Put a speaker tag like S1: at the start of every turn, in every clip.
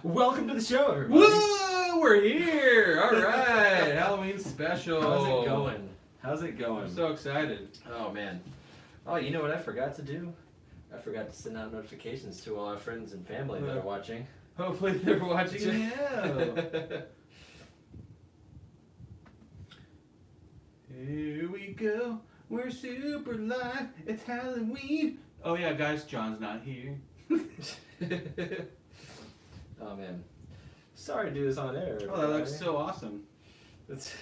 S1: Welcome to the show, everybody.
S2: Woo! We're here! Alright, Halloween special.
S1: How's it going? How's it going?
S2: I'm so excited.
S1: Oh, man. Oh, you know what I forgot to do? I forgot to send out notifications to all our friends and family that are watching.
S2: Hopefully they're watching now. Here we go. We're super live. It's Halloween. Oh yeah, guys, John's not here.
S1: Oh, man. Sorry to do this on air.
S2: Oh, that looks so awesome.
S1: It's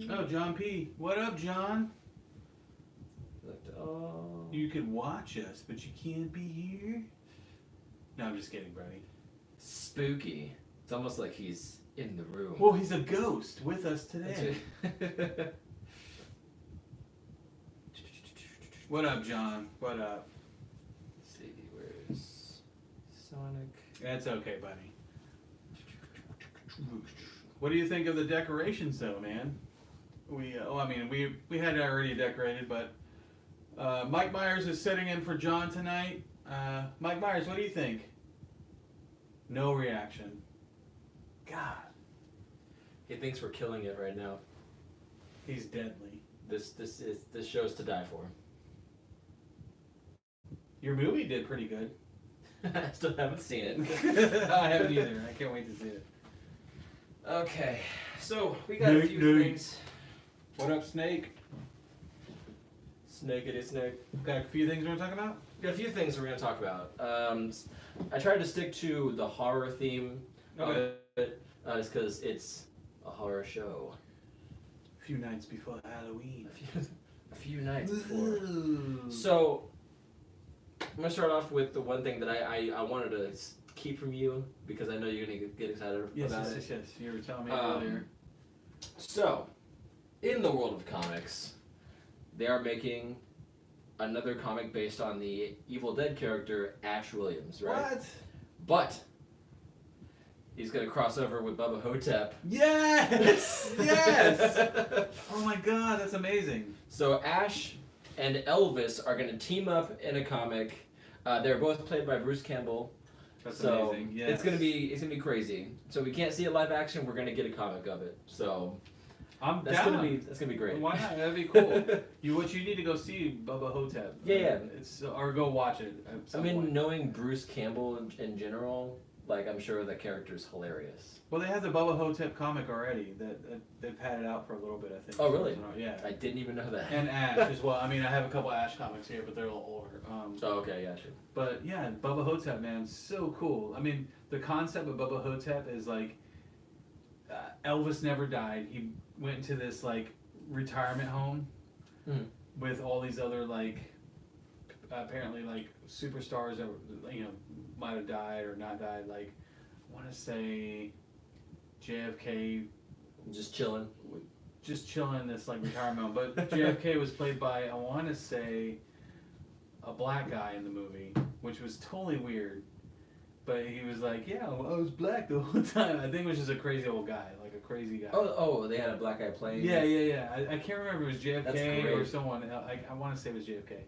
S2: Oh, John P. What up, John?
S1: Oh.
S2: You could watch us, but you can't be here? No, I'm just kidding, buddy.
S1: Spooky. It's almost like he's in the room.
S2: Well, he's a ghost with us today. What up, John? What up?
S1: Let's see, where's Sonic?
S2: That's okay, buddy. What do you think of the decorations, though, man? We had it already decorated, but Mike Myers is sitting in for John tonight. Mike Myers, what do you think? No reaction. God,
S1: He thinks we're killing it right now.
S2: he's deadly.
S1: This show's to die for.
S2: Your movie did pretty good.
S1: I still haven't seen it.
S2: I haven't either. I can't wait to see it.
S1: Okay, so we got a
S2: Snake,
S1: few
S2: snake.
S1: things.
S2: What up, Snake?
S1: Snakeity snake.
S2: Got a few things we're gonna talk about.
S1: We got a few things we're gonna talk about. I tried to stick to the horror theme of it, just because it's a horror show.
S2: A few nights before Halloween.
S1: A few nights before. So I'm gonna start off with the one thing that I wanted to keep from you because I know you're gonna get excited about it.
S2: Yes. You were telling me earlier.
S1: So, in the world of comics, they are making another comic based on the Evil Dead character Ash Williams, right?
S2: What?
S1: But he's gonna cross over with Bubba Hotep.
S2: Yes! Yes! Oh my god, that's amazing.
S1: So Ash and Elvis are gonna team up in a comic. They're both played by Bruce Campbell.
S2: That's
S1: So
S2: amazing. Yes.
S1: it's gonna be crazy. So we can't see a live action. We're gonna get a comic of it. So
S2: I'm
S1: that's
S2: down.
S1: gonna be great.
S2: Why not? That'd be cool. What you need to go see Bubba Hotep.
S1: Yeah.
S2: Or go watch it. At some point.
S1: Knowing Bruce Campbell in general, like I'm sure the character's hilarious.
S2: Well, they have the Bubba Hotep comic already. That they've had it out for a little bit, I think.
S1: Oh, really?
S2: Yeah.
S1: I didn't even know that.
S2: And Ash as well. I mean, I have a couple Ash comics here, but they're a little older.
S1: Oh, okay, gotcha.
S2: But yeah, Bubba Hotep, man, so cool. I mean, the concept of Bubba Hotep is like Elvis never died. He went into this like retirement home with all these other like apparently like superstars that might have died or not died. Like I want to say JFK
S1: Just chilling.
S2: just chilling in this like retirement home. But JFK was played by I want to say a black guy in the movie, which was totally weird. But he was like, yeah, well, I was black the whole time. I think it was just a crazy old guy, like a crazy guy.
S1: Oh, they had a black guy playing.
S2: Yeah. I can't remember if it was
S1: That's
S2: JFK
S1: great.
S2: or someone. I want to say it was JFK.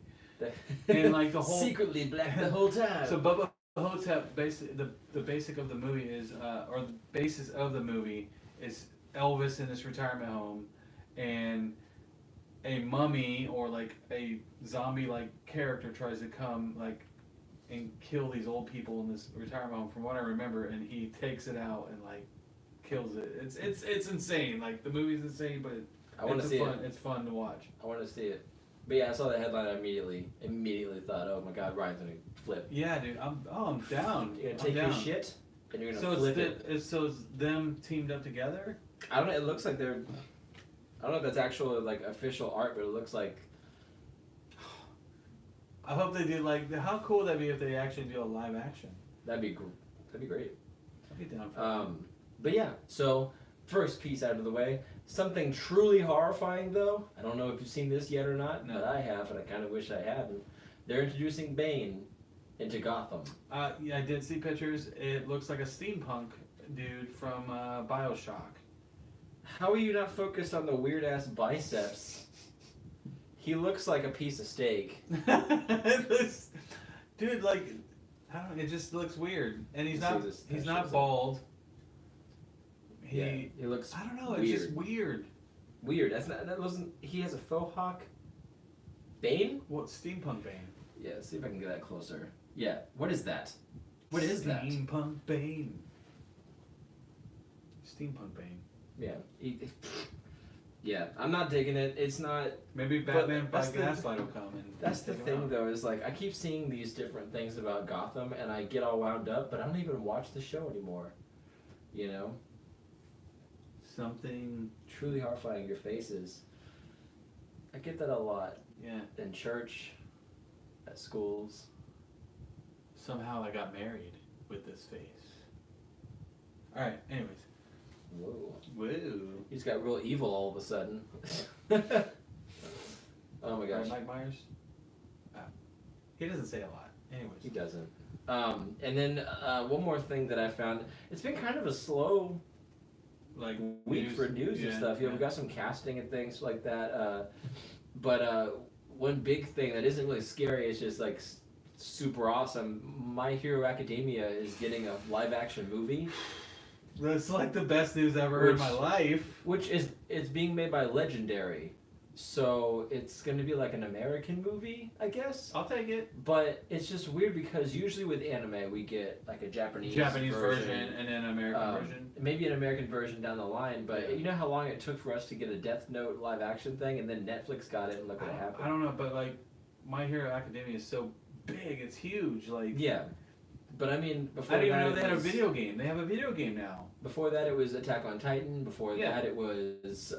S2: And like the whole
S1: secretly black the whole time.
S2: So Bubba Hotep, the basic of the movie is, or the basis of the movie is Elvis in this retirement home, and a mummy or like a zombie-like character tries to come like and kill these old people in this retirement home. From what I remember, and he takes it out and like kills it. It's insane. Like the movie's insane, but
S1: I want to see it.
S2: It's fun to watch.
S1: I want to see it. But yeah, I saw the headline. I immediately thought, oh my God, Ryan's gonna flip.
S2: Yeah, dude. I'm down.
S1: You're gonna
S2: I'm
S1: take your
S2: down.
S1: shit and you're gonna
S2: So
S1: flip
S2: it's them teamed up together.
S1: I don't know. It looks like they're. I don't know if that's actual like official art, but it looks like.
S2: I hope they do like. How cool would that be if they actually do a live action?
S1: That'd be great.
S2: I'd be down for that.
S1: But yeah. So first piece out of the way. Something truly horrifying, though. I don't know if you've seen this yet or not,
S2: No.
S1: but I have, and I kind of wish I hadn't. They're introducing Bane into Gotham.
S2: Yeah, I did see pictures. It looks like a steampunk dude from BioShock.
S1: How are you not focused on the weird ass biceps? He looks like a piece of steak.
S2: Dude, like, I don't. It just looks weird, and he's
S1: Let's see
S2: not.
S1: this-
S2: He's
S1: that
S2: not
S1: shows
S2: bald.
S1: He looks.
S2: I don't know. It's
S1: weird.
S2: just weird.
S1: Weird. That's not. That wasn't. He has a faux hawk. Bane.
S2: What steampunk Bane?
S1: Yeah. See if I can get that closer. Yeah. What is that? What is that?
S2: Steampunk Bane. Steampunk Bane.
S1: Yeah. Yeah. I'm not digging it. It's not.
S2: Maybe
S1: But
S2: Batman by
S1: that's the-
S2: Gaslight will come and.
S1: That's the
S2: take him
S1: thing,
S2: out.
S1: though, is like I keep seeing these different things about Gotham, and I get all wound up, but I don't even watch the show anymore. You know,
S2: Something.
S1: truly horrifying. Your faces. I get that a lot
S2: Yeah.
S1: in church, at schools.
S2: Somehow I got married with this face. All right. Anyways.
S1: Whoa.
S2: Whoa.
S1: He's got real evil all of a sudden. Oh my gosh.
S2: Mike Myers. He doesn't say a lot. Anyways.
S1: He doesn't. And then one more thing that I found. It's been kind of a slow
S2: Like
S1: week for news and stuff. Yeah, we got some casting and things like that. But one big thing that isn't really scary is just like super awesome. My Hero Academia is getting a live action movie,
S2: That's like the best news I've ever heard in my life.
S1: which is it's being made by Legendary. So it's going to be like an American movie, I guess.
S2: I'll take it.
S1: But it's just weird because usually with anime we get like a Japanese
S2: version and then American version.
S1: Maybe an American version down the line, but
S2: Yeah.
S1: you know how long it took for us to get a Death Note live action thing, and then Netflix got it, and look what happened.
S2: I don't know, but like My Hero Academia is so big, it's huge. Like
S1: Yeah, but I mean, before
S2: I didn't even
S1: that
S2: know they
S1: it
S2: had a
S1: was-
S2: video game. They have a video game now.
S1: Before that, it was Attack on Titan. Before
S2: Yeah.
S1: that, it was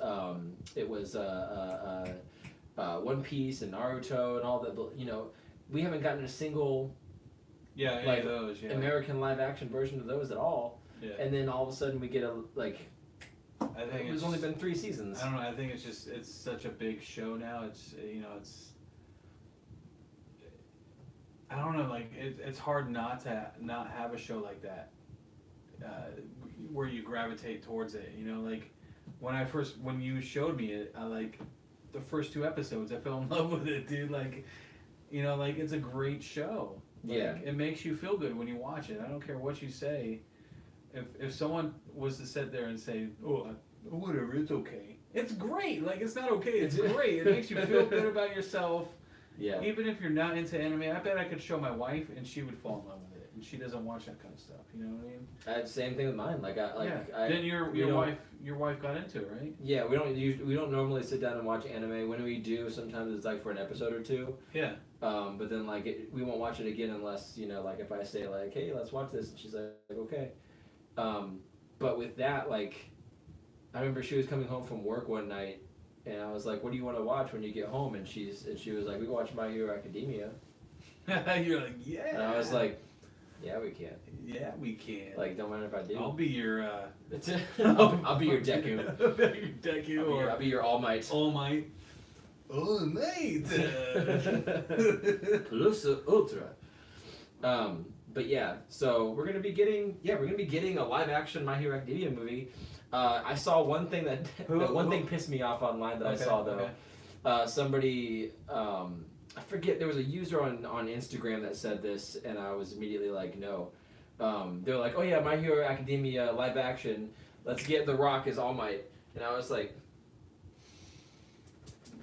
S1: One Piece and Naruto and all that. You know, we haven't gotten a single
S2: Yeah, any
S1: like
S2: of those. Yeah.
S1: American live action version of those at all.
S2: Yeah.
S1: And then all of a sudden, we get a like.
S2: I think
S1: It's only been 3 seasons.
S2: I don't know. I think it's such a big show now. It's I don't know. Like it's hard not to not have a show like that, where you gravitate towards it. You know, like when you showed me it, I like the first 2 episodes. I fell in love with it, dude. Like, you know, like it's a great show. Like,
S1: Yeah.
S2: It makes you feel good when you watch it. I don't care what you say. If someone was to sit there and say, "Oh, whatever, it's okay," it's great. Like it's not okay. It's great. It makes you feel good about yourself.
S1: Yeah.
S2: Even if you're not into anime, I bet I could show my wife and she would fall in love with it. And she doesn't watch that kind of stuff. You know what I mean?
S1: Same thing with mine.
S2: Then your wife got into it, right?
S1: Yeah, we don't normally sit down and watch anime. When we do, sometimes it's like for an episode or two.
S2: Yeah.
S1: But then we won't watch it again unless like if I say like, hey, let's watch this, and she's like okay. But with that, like, I remember she was coming home from work one night, and I was like, what do you want to watch when you get home? And she was like, we can watch My Hero Academia.
S2: You're like, yeah.
S1: And I was like, yeah, we can.
S2: yeah, we can.
S1: Like, don't mind if I do.
S2: I'll be your.
S1: I'll be your Deku.
S2: I'll be your Deku
S1: I'll be your All Might.
S2: All Might. All Might.
S1: Plus Ultra. But yeah, so we're gonna be getting a live action My Hero Academia movie. I saw one thing that thing pissed me off online that I saw though.
S2: Okay.
S1: Somebody I forget, there was a user on Instagram that said this, and I was immediately like, no. They're like, oh yeah, My Hero Academia live action. Let's get The Rock as All Might, and I was like,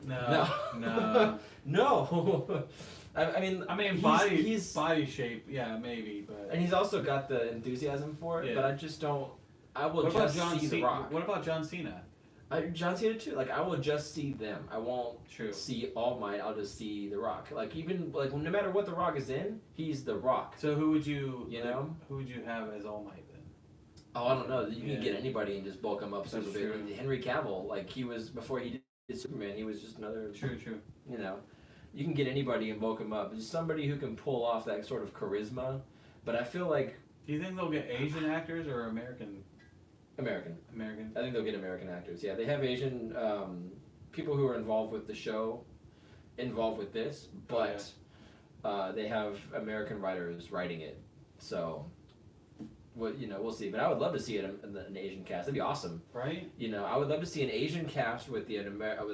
S2: No.
S1: no. I mean, he's
S2: body shape, yeah, maybe, but.
S1: and he's also got the enthusiasm for it,
S2: Yeah.
S1: but I just don't. I will
S2: What about
S1: just
S2: John
S1: see The
S2: Cena?
S1: Rock.
S2: What about John Cena?
S1: John Cena too. Like I will just see them. I won't
S2: True.
S1: see All Might. I'll just see The Rock. Like even like no matter what The Rock is in, he's The Rock.
S2: So who would you?
S1: You know?
S2: Who would you have as All Might then?
S1: Oh, I don't know. You
S2: Yeah.
S1: can get anybody and just bulk him up super
S2: That's
S1: big.
S2: true.
S1: Henry Cavill, like he was before he did Superman, he was just another.
S2: True.
S1: You know, you can get anybody and bulk him up. Just somebody who can pull off that sort of charisma. But I feel like
S2: Do you think they'll get Asian actors or American?
S1: American.
S2: American.
S1: I think they'll get American actors. Yeah, they have Asian people who are involved with the show, involved with this, but they have American writers writing it. So, we'll see. But I would love to see it in an Asian cast. That'd be awesome.
S2: Right?
S1: I would love to see an Asian cast with an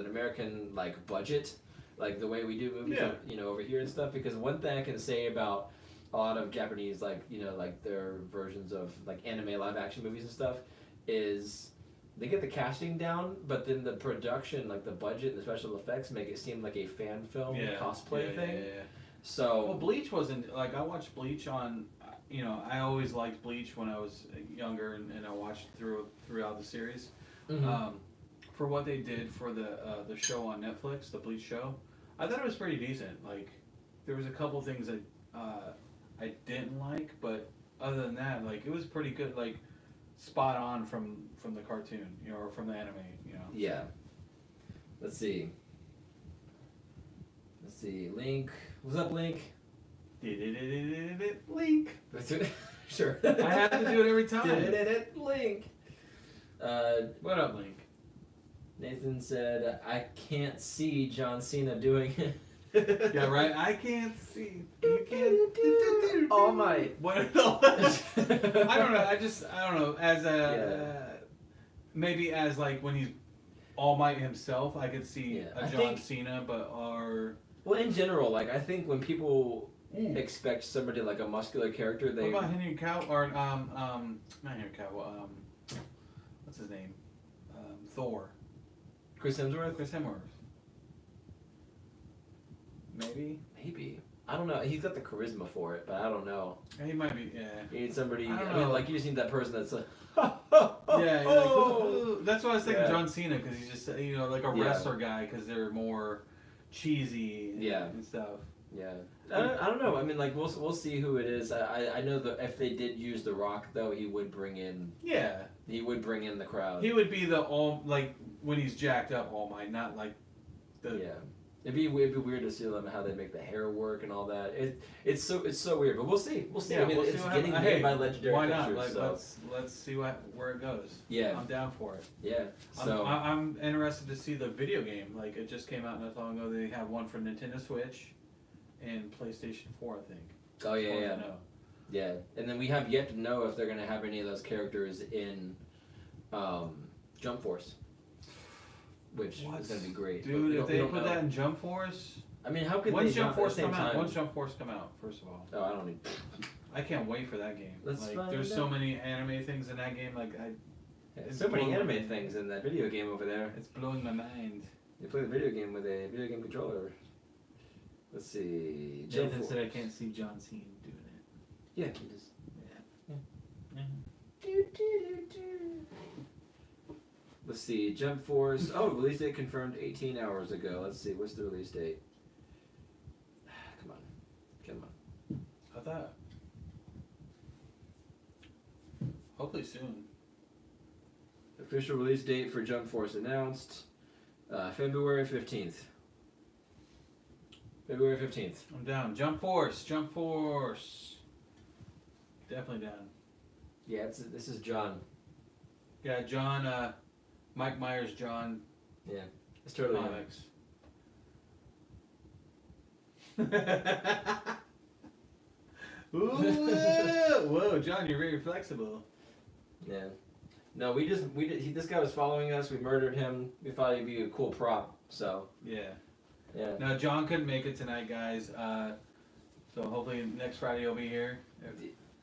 S1: American like budget, like the way we do movies,
S2: Yeah.
S1: over here and stuff. Because one thing I can say about a lot of Japanese, like, you know, like their versions of like anime live action movies and stuff, is they get the casting down, but then the production, like the budget and the special effects, make it seem like a fan film cosplay thing.
S2: Yeah.
S1: So
S2: Well, Bleach wasn't like I watched Bleach on. You know, I always liked Bleach when I was younger, and I watched throughout the series.
S1: mhm.
S2: For what they did for the show on Netflix, the Bleach show, I thought it was pretty decent. Like, there was a couple things that I didn't like, but other than that, like it was pretty good. Like, spot on from the cartoon, you know, or from the anime, you know.
S1: Yeah. Let's see. Link. What's up, Link?
S2: Link.
S1: Sure.
S2: I have to do it every time.
S1: Link.
S2: What up, Link?
S1: Nathan said, "I can't see John Cena doing it."
S2: Yeah, right. I can't see. You can't.
S1: All Might.
S2: What? I don't know. I don't know. As a maybe as like when he's All Might himself, I could see
S1: Yeah,
S2: a John Cena, but
S1: Well, in general, like I think when people expect somebody like a muscular character, they.
S2: What about Henry Cavill or not Henry Cavill? What's his name? Thor.
S1: Chris Hemsworth?
S2: Chris Hemsworth. Maybe.
S1: Maybe. I don't know. He's got the charisma for it, but I don't know.
S2: He might be. Yeah.
S1: You need somebody.
S2: I don't
S1: I mean,
S2: know.
S1: like you just need that person that's like.
S2: Yeah, you're like, "Ooh." That's why I was thinking
S1: Yeah.
S2: John Cena, because he's just like a
S1: Yeah.
S2: wrestler guy, because they're more cheesy and,
S1: Yeah.
S2: and stuff.
S1: Yeah, I don't know. I mean, like we'll see who it is. I know that if they did use The Rock, though, he would bring in
S2: Yeah,
S1: the crowd.
S2: he would be the like when he's jacked up All Might, not like the
S1: Yeah, it'd be weird to see them how they make the hair work and all that. It's so weird, but we'll see.
S2: Yeah,
S1: I mean,
S2: we'll see
S1: it's
S2: what
S1: getting
S2: happens.
S1: made
S2: Hey,
S1: by Legendary
S2: why not?
S1: Pictures,
S2: Like,
S1: so
S2: let's see where it goes.
S1: yeah,
S2: I'm down for it.
S1: yeah. So
S2: I'm interested to see the video game. Like, it just came out not long ago. They have one for Nintendo Switch and PlayStation 4, I think.
S1: oh
S2: As far as
S1: yeah,
S2: I know.
S1: yeah. And then we have yet to know if they're gonna have any of those characters in Jump Force, which
S2: What?
S1: is gonna be great. But
S2: Dude,
S1: we
S2: if
S1: don't- we
S2: they
S1: don't
S2: put
S1: know.
S2: that in Jump Force,
S1: I mean, how could
S2: when's
S1: they
S2: Jump
S1: not at
S2: Force
S1: the same
S2: come out?
S1: time?
S2: When's Jump Force come out? First of all,
S1: Oh, I don't need.
S2: I can't wait for that game.
S1: Let's
S2: like,
S1: find
S2: there's so
S1: out.
S2: many anime things in that game. Like, It's
S1: So many
S2: blowing my
S1: anime
S2: mind.
S1: things in that video game over there.
S2: it's blowing my mind.
S1: You play the video game with a video game controller. Let's see. Jump
S2: Nathan
S1: Force.
S2: said I can't see John Cena doing it.
S1: Yeah, he just. Let's see. Jump Force. Oh, release date confirmed 18 hours ago. Let's see. What's the release date? Come on.
S2: I thought. Hopefully soon.
S1: Official release date for Jump Force announced. February 15th. February 15th.
S2: I'm down. Jump Force. Jump Force. Definitely down.
S1: Yeah, this is John.
S2: Yeah, John. Mike Myers. John.
S1: Yeah, it's totally him.
S2: Comics. Ooh, whoa, John, you're very flexible.
S1: Yeah. No, this guy was following us. We murdered him. We thought he'd be a cool prop. So
S2: Yeah.
S1: yeah.
S2: Now, John couldn't make it tonight, guys. So hopefully next Friday he'll be here.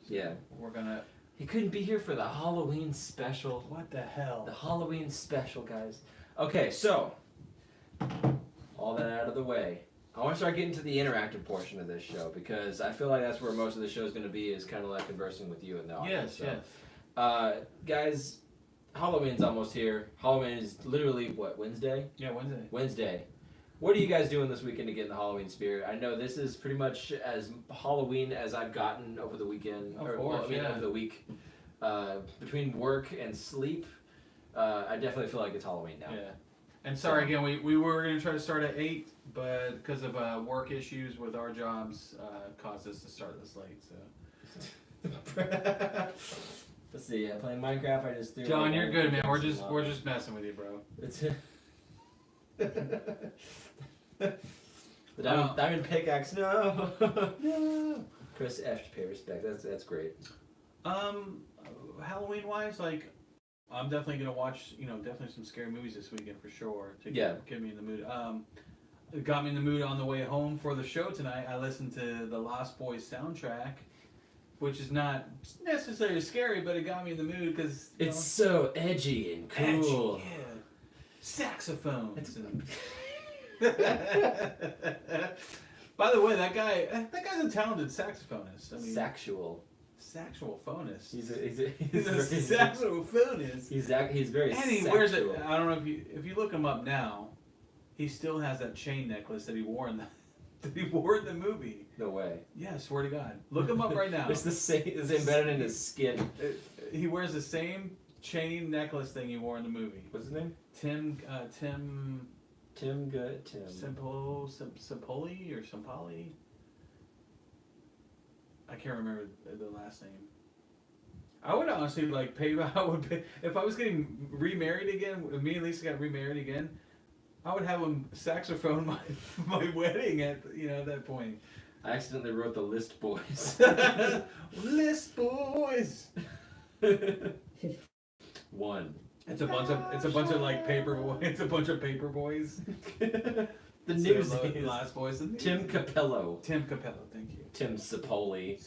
S1: Yeah.
S2: We're gonna.
S1: He couldn't be here for the Halloween special.
S2: What the hell?
S1: The Halloween special, guys. Okay, so all that out of the way, I want to start getting to the interactive portion of this show because I feel like that's where most of the show is going to be, is kind of like conversing with you in the audience.
S2: Yes,
S1: So,
S2: yes.
S1: guys, Halloween's almost here. Halloween is literally what, Wednesday?
S2: Yeah, Wednesday.
S1: Wednesday. What are you guys doing this weekend to get in the Halloween spirit? I know this is pretty much as Halloween as I've gotten over the weekend.
S2: Of course, yeah.
S1: Over the week. Between work and sleep, I definitely feel like it's Halloween now.
S2: Yeah. And sorry again, we were gonna try to start at 8, but because of work issues with our jobs, caused us to start this late. So.
S1: Let's see. Playing Minecraft, I just threw.
S2: John, you're good, man. We're
S1: just
S2: just messing with you, bro.
S1: It's the diamond pickaxe. No. No. Chris F. Pay respect. That's great.
S2: Halloween wise, like, I'm definitely gonna watch, definitely some scary movies this weekend for sure to
S1: Yeah.
S2: get me in the mood. It got me in the mood on the way home for the show tonight. I listened to the Lost Boys soundtrack, which is not necessarily scary, but it got me in the mood because
S1: It's so edgy and cool.
S2: edgy, yeah. Saxophones. By the way, that guy's a talented saxophonist. I mean, saxophonist.
S1: He's a
S2: saxophonist.
S1: He's very.
S2: And he wears it. I don't know if you look him up now, he still has that chain necklace that he wore in the movie.
S1: No way.
S2: Yeah, I swear to God. Look him up right now.
S1: It's the same. It's embedded in his skin.
S2: He wears the same chain necklace thing he wore in the movie.
S1: What's his name?
S2: Tim
S1: Good.
S2: Simpoli or Simpoli. I can't remember the last name. I would honestly pay if I was getting remarried again. If me and Lisa got remarried again, I would have him saxophone my wedding at that point.
S1: I accidentally wrote the List Boys.
S2: List Boys.
S1: One.
S2: It's a bunch of paper boys. It's a bunch of paper boys.
S1: The Newsies.
S2: Last Boys.
S1: Tim Capello.
S2: Tim Capello. Thank you.
S1: Tim Sapoli.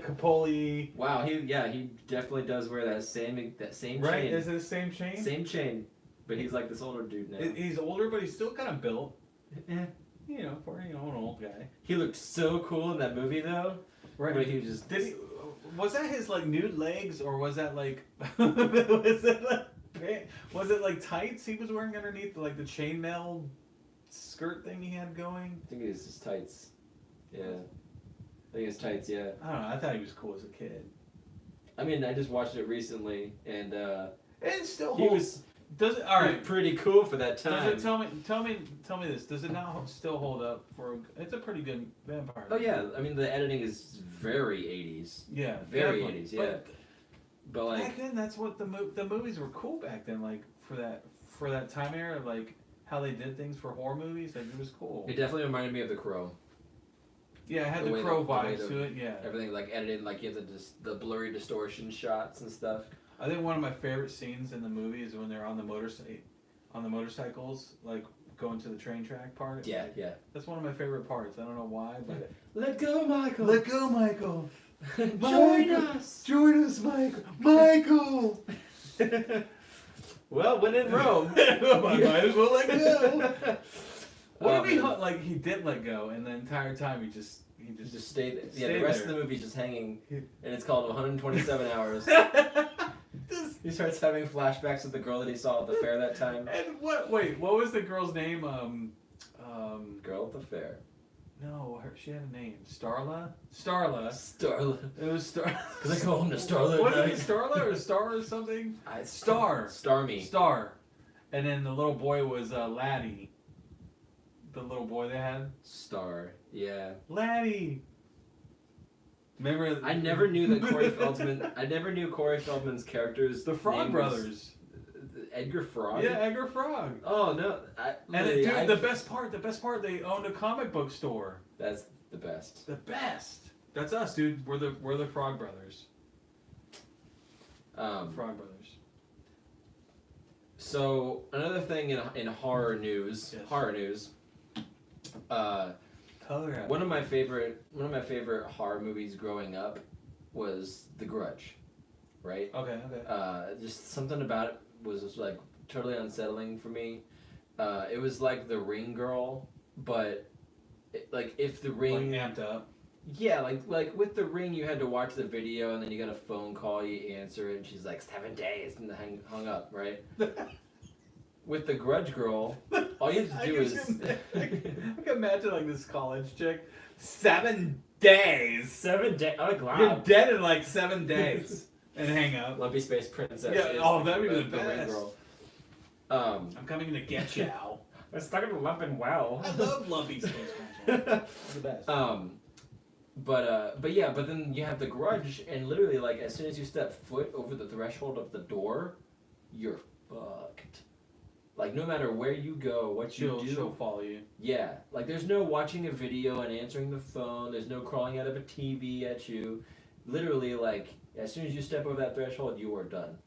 S2: Capoli.
S1: Wow. He definitely does wear that same chain.
S2: Right? Is it the same chain?
S1: Same chain, but he's like this older dude now.
S2: He's older, but he's still kind of built. For an old guy.
S1: He looked so cool in that movie though.
S2: Right.
S1: But he just
S2: was that his nude legs, or was that was it tights he was wearing underneath the chainmail skirt thing he had going?
S1: I think it was just tights. Yeah. I think it's tights, yeah.
S2: I don't know, I thought he was cool as a kid.
S1: I mean, I just watched it recently and
S2: it still
S1: he
S2: holds. Does it? All right.
S1: Pretty cool for that time.
S2: Does it, tell me this. Does it not still hold up for? It's a pretty good vampire.
S1: Oh yeah, I mean the editing is very 80s.
S2: Yeah,
S1: very
S2: definitely.
S1: 80s. Yeah. But
S2: back then, that's what the movies were cool back then. For that time era, how they did things for horror movies. It was cool.
S1: It definitely reminded me of The Crow.
S2: Yeah, it had the Crow vibes to it. Yeah.
S1: Everything edited, you have the blurry distortion shots and stuff.
S2: I think one of my favorite scenes in the movie is when they're on the motorcycles, going to the train track part.
S1: Yeah, yeah.
S2: That's one of my favorite parts. I don't know why, but
S1: let go, Michael.
S2: Let go, Michael.
S1: Join us.
S2: Join us, Michael. Michael.
S1: Well, when in Rome,
S2: I might as well let go. What if he did let go, and the entire time he just
S1: stayed there? Yeah, the rest of the movie's just hanging, and it's called 127 Hours. He starts having flashbacks of the girl that he saw at the fair that time.
S2: And what was the girl's name?
S1: Girl at the fair.
S2: No, she had a name. Starla.
S1: It was
S2: Star.
S1: Because I call him the Starla.
S2: Was it Starla or Star or something?
S1: Starmy.
S2: Star. And then the little boy was Laddie. The little boy they had.
S1: Star. Yeah.
S2: Laddie. Remember?
S1: I never knew that Corey Feldman. I never knew Corey Feldman's character's.
S2: The Frog Brothers.
S1: Edgar Frog.
S2: Yeah, Edgar Frog.
S1: Oh no!
S2: The best part. They owned a comic book store.
S1: That's the best.
S2: The best. That's us, dude. We're the Frog Brothers. Frog Brothers.
S1: So another thing in horror news.
S2: Yes.
S1: Horror news. One of my favorite horror movies growing up was The Grudge, right?
S2: Okay.
S1: Just something about it was just totally unsettling for me. It was like The Ring Girl, but if The Ring
S2: amped up.
S1: Yeah, like with The Ring, you had to watch the video and then you got a phone call, you answer it, and she's like 7 days and then hung up, right? With The Grudge Girl, all you have to do is.
S2: I can imagine this college chick. 7 days.
S1: 7 days. Oh, God.
S2: You're dead in 7 days. And hang up.
S1: Lumpy Space Princess.
S2: Yeah. That'd be the best.
S1: Ring Girl.
S2: I'm coming to get you.
S1: I'm stuck in a lumping well.
S2: I love Lumpy Space Princess. It's the best.
S1: But then you have The Grudge, and literally as soon as you step foot over the threshold of the door, you're fucked. No matter where you go, what you do,
S2: she'll follow you.
S1: Yeah, there's no watching a video and answering the phone. There's no crawling out of a TV at you. Literally, as soon as you step over that threshold, you are done.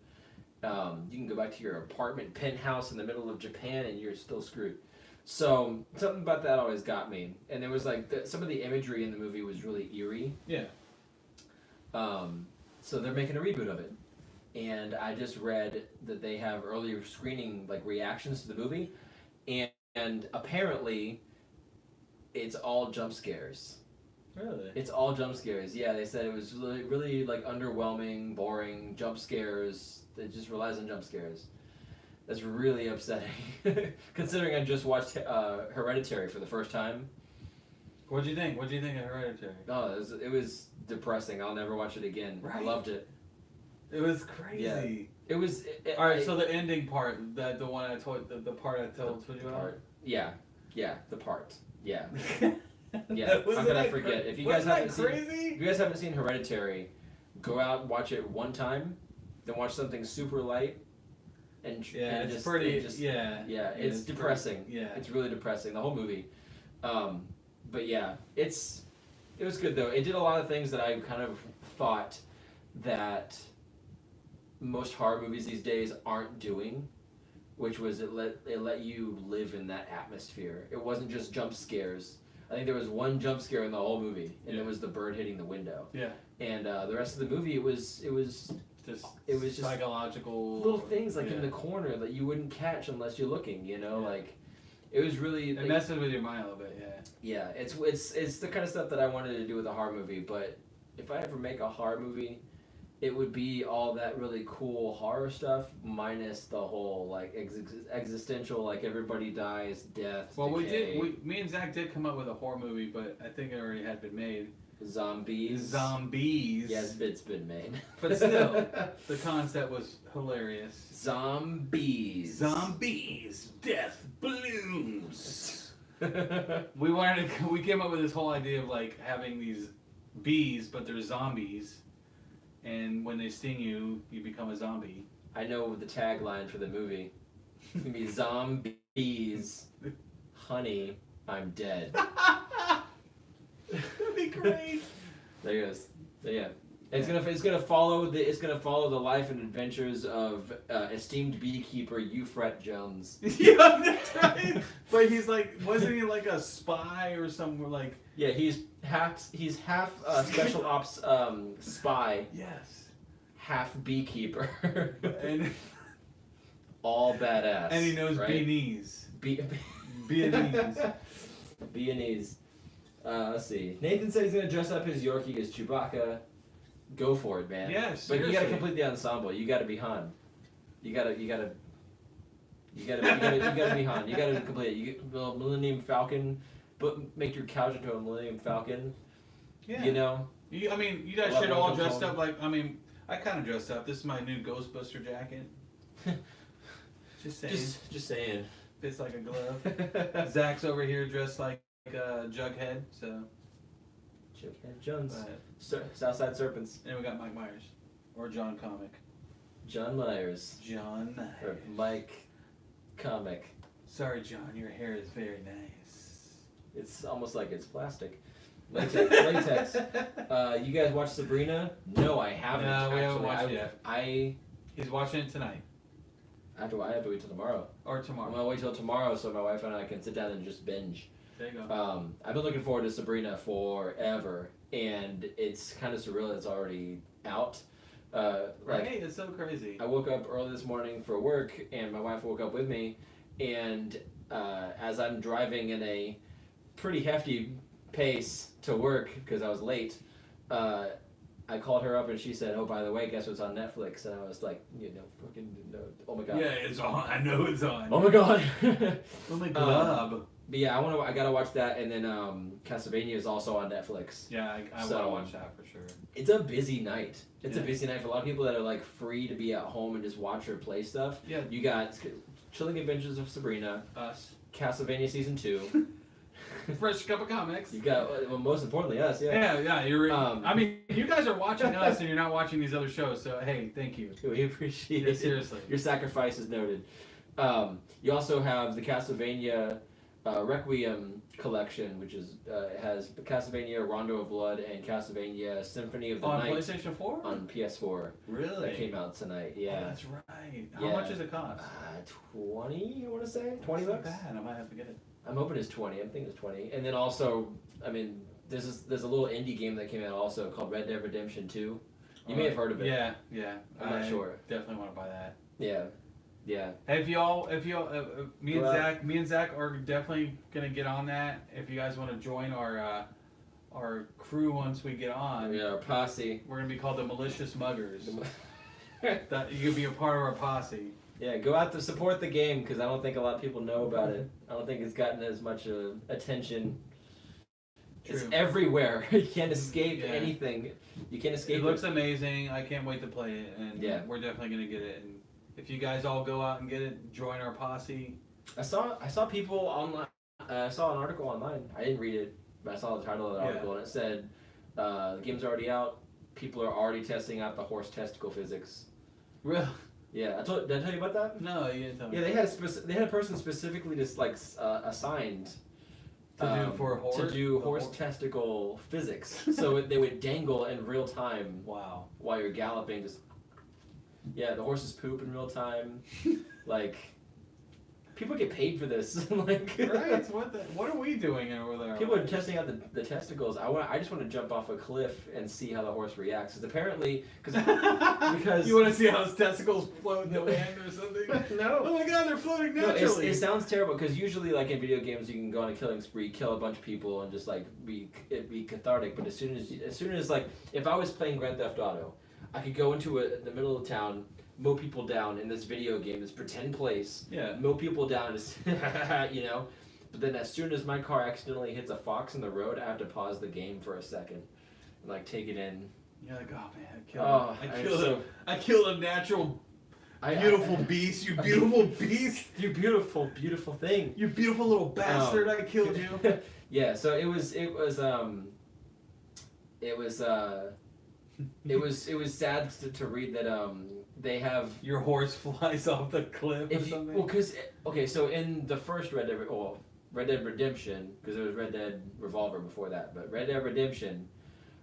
S1: You can go back to your apartment penthouse in the middle of Japan, and you're still screwed. So something about that always got me, and there was like some of the imagery in the movie was really eerie.
S2: Yeah.
S1: So they're making a reboot of it, and I just read that they have earlier screening like reactions to the movie, and apparently, it's all jump scares.
S2: Really?
S1: It's all jump scares. Yeah, they said it was really, really like underwhelming, boring jump scares. It just relies on jump scares. That's really upsetting, considering I just watched Hereditary for the first time.
S2: What'd you think? What'd you think of Hereditary?
S1: Oh, it was depressing. I'll never watch it again. I
S2: Right.
S1: loved it.
S2: It was crazy.
S1: It was.
S2: All right, so the ending part, the one I told, the part I told you about.
S1: Part. Yeah, the part. Yeah,
S2: Wasn't
S1: How could I
S2: that
S1: forget?
S2: cra-
S1: If you guys
S2: wasn't
S1: haven't
S2: that
S1: seen,
S2: crazy?
S1: if you guys haven't seen Hereditary, go out and watch it one time, then watch something super light, and
S2: Yeah,
S1: and
S2: it's
S1: just,
S2: pretty.
S1: and just-
S2: yeah.
S1: yeah, it's depressing.
S2: Yeah.
S1: It's really depressing. The whole movie, but yeah, it was good though. It did a lot of things that I kind of thought that most horror movies these days aren't doing, which was it let you live in that atmosphere. It wasn't just jump scares. I think there was one jump scare in the whole movie, and it was the bird hitting the window.
S2: Yeah.
S1: And the rest of the movie, it was just
S2: psychological
S1: little things like
S2: yeah.
S1: in the corner that you wouldn't catch unless you're looking. You know,
S2: Yeah.
S1: like it was really.
S2: It
S1: like,
S2: messes with your mind a little bit. Yeah.
S1: yeah, it's the kind of stuff that I wanted to do with a horror movie. But if I ever make a horror movie, it would be all that really cool horror stuff minus the whole like existential, like everybody dies, death.
S2: Well,
S1: decay,
S2: me and Zach did come up with a horror movie, but I think it already had been made.
S1: zombies.
S2: Zombies.
S1: Yes, it's been made.
S2: But still, the concept was hilarious.
S1: Zombies.
S2: Zombies, death balloons. We came up with this whole idea of like having these bees, but they're zombies, and when they sting you, you become a zombie.
S1: I know the tagline for the movie. It's gonna be zombies, honey, I'm dead.
S2: That'd be great.
S1: There it goes. Yeah. It's gonna follow the life and adventures of esteemed beekeeper Euphret Jones.
S2: Yeah, that's right. But he's like, wasn't he like a spy or somewhere like?
S1: Yeah, he's half special ops spy,
S2: Yes.
S1: half beekeeper,
S2: And
S1: all badass.
S2: and he knows
S1: right?
S2: Beanese.
S1: Beanese. Beanese. Let's see. Nathan said he's gonna dress up his Yorkie as Chewbacca. Go for it, man.
S2: Yes,
S1: but you gotta
S2: seriously.
S1: complete the ensemble. You gotta be Han. You gotta be Han. You gotta complete it. You Millennium Falcon, but make your couch into a Millennium Falcon.
S2: Yeah.
S1: You know.
S2: I mean, you guys
S1: Love
S2: should all
S1: Uncle
S2: dressed
S1: Tom.
S2: up like. I mean, I kind of dressed up. This is my new Ghostbuster jacket. Just saying.
S1: Just saying.
S2: Fits like a glove. Zach's over here dressed like Jughead. So.
S1: Jughead Jones.
S2: But,
S1: Southside Serpents.
S2: and we got Mike Myers, or John Comic.
S1: John Myers.
S2: John
S1: Or
S2: Myers.
S1: Mike Comic.
S2: Sorry, John. Your hair is very nice.
S1: It's almost like it's plastic. Latex. You guys watch Sabrina? No, I haven't.
S2: No, we haven't
S1: actually.
S2: watched it yet.
S1: I
S2: He's watching it tonight
S1: have to wait till tomorrow.
S2: or
S1: I'm
S2: tomorrow.
S1: gonna wait till tomorrow so my wife and I can sit down and just binge.
S2: There you go.
S1: I've been looking forward to Sabrina forever, and it's kind of surreal. It's already out. Like,
S2: Right? It's so crazy.
S1: I woke up early this morning for work, and my wife woke up with me. And as I'm driving in a pretty hefty pace to work because I was late, I called her up and she said, "Oh, by the way, guess what's on Netflix?" And I was like, fucking, no. Oh my god.
S2: Yeah, it's on. I know it's on.
S1: Oh my god.
S2: Oh my god.
S1: But yeah, I gotta watch that, and then Castlevania is also on Netflix.
S2: Yeah, I
S1: So-
S2: want to watch that for sure.
S1: It's a busy night. It's a
S2: Yeah.
S1: busy night for a lot of people that are like free to be at home and just watch or play stuff.
S2: Yeah.
S1: You got Chilling Adventures of Sabrina,
S2: Us.
S1: Castlevania Season 2.
S2: Fresh cup of comics.
S1: You got, well, most importantly, us, yeah.
S2: Yeah, you're.
S1: Um,
S2: I mean, you guys are watching us, and you're not watching these other shows. So hey, thank you.
S1: We appreciate
S2: Yeah,
S1: it.
S2: seriously.
S1: Your sacrifice is noted. You also have the Castlevania Requiem collection, which is it has Castlevania Rondo of Blood and Castlevania Symphony of the
S2: On
S1: Night
S2: PlayStation 4?
S1: on PS4
S2: Really?
S1: that came out tonight.
S2: Oh,
S1: Yeah,
S2: that's right. How
S1: Yeah.
S2: much does it cost?
S1: 20. I want to say 20
S2: That's
S1: bucks.
S2: not bad. I might have to get it.
S1: I'm hoping it's 20. I'm thinking it's 20. And then also, I mean, there's a little indie game that came out also called Red Dead Redemption 2. You may have heard of it.
S2: Yeah, yeah.
S1: I'm not sure.
S2: Definitely want to buy that.
S1: Yeah, yeah.
S2: Hey, if y'all, me and
S1: Well,
S2: me and Zach are definitely gonna get on that. If you guys want to join our crew once we get on,
S1: Yeah, our posse.
S2: we're gonna be called the Malicious Muggers. That you could be a part of our posse.
S1: Yeah, go out to support the game because I don't think a lot of people know about it. I don't think it's gotten as much attention. It's
S2: True.
S1: everywhere. You can't escape
S2: Yeah.
S1: anything. You can't escape
S2: It looks amazing. I can't wait to play it, and
S1: Yeah.
S2: we're definitely gonna get it. And if you guys all go out and get it, join our posse.
S1: I saw people online. I saw an article online. I didn't read it, but I saw the title of the
S2: Yeah.
S1: article and it said the game's already out. People are already testing out the horse testicle physics.
S2: Really?
S1: Yeah, did I tell you about that?
S2: No, you didn't tell me.
S1: Yeah, they had a person specifically just like assigned
S2: To do for a horse?
S1: to do
S2: The
S1: horse
S2: horse?
S1: testicle physics. So they would dangle in real time
S2: Wow.
S1: while you're galloping. Just yeah, the horses poop in real time. Like people get paid for this. Like
S2: Right? What are we doing over there?
S1: people are testing out the testicles. I just want to jump off a cliff and see how the horse reacts. Because apparently, because
S2: you want to see how his testicles float in the wind or something?
S1: no.
S2: Oh my God, they're floating
S1: No,
S2: naturally.
S1: it sounds terrible because usually, like in video games, you can go on a killing spree, kill a bunch of people, and just like be cathartic. But as soon as like if I was playing Grand Theft Auto, I could go into the middle of town, mow people down in this video game, this pretend place,
S2: Yeah.
S1: mow people down, just you know. But then as soon as my car accidentally hits a fox in the road, I have to pause the game for a second and like take it in.
S2: You're like, oh man, I killed a natural, beautiful beast. You beautiful beast.
S1: You beautiful, beautiful thing.
S2: You beautiful little bastard. I killed you.
S1: Yeah, so it was sad to read that they have
S2: Your horse flies off the cliff or something.
S1: well because okay, so in the first Red Dead Redemption, because there was Red Dead Revolver before that, but Red Dead Redemption,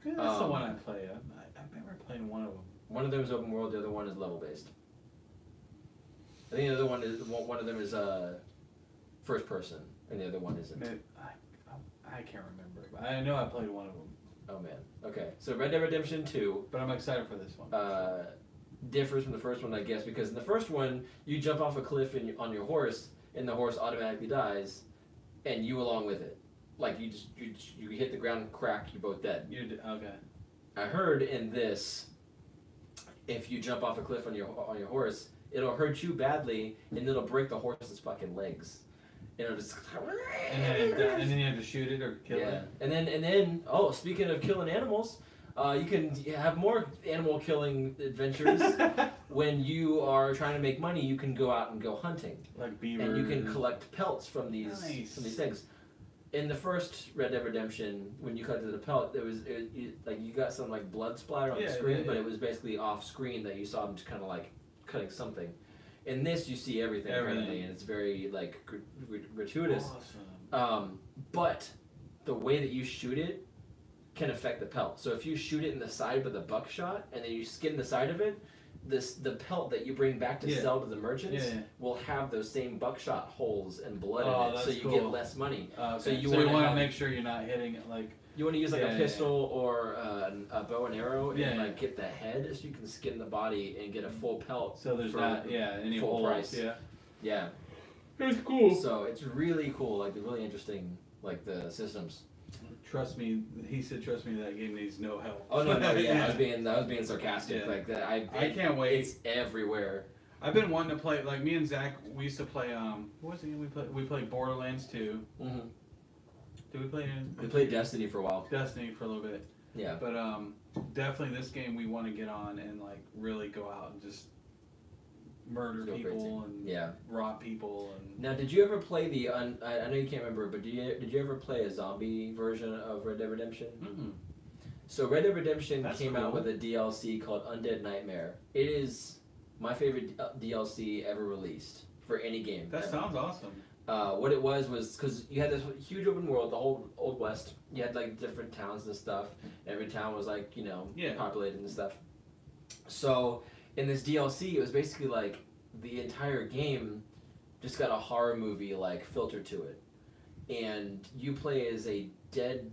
S2: Yeah, that's the one I play. I've never played one of them.
S1: one of them is open world, the other one is level based. I think the other one of them is first person, and the other one isn't.
S2: Maybe, I can't remember. But I know I played one of them.
S1: Oh man. Okay, so Red Dead Redemption 2.
S2: But I'm excited for this one.
S1: Differs from the first one, I guess, because in the first one you jump off a cliff on your horse, and the horse automatically dies, and you along with it. Like you hit the ground, crack, you're both dead.
S2: Okay.
S1: I heard in this, if you jump off a cliff on your horse, it'll hurt you badly, and it'll break the horse's fucking legs. And it'll just.
S2: And then you have to shoot it or kill it.
S1: And then oh, speaking of killing animals. You can have more animal killing adventures when you are trying to make money. You can go out and go hunting,
S2: Like beaver.
S1: and you can collect pelts from these
S2: Nice.
S1: things. In the first Red Dead Redemption, when you collected the pelt, like you got some like blood splatter on the screen, but it was basically off screen that you saw them just kind of like cutting something. In this, you see everything currently, and it's very like gratuitous.
S2: Awesome.
S1: But the way that you shoot it can affect the pelt. So if you shoot it in the side with a buckshot and then you skin the side of it, the pelt that you bring back to sell to the merchants will have those same buckshot holes and blood in it, so you get less money.
S2: Okay.
S1: So you
S2: want
S1: wanna
S2: to make sure you're not hitting it like.
S1: You want to use like a pistol or a bow and arrow and like get the head, so you can skin the body and get a full pelt.
S2: So there's not any
S1: full
S2: holes.
S1: price. Yeah.
S2: It's cool.
S1: So it's really cool. Like it's really interesting. Like the systems.
S2: Trust me, he said. Trust me, that game needs no help.
S1: Oh no, yeah, I was being sarcastic.
S2: Yeah.
S1: Like that,
S2: I can't wait.
S1: It's everywhere.
S2: I've been wanting to play. Like me and Zach, we used to play. What was the game we played? We played Borderlands 2.
S1: Mm-hmm.
S2: Did we play?
S1: We played Destiny for a while.
S2: Destiny for a little bit.
S1: Yeah.
S2: But definitely this game we want to get on and like really go out and just murder
S1: Go
S2: people
S1: crazy.
S2: and rob people and.
S1: Now, did you ever play the? I know you can't remember, but did you ever play a zombie version of Red Dead Redemption?
S2: Mm-mm.
S1: So Red Dead Redemption
S2: That's
S1: came
S2: cool.
S1: out with a DLC called Undead Nightmare. It is my favorite DLC ever released for any game.
S2: That
S1: ever.
S2: sounds awesome.
S1: What it was because you had this huge open world, the whole Old West. You had like different towns and stuff. Every town was like populated and stuff. So in this DLC, it was basically like the entire game just got a horror movie like filter to it, and you play as a dead.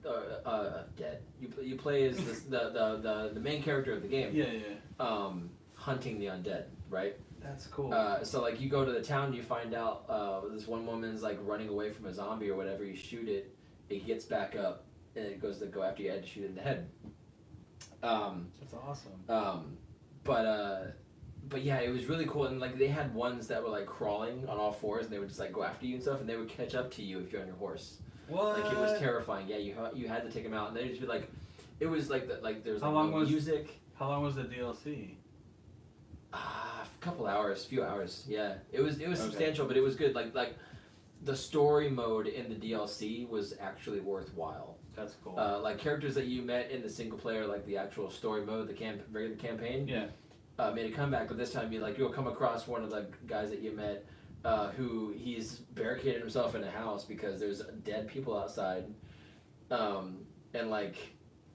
S1: You play as the main character of the game.
S2: Yeah.
S1: Hunting the undead, right?
S2: That's cool.
S1: So like you go to the town, you find out this one woman's like running away from a zombie or whatever. You shoot it, it gets back up, and it goes to go after you. I had to shoot it in the head.
S2: That's awesome.
S1: But yeah, it was really cool, and like they had ones that were like crawling on all fours, and they would just like go after you and stuff, and they would catch up to you if you're on your horse.
S2: What?
S1: Like it was terrifying. Yeah, you had to take them out, and they'd just be like, it was like there's
S2: How
S1: like
S2: long
S1: no
S2: was-
S1: music.
S2: How long was the DLC?
S1: A couple hours, few hours. Yeah, it was
S2: Okay.
S1: substantial, but it was good. Like the story mode in the DLC was actually worthwhile.
S2: That's cool.
S1: Like characters that you met in the single player, like the actual story mode, the regular campaign.
S2: Yeah.
S1: Made a comeback, but this time you'll come across one of the guys that you met, who he's barricaded himself in a house because there's dead people outside, and like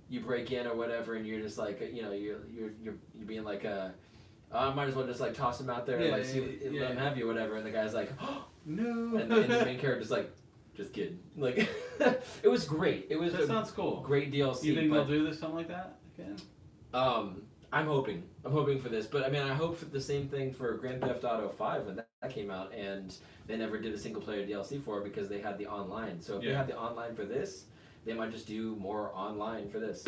S1: you break in or whatever, and you're just like you're being like I might as well just like toss him out there and like let him have you or whatever, and the guy's like
S2: No.
S1: and the main character's like just kidding, like it was great. It was
S2: That sounds cool.
S1: great DLC.
S2: You think
S1: but,
S2: they'll do this something like that again?
S1: I'm hoping for this, but I mean, I hope for the same thing for Grand Theft Auto 5 when that came out, and they never did a single player DLC for it because they had the online. So if they had the online for this, they might just do more online for this.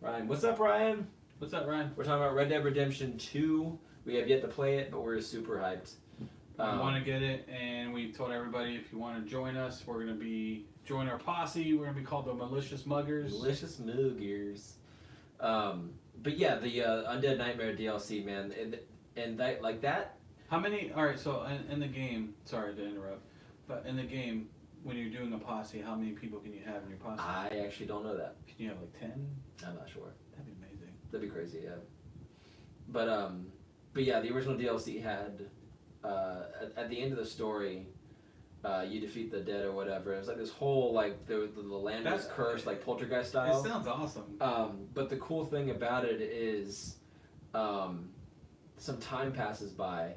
S1: Ryan, what's up, Ryan?
S2: What's up, Ryan?
S1: We're talking about Red Dead Redemption 2. We have yet to play it, but we're super hyped.
S2: We want to get it, and we told everybody if you want to join us, we're going to be join our posse. We're going to be called the Malicious Muggers.
S1: Malicious Muggers. But yeah, the Undead Nightmare DLC, man, and that like that.
S2: How many? All right, so in the game, sorry to interrupt, but in the game, when you're doing a posse, how many people can you have in your posse?
S1: I actually don't know that.
S2: Can you have like 10?
S1: I'm not sure.
S2: That'd be amazing.
S1: That'd be crazy, yeah. But yeah, the original DLC had at the end of the story, you defeat the dead or whatever. It was like this whole like the land was cursed, like Poltergeist style.
S2: It sounds awesome.
S1: But the cool thing about it is, some time passes by,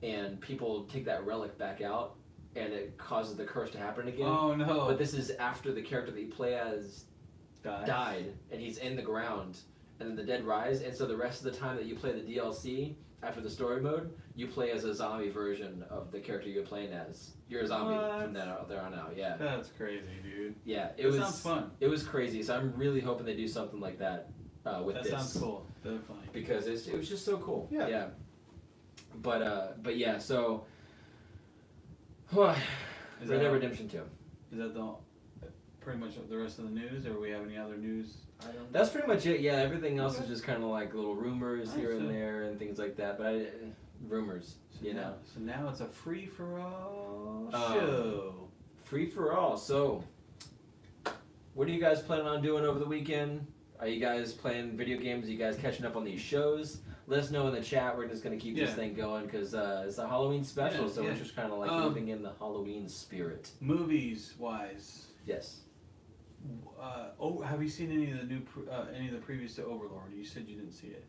S1: and people take that relic back out, and it causes the curse to happen again.
S2: Oh no!
S1: But this is after the character that you play as
S2: Dies.
S1: died, and he's in the ground, and then the dead rise, and so the rest of the time that you play the DLC after the story mode, you play as a zombie version of the character you're playing as. You're a zombie from there on out. Yeah.
S2: That's crazy, dude.
S1: Yeah,
S2: That sounds fun.
S1: It was crazy. So I'm really hoping they do something like that with
S2: That
S1: this.
S2: sounds cool. Definitely.
S1: Because it was just so cool.
S2: Yeah.
S1: But yeah, so Red Dead Redemption 2.
S2: Is that pretty much the rest of the news, or do we have any other news items?
S1: That's pretty much it. Yeah, everything else is just kind of like little rumors here and there and things like that. But rumors, know.
S2: So now it's a free for all show.
S1: Free for all. So, what are you guys planning on doing over the weekend? Are you guys playing video games? Are you guys catching up on these shows? Let us know in the chat. We're just going to keep this thing going because it's a Halloween special, so we're just kind of like living in the Halloween spirit.
S2: Movies wise.
S1: Yes.
S2: Have you seen any of the any of the previous to Overlord? You said you didn't see it.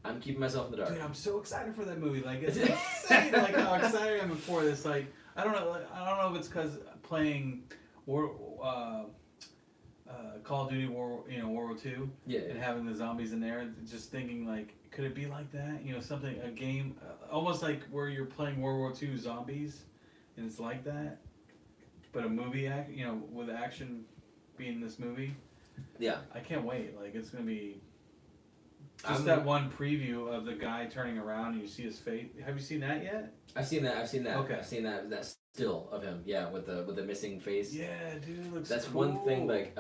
S1: I'm keeping myself in the dark.
S2: Dude, I'm so excited for that movie. Like it's insane. Like how excited I am for this. Like I don't know if it's because playing Call of Duty World War II.
S1: Yeah.
S2: And having the zombies in there, just thinking like, could it be like that? Something a game almost like where you're playing World War II zombies, and it's like that, but a movie with action being this movie.
S1: Yeah.
S2: I can't wait. Like it's gonna be. Just that one preview of the guy turning around and you see his face. Have you seen that yet?
S1: I've seen that.
S2: Okay.
S1: I've seen that still of him. Yeah, with the missing face.
S2: Yeah, dude, it looks.
S1: That's
S2: cool.
S1: one thing. Like,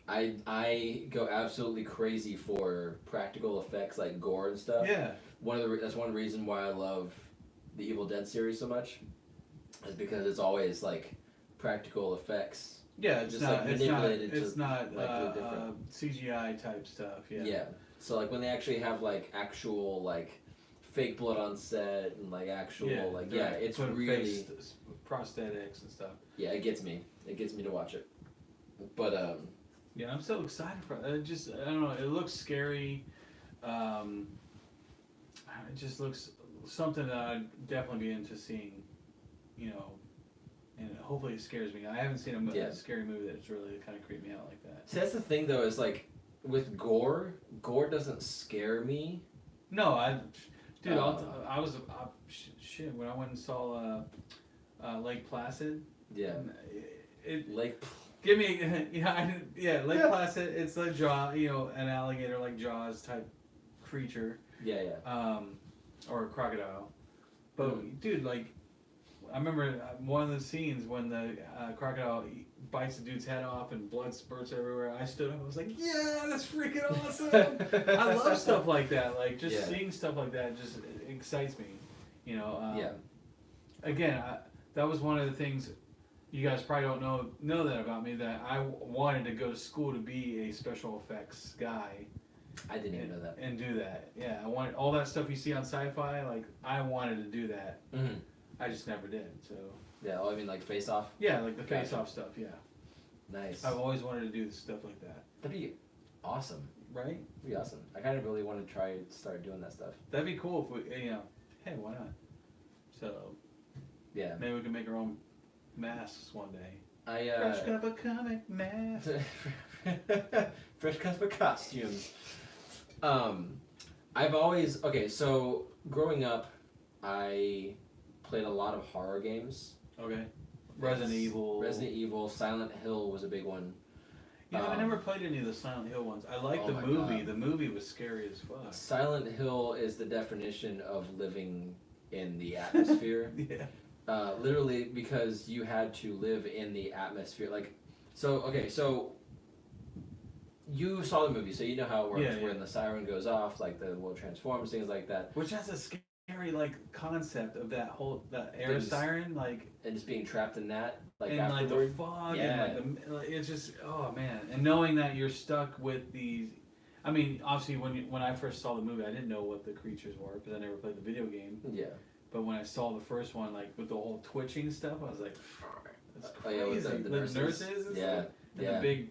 S1: I go absolutely crazy for practical effects like gore and stuff.
S2: Yeah.
S1: That's one reason why I love the Evil Dead series so much, is because it's always like practical effects.
S2: Yeah, it's
S1: just
S2: not.
S1: like manipulated
S2: It's
S1: to
S2: not
S1: like different
S2: CGI type stuff. Yeah.
S1: Yeah. So like when they actually have like actual like fake blood on set and like actual it's
S2: put
S1: really
S2: prosthetics and stuff.
S1: Yeah, it gets me. It gets me to watch it. But
S2: Yeah, I'm so excited for it. I don't know. It looks scary. It just looks something that I'd definitely be into seeing. You know, and hopefully it scares me. I haven't seen a scary movie that's really kind of creeped me out like that.
S1: see, that's the thing though, is like with gore doesn't scare me.
S2: No, dude, I was shit when I went and saw Lake Placid.
S1: Yeah. Lake.
S2: Give me Lake Placid. It's a jaw, an alligator like Jaws type creature.
S1: Yeah.
S2: Or a crocodile. But dude, like, I remember one of the scenes when the crocodile bites the dude's head off and blood spurts everywhere. I stood up. I was like, yeah, that's freaking awesome. I love stuff like that. Like just seeing stuff like that just excites me. Again, that was one of the things. You guys probably don't know that about me, that I wanted to go to school to be a special effects guy.
S1: I didn't even know that.
S2: And do that. Yeah, I wanted all that stuff you see on sci-fi, like, I wanted to do that.
S1: Mm-hmm.
S2: I just never did, so.
S1: Yeah, I mean like Face Off?
S2: Yeah, like the Face Off stuff, yeah.
S1: Nice.
S2: I've always wanted to do stuff like that.
S1: That'd be awesome.
S2: Right?
S1: That'd be awesome. I kind of really want to start doing that stuff.
S2: That'd be cool if we, hey, why not? So.
S1: Yeah.
S2: Maybe we can make our own masks one day.
S1: Fresh
S2: cup of comic mask.
S1: Fresh cup of costumes. I've always so growing up, I played a lot of horror games.
S2: Okay. Resident
S1: Evil, Silent Hill was a big one.
S2: Yeah, I never played any of the Silent Hill ones. I like the movie. God. The movie was scary as fuck.
S1: Silent Hill is the definition of living in the atmosphere.
S2: Yeah.
S1: Literally, because you had to live in the atmosphere. Like, so you saw the movie, so you know how it works.
S2: Yeah.
S1: When the siren goes off, like the world transforms, things like that.
S2: Which has a scary concept of that air siren, like,
S1: and just being trapped in that,
S2: and afterward. Like the fog, and it's just, oh man, and knowing that you're stuck with these. I mean, obviously, when I first saw the movie, I didn't know what the creatures were because I never played the video game.
S1: Yeah.
S2: But when I saw the first one, like with the whole twitching stuff, I was like, that's crazy.
S1: Oh, yeah, with the
S2: nurses and stuff. And the big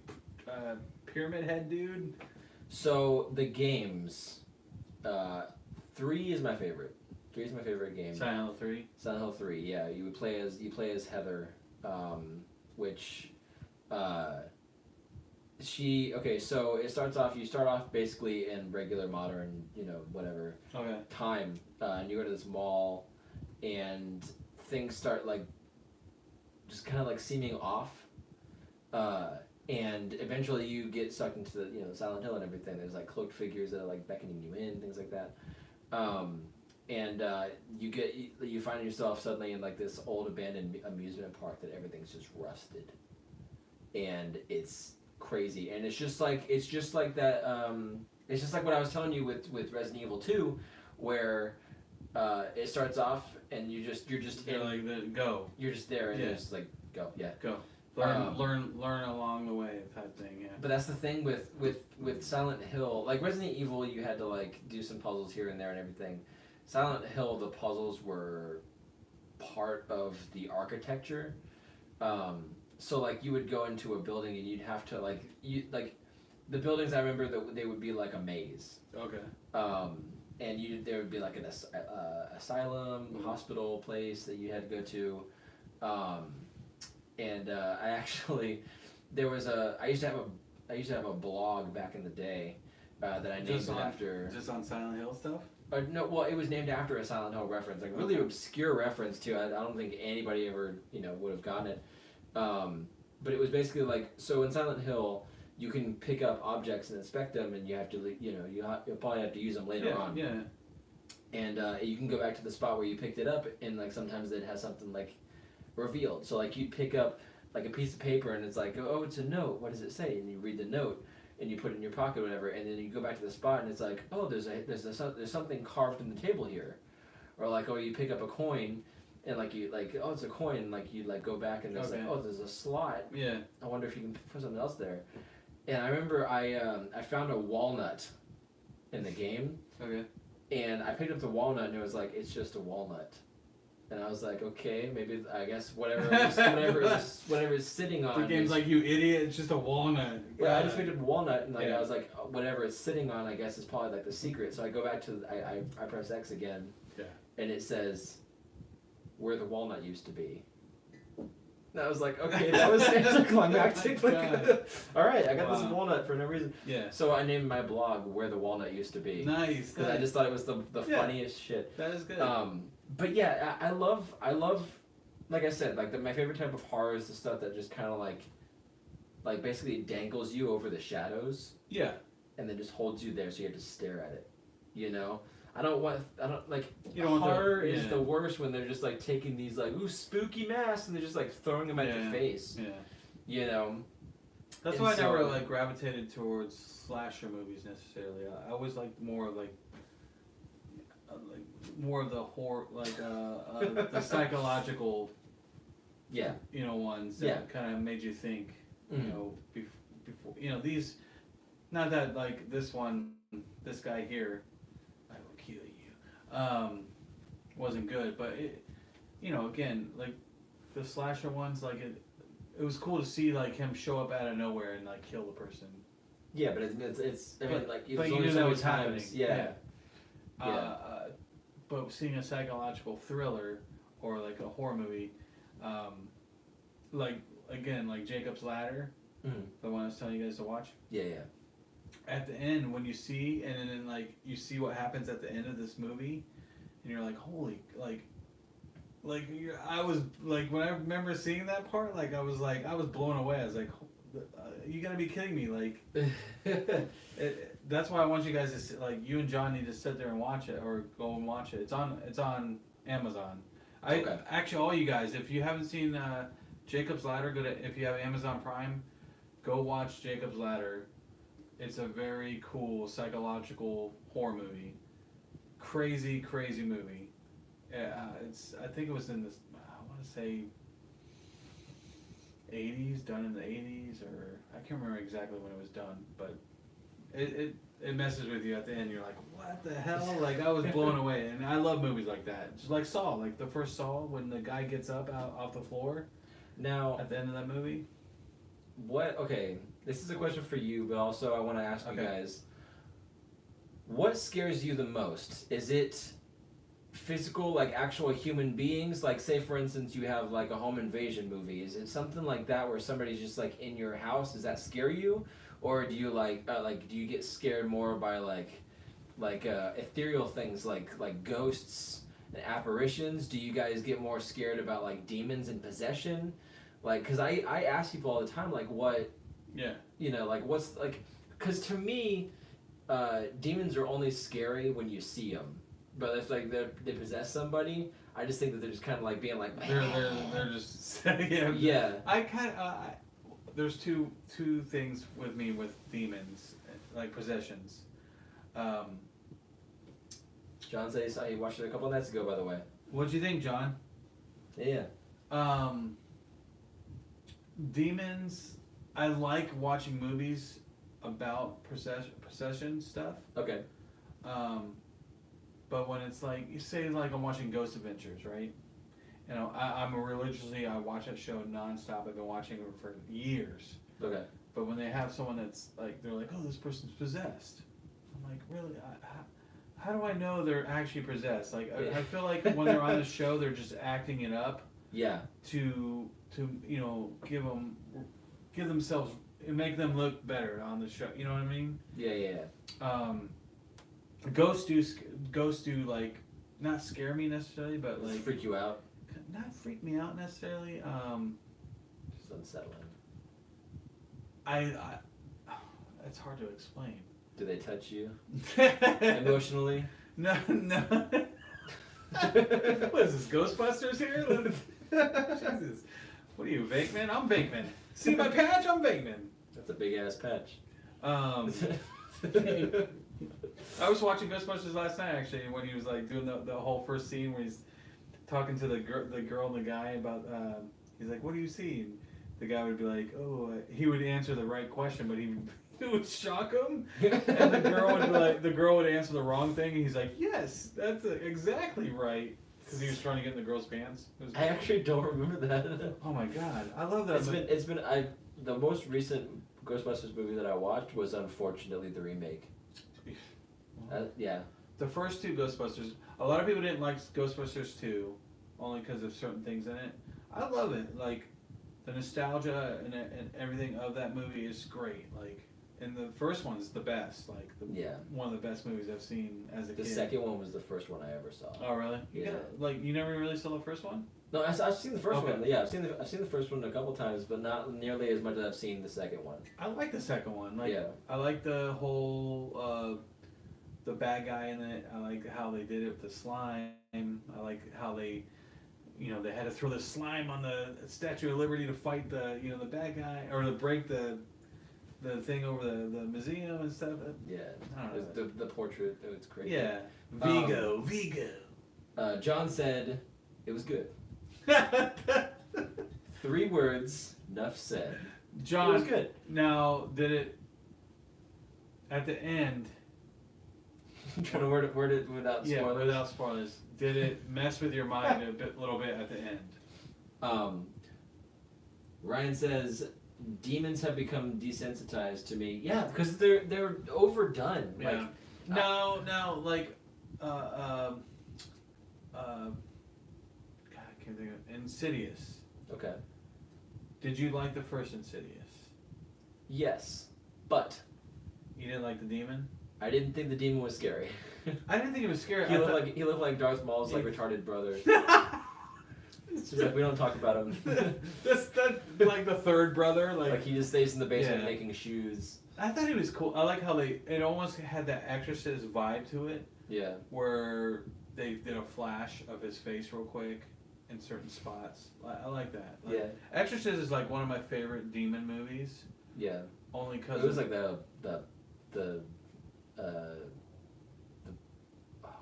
S2: pyramid head dude. So
S1: the games, 3 is my favorite. 3 is my favorite game.
S2: Silent Hill 3.
S1: Silent Hill 3. Yeah, you play as Heather, which so it starts off. You start off basically in regular modern, whatever time, and you go to this mall, and things start like just kind of like seeming off, and eventually you get sucked into the Silent Hill and everything. There's like cloaked figures that are like beckoning you in, things like that, and you find yourself suddenly in like this old abandoned amusement park that everything's just rusted, and it's crazy, and it's just like that. It's just like what I was telling you with Resident Evil 2, where it starts off and you're just
S2: go.
S1: You're just there and you're just like go.
S2: Learn along the way type thing. Yeah.
S1: But that's the thing with Silent Hill. Like Resident Evil, you had to like do some puzzles here and there and everything. Silent Hill, the puzzles were part of the architecture. So like you would go into a building and you'd have to the buildings, I remember that they would be like a maze.
S2: Okay.
S1: And there would be like an asylum, hospital place that you had to go to. I actually I used to have a blog back in the day that I named after.
S2: Just on Silent Hill stuff.
S1: No, well, it was named after a Silent Hill reference, like really obscure reference too. I don't think anybody ever would have gotten it. But it was basically like, so in Silent Hill, you can pick up objects and inspect them, and you have to, you'll probably have to use them later on.
S2: Yeah.
S1: And you can go back to the spot where you picked it up, and like sometimes it has something like revealed. So like you pick up like a piece of paper, and it's like, oh, it's a note. What does it say? And you read the note, and you put it in your pocket, or whatever. And then you go back to the spot, and it's like, oh, there's something carved in the table here, or like, oh, you pick up a coin. And oh, it's a coin, and like you like go back and it's like, oh, there's a slot.
S2: Yeah.
S1: I wonder if you can put something else there. And I remember I found a walnut in the game.
S2: Okay.
S1: And I picked up the walnut and it was like, it's just a walnut. And I was like, okay, maybe I guess whatever whatever it's sitting on.
S2: The game's
S1: is,
S2: like, you idiot, it's just a walnut.
S1: yeah, I just picked up walnut, and like
S2: Yeah.
S1: I was like, whatever it's sitting on, I guess is probably like the secret. So I go back to I press X again,
S2: Yeah.
S1: and it says where the walnut used to be. And I was like, okay, that was anticlimactic.
S2: Oh my God.
S1: All right, I got this
S2: Wow.
S1: walnut for no reason.
S2: Yeah.
S1: So I named my blog "Where the Walnut Used to Be"
S2: Nice.
S1: because I just thought it was the
S2: Yeah.
S1: funniest shit.
S2: That is good.
S1: But yeah, I love, like I said, like my favorite type of horror is the stuff that just kind of like basically dangles you over the shadows
S2: Yeah.
S1: and then just holds you there so you have to stare at it. You know, I don't like
S2: You don't want the-
S1: horror is
S2: yeah.
S1: the worst when they're just like taking these like ooh spooky masks and they're just like throwing them at
S2: Yeah.
S1: your face.
S2: Yeah.
S1: You know,
S2: That's
S1: And
S2: why I
S1: so-
S2: never like gravitated towards slasher movies necessarily. I always liked more like more of the horror, like the psychological,
S1: yeah,
S2: ones that
S1: Yeah.
S2: kind of made you think,
S1: Mhm.
S2: before, these, not that like this one, this guy here, I will kill you, wasn't good, but it, again, like the slasher ones, like it was cool to see like him show up out of nowhere and like kill the person.
S1: yeah. But it's I mean
S2: But-
S1: like
S2: but
S1: there's
S2: you
S1: only
S2: knew
S1: so
S2: that
S1: many
S2: was happening.
S1: times. Yeah. Yeah.
S2: But seeing a psychological thriller or like a horror movie, like again, like Jacob's Ladder,
S1: Mhm.
S2: the one I was telling you guys to watch.
S1: Yeah.
S2: At the end, when you see, and then like you see what happens at the end of this movie, and you're like, holy, I was like, when I remember seeing that part, like I was blown away. I was like, you gotta be kidding me, like. That's why I want you guys to sit, like you and John need to sit there and watch it or go and watch it. It's on Amazon.
S1: Okay.
S2: Actually, all you guys, if you haven't seen Jacob's Ladder, if you have Amazon Prime, go watch Jacob's Ladder. It's a very cool psychological horror movie. Crazy movie. I think it was in this, I want to say 80s, done in the 80s, or I can't remember exactly when it was done, but it messes with you at the end. You're like, what the hell? Like, I was blown away, and I love movies like that. Just like Saw, like the first Saw, when the guy gets up out off the floor
S1: Now,
S2: at the end of that movie.
S1: okay, this is a question for you, but also I want to ask you
S2: Okay.
S1: guys, what scares you the most? Is it physical, like actual human beings? Like, say for instance, you have like a home invasion movie. Is it something like that where somebody's just like in your house? Does that scare you? Or do you do you get scared more by ethereal things like ghosts and apparitions? Do you guys get more scared about like demons and possession? Like, cause I ask people all the time, like, what,
S2: Yeah.
S1: like what's like, cause to me, demons are only scary when you see them. But if like they possess somebody, I just think that they're just kind of like being like,
S2: They're just yeah.
S1: yeah.
S2: I kind of there's two things with me with demons, like possessions.
S1: John said he watched it a couple of nights ago, by the way.
S2: What'd you think, John?
S1: Yeah.
S2: Demons. I like watching movies about possession stuff.
S1: Okay.
S2: But when it's like, you say like I'm watching Ghost Adventures, right? I'm I watch that show nonstop. I've been watching it for years.
S1: Okay.
S2: But when they have someone that's like, they're like, oh, this person's possessed. I'm like, really? How do I know they're actually possessed? Like, I feel like when they're on the show, they're just acting it up
S1: Yeah.
S2: to give themselves, make them look better on the show. You know what I mean?
S1: Yeah.
S2: Ghosts do like not scare me necessarily, but
S1: Does it
S2: like
S1: freak you out?
S2: not freak me out necessarily.
S1: Just unsettling.
S2: I it's hard to explain.
S1: Do they touch you emotionally?
S2: No. What is this, Ghostbusters here? Jesus. What are you, Venkman? I'm Venkman. See my patch? I'm Venkman.
S1: That's a big ass patch.
S2: I was watching Ghostbusters last night actually when he was like doing the whole first scene where he's talking to the girl and the guy about he's like, what do you see? And the guy would be like, oh, he would answer the right question, but it would shock him, and the girl would answer the wrong thing, and he's like, yes, that's exactly right. Because he was trying to get in the girl's pants.
S1: I actually don't remember that.
S2: Oh my god, I love that.
S1: The most recent Ghostbusters movie that I watched was unfortunately the remake. Yeah.
S2: The first two Ghostbusters, a lot of people didn't like Ghostbusters 2, only because of certain things in it. I love it. Like, the nostalgia and everything of that movie is great. Like, and the first one's the best. Like, one of the best movies I've seen as a kid.
S1: The second one was the first one I ever saw.
S2: Oh, really?
S1: Yeah.
S2: You never really saw the first one?
S1: No, I've seen the first one. Yeah, I've seen the first one a couple times, but not nearly as much as I've seen the second one.
S2: I like the second one. Like, I like the whole the bad guy in it. I like how they did it with the slime. I like how they, they had to throw the slime on the Statue of Liberty to fight the bad guy, or to break the thing over the museum and stuff.
S1: Yeah, the portrait. It's crazy.
S2: Yeah, Vigo.
S1: John said it was good. 3 words. Enough said.
S2: John,
S1: it was good.
S2: Now, did it at the end?
S1: I'm trying to word it without spoilers.
S2: Yeah, without spoilers. Did it mess with your mind a little bit at the end?
S1: Ryan says demons have become desensitized to me. Yeah, because they're overdone.
S2: Yeah.
S1: Like,
S2: no, like God, I can't think of Insidious.
S1: Okay.
S2: Did you like the first Insidious?
S1: Yes, but
S2: you didn't like the demon.
S1: I didn't think the demon was scary.
S2: I didn't think it was scary.
S1: He looked like Darth Maul's like retarded brother. It's just like we don't talk about him.
S2: that's like the third brother. Like
S1: he just stays in the basement making shoes.
S2: I thought he was cool. I like how it almost had that Exorcist vibe to it.
S1: Yeah.
S2: Where they did a flash of his face real quick in certain spots. I like that. Like,
S1: yeah.
S2: Exorcist is like one of my favorite demon movies.
S1: Yeah.
S2: Only because
S1: it was like the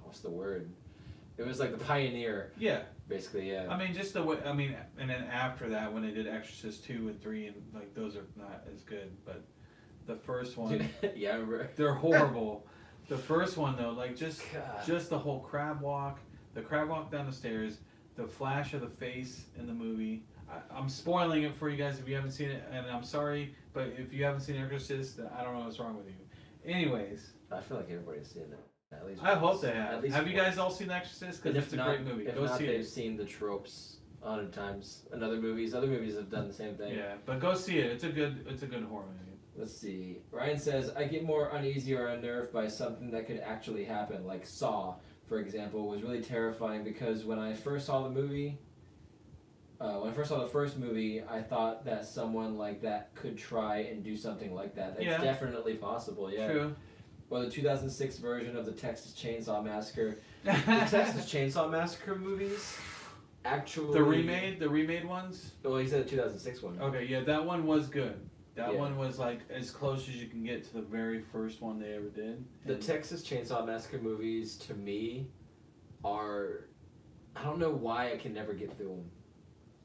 S1: what's the word? It was like the pioneer.
S2: Yeah.
S1: Basically, yeah.
S2: I mean, just the way. I mean, and then after that, when they did Exorcist 2 and 3, and like those are not as good, but the first one.
S1: Yeah, I remember.
S2: They're horrible. The first one though, like just the whole crab walk, the crab walk down the stairs, the flash of the face in the movie. I'm spoiling it for you guys if you haven't seen it, and I'm sorry, but if you haven't seen Exorcist, I don't know what's wrong with you. Anyways.
S1: I feel like everybody's seen it. At least
S2: I hope they have.
S1: At least
S2: have you guys all seen Exorcist? Because it's a great movie.
S1: If
S2: Go
S1: not,
S2: see
S1: they've
S2: it.
S1: seen the tropes 100 times. And other movies have done the same thing.
S2: Yeah, but go see it. It's a good horror movie.
S1: Let's see. Ryan says, I get more uneasy or unnerved by something that could actually happen, like Saw, for example, was really terrifying because when I first saw the movie, when I first saw the first movie, I thought that someone like that could try and do something like that. That's definitely possible, yeah.
S2: True.
S1: Or the 2006 version of the Texas Chainsaw Massacre. The Texas Chainsaw Massacre movies, actually...
S2: The remade ones?
S1: Well, he said the 2006 one.
S2: Okay, yeah, that one was good. That one was like as close as you can get to the very first one they ever did.
S1: The Texas Chainsaw Massacre movies, to me, are... I don't know why I can never get through them.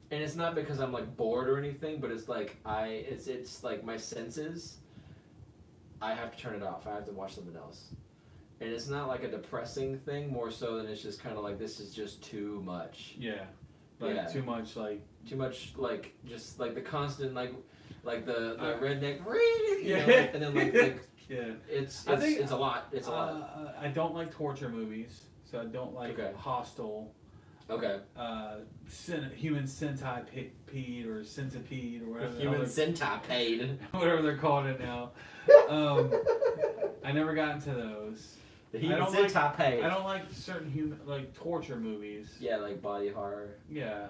S1: And it's not because I'm like bored or anything, but it's like it's like my senses. I have to turn it off. I have to watch something else. And it's not like a depressing thing, more so than it's just kind of like this is just too much.
S2: Yeah. Like too much like
S1: just like the constant like the redneck and then like
S2: yeah.
S1: It's a lot. It's a lot.
S2: I don't like torture movies, so I don't like Hostel.
S1: Okay.
S2: Human centipede or centipede or whatever.
S1: Human centipede.
S2: Whatever they're calling it now. I never got into those.
S1: The human centipede.
S2: I don't like certain torture movies.
S1: Yeah, like body horror.
S2: Yeah.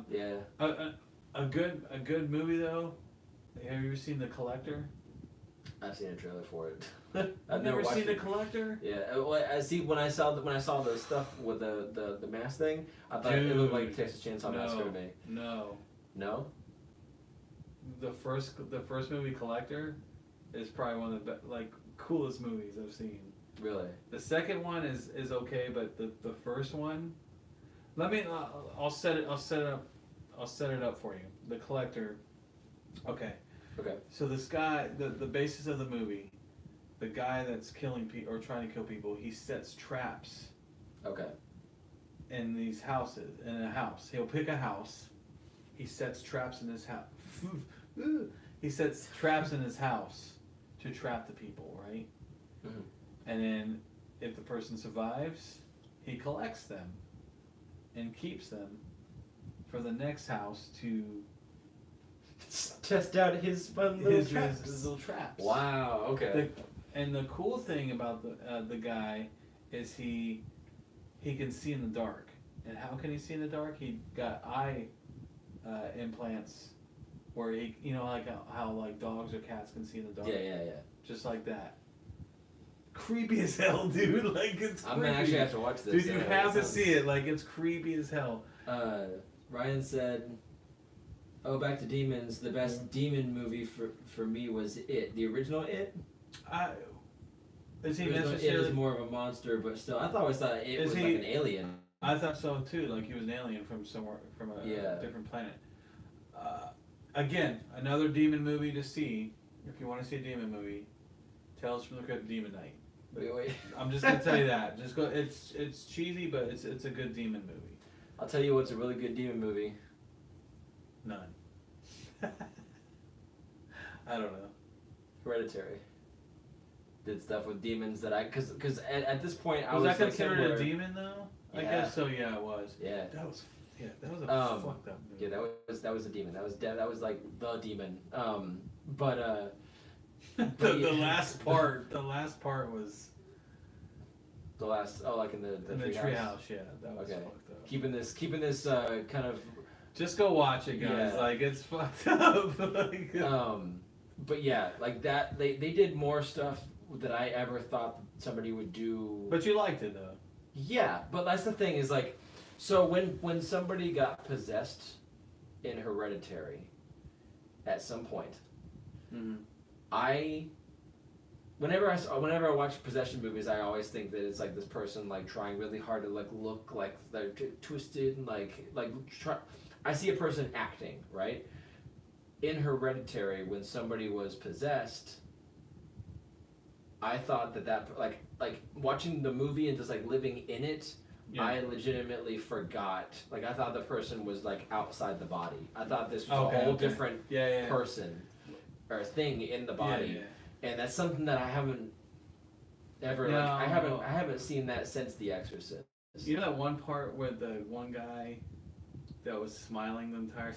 S1: Yeah.
S2: A good movie though. Have you ever seen The Collector?
S1: I've seen a trailer for it.
S2: I've never seen The Collector.
S1: Yeah, well, I see when I saw the stuff with the mask thing, I thought it looked like Texas Chainsaw Massacre to me.
S2: No. The first movie, Collector, is probably one of the coolest movies I've seen.
S1: Really?
S2: The second one is okay, but the first one, I'll set it up for you. The Collector. Okay. So this guy, the basis of the movie, the guy that's killing people or trying to kill people, he sets traps.
S1: Okay.
S2: in these houses, in a house. He'll pick a house. He sets traps in his house. He sets traps in his house to trap the people, right?
S1: Mhm.
S2: And then if the person survives, he collects them and keeps them for the next house to
S1: Test out his fun little traps.
S2: his little traps.
S1: Wow. Okay.
S2: And the cool thing about the guy is he can see in the dark. And how can he see in the dark? He got eye implants where he, like how like dogs or cats can see in the dark.
S1: Yeah.
S2: Just like that. Creepy as hell, dude. Like it's creepy.
S1: I'm gonna actually have to watch this.
S2: Dude, you have to see it. Like it's creepy as hell.
S1: Ryan said, "Oh, back to demons. The best demon movie for me was It, the original It.
S2: Is he
S1: It
S2: necessarily?
S1: is more of a monster, but still, I always thought it
S2: Is
S1: was
S2: he-
S1: like an alien.
S2: I thought so too. Like he was an alien from somewhere, from a
S1: Yeah.
S2: different planet. Again, another demon movie to see. If you want to see a demon movie, Tales from the Crypt, Demon Night.
S1: Wait.
S2: I'm just gonna tell you that. Just go. It's cheesy, but it's a good demon movie.
S1: I'll tell you what's a really good demon movie.
S2: None. I don't know.
S1: Hereditary. Did stuff with demons that because at this point I
S2: Was
S1: was
S2: that
S1: like
S2: considered
S1: somewhere-
S2: a demon though? I
S1: Yeah.
S2: guess so. Yeah, it was.
S1: Yeah.
S2: That was a fucked up movie.
S1: Yeah, that was a demon. That was like the demon. But
S2: the last part was
S1: the last like in the
S2: in the
S1: treehouse.
S2: treehouse. Yeah, that was
S1: Okay.
S2: fucked up.
S1: Keeping this kind of
S2: Just go watch it, guys.
S1: Yeah.
S2: Like it's fucked up. Like,
S1: but yeah, like that they did more stuff that I ever thought somebody would do.
S2: but you liked it though.
S1: Yeah, but that's the thing is like, so when somebody got possessed in Hereditary, at some point,
S2: Mm-hmm.
S1: whenever I watch possession movies, I always think that it's like this person like trying really hard to like look like they're twisted and I see a person acting, right? In Hereditary, when somebody was possessed, I thought that like watching the movie and just like living in it,
S2: Yeah.
S1: I legitimately forgot. Like I thought the person was like outside the body. I thought this was
S2: Okay,
S1: a whole
S2: okay.
S1: different
S2: Yeah.
S1: person or thing in the body,
S2: Yeah.
S1: and that's something that I haven't ever
S2: No.
S1: I haven't seen that since The Exorcist.
S2: You know that one part where the one guy that was smiling the entire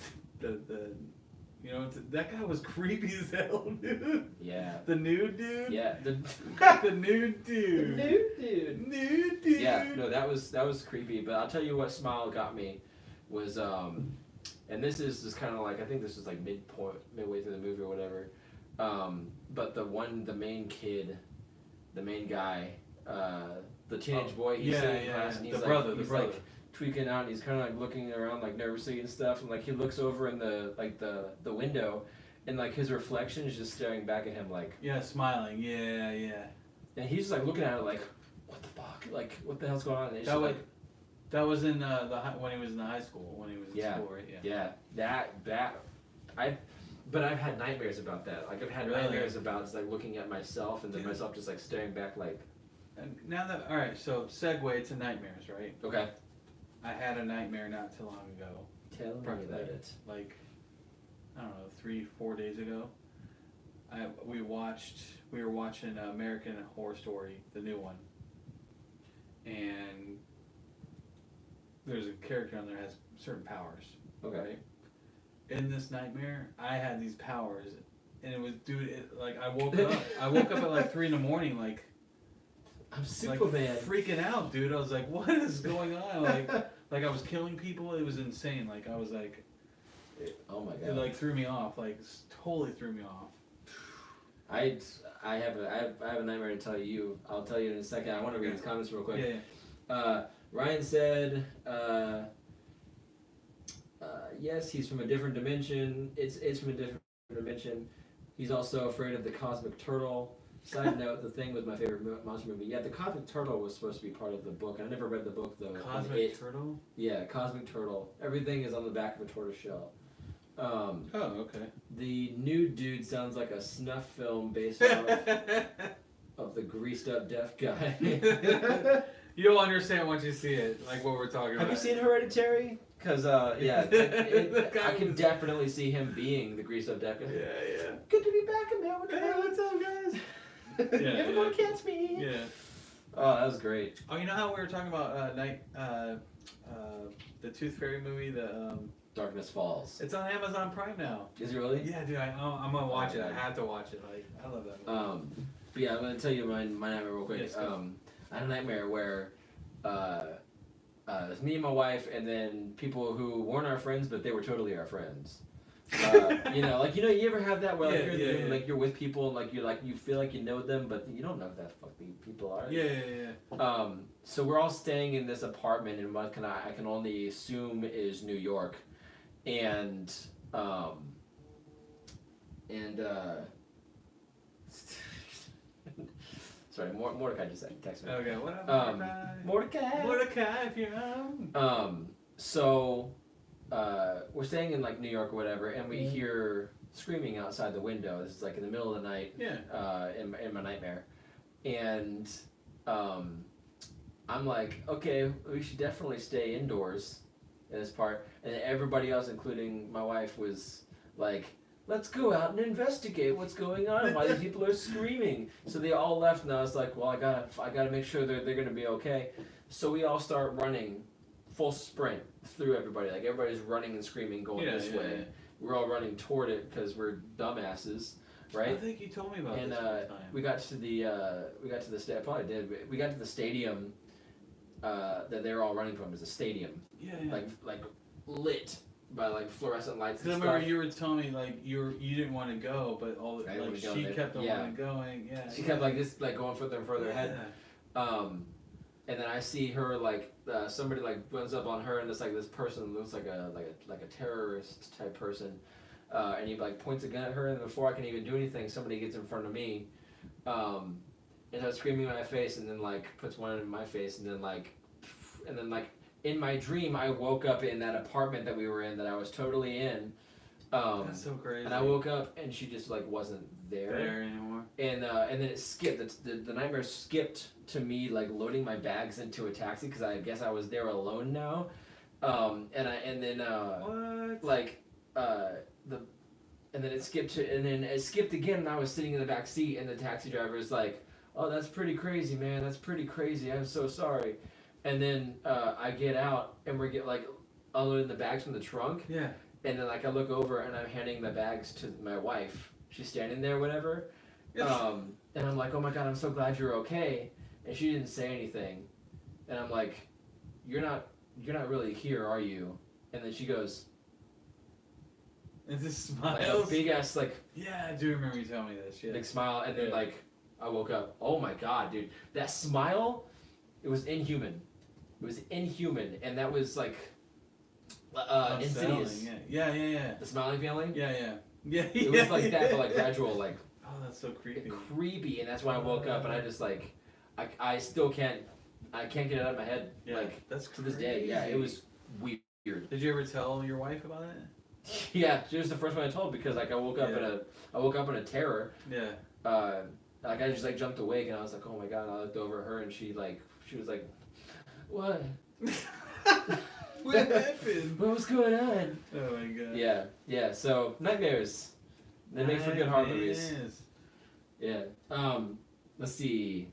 S2: that guy was creepy as hell, dude.
S1: Yeah.
S2: The nude dude.
S1: Yeah.
S2: The nude dude. Nude dude.
S1: Yeah. No, that was creepy. But I'll tell you what smile got me was and this is just kind of like I think this was like midway through the movie or whatever. But the main kid, the main guy, the teenage boy, he's sitting in class and he's
S2: the
S1: like,
S2: brother.
S1: like tweaking out and he's kind of like looking around like nervously and stuff, and like he looks over in the window and like his reflection is just staring back at him like,
S2: Yeah, smiling. Yeah.
S1: and he's just like looking at it like, what the fuck, like what the hell's going on? And it's
S2: That
S1: just,
S2: was
S1: like,
S2: that was in when he was in the high school. When he was in school, right? Yeah.
S1: yeah, but I've had nightmares about that. Like I've had
S2: Really?
S1: nightmares about just like looking at myself and then
S2: Dude.
S1: myself just like staring back like,
S2: And now that all right, so segue to nightmares, right?
S1: okay,
S2: I had a nightmare not too long ago.
S1: tell me
S2: Probably
S1: about
S2: like-
S1: it.
S2: Like, I don't know, 3-4 days ago. We were watching American Horror Story, the new one, and there's a character on there that has certain powers.
S1: Okay.
S2: Right? In this nightmare, I had these powers, and it was, dude. I woke up. I woke up at like 3 a.m. Like
S1: I'm Superman.
S2: like freaking out, dude. I was like, what is going on? Like I was killing people. It was insane. Like I was like,
S1: Oh my
S2: it
S1: god.
S2: like threw me off. Like totally threw me off.
S1: I have a nightmare to tell you. I'll tell you in a second. I want to read these comments real quick.
S2: Yeah.
S1: Ryan said, yes, he's from a different dimension. It's from a different dimension. He's also afraid of the cosmic turtle. Side note, The Thing was my favorite monster movie. Yeah, the cosmic turtle was supposed to be part of the book. I never read the book though.
S2: Cosmic turtle.
S1: Yeah, cosmic turtle. Everything is on the back of a tortoise shell.
S2: Oh, okay.
S1: The nude dude sounds like a snuff film based off of the greased up deaf guy.
S2: You'll understand once you see it, like what we're talking about.
S1: Have you seen Hereditary? Because yeah, I can definitely see him being the greased up deputy.
S2: Yeah.
S1: Good to be back in there.
S2: Hey, what's up, guys?
S1: You ever gonna catch me?
S2: Yeah.
S1: Oh, that was great.
S2: Oh, you know how we were talking about the Tooth Fairy movie?
S1: Darkness Falls.
S2: It's on Amazon Prime now.
S1: Is it really?
S2: Yeah, dude. I'm gonna watch it. I have to watch it. Like, I love that movie.
S1: But yeah, I'm gonna tell you my nightmare real quick.
S2: Yes,
S1: I had a nightmare where it was me and my wife, and then people who weren't our friends, but they were totally our friends. You ever have that where like you're with people and like you feel like you know them, but you don't know who that fucking people are.
S2: Yeah.
S1: So we're all staying in this apartment in what I can only assume is New York, and sorry, Mordecai just texted me.
S2: Okay, what up,
S1: Mordecai?
S2: Mordecai, if you're home.
S1: So we're staying in like New York or whatever, and we hear screaming outside the window. This is like in the middle of the night.
S2: Yeah.
S1: In my nightmare, and I'm like, okay, we should definitely stay indoors in this part. And then everybody else, including my wife, was like, let's go out and investigate what's going on and why these people are screaming. So they all left, and I was like, well, I gotta make sure they're gonna be okay. So we all start running, full sprint through everybody. Like everybody's running and screaming, going this way. Yeah. We're all running toward it because we're dumbasses, right?
S2: I think you told me about
S1: and,
S2: this one time.
S1: we got to the I probably did. We got to the stadium that they're all running from. Is a stadium.
S2: Yeah.
S1: Like lit by like fluorescent lights.
S2: Because I remember you were telling me like you didn't want to go, but she kept on going. Yeah.
S1: She kept like this, like going further and further ahead. And then I see her like somebody like runs up on her, and it's like this person looks like a terrorist type person, and he like points a gun at her, and before I can even do anything, somebody gets in front of me, and starts screaming in my face, and then like puts one in my face, and then like in my dream I woke up in that apartment that we were in that I was totally in.
S2: That's so crazy.
S1: And I woke up and she just like wasn't there
S2: anymore.
S1: And then it skipped. The nightmare skipped to me like loading my bags into a taxi because I guess I was there alone now. And then it skipped again, and I was sitting in the back seat, and the taxi driver is like, "Oh, that's pretty crazy, man. That's pretty crazy. I'm so sorry." And then I get out, and we're unloading the bags from the trunk.
S2: Yeah.
S1: And then like I look over, and I'm handing the bags to my wife. She's standing there, whatever. Yes. And I'm like, "Oh my God, I'm so glad you're okay." And she didn't say anything. And I'm like, "You're not really here, are you?" And then she goes,
S2: and just smiles.
S1: Like a big ass like.
S2: Yeah, I do remember you telling me this. Yeah.
S1: Big smile, and then like I woke up. Oh my God, dude, that smile, it was inhuman. It was inhuman, and that was like Insidious.
S2: Yeah.
S1: The smiling feeling.
S2: Yeah.
S1: It was like that, but like gradual, like.
S2: Oh, that's so creepy.
S1: Creepy, and that's when I woke up, and I just like, I still can't get it out of my head.
S2: Yeah,
S1: like
S2: that's
S1: to this day. Yeah, it was weird.
S2: Did you ever tell your wife about it?
S1: Yeah, she was the first one I told because like I woke up in a terror.
S2: Yeah.
S1: Like I just like jumped awake, and I was like, oh my God! And I looked over at her, and she was like, what?
S2: What happened?
S1: What was going on?
S2: Oh my God.
S1: Yeah. So nightmares, they make for good horror movies. Yeah. Let's see.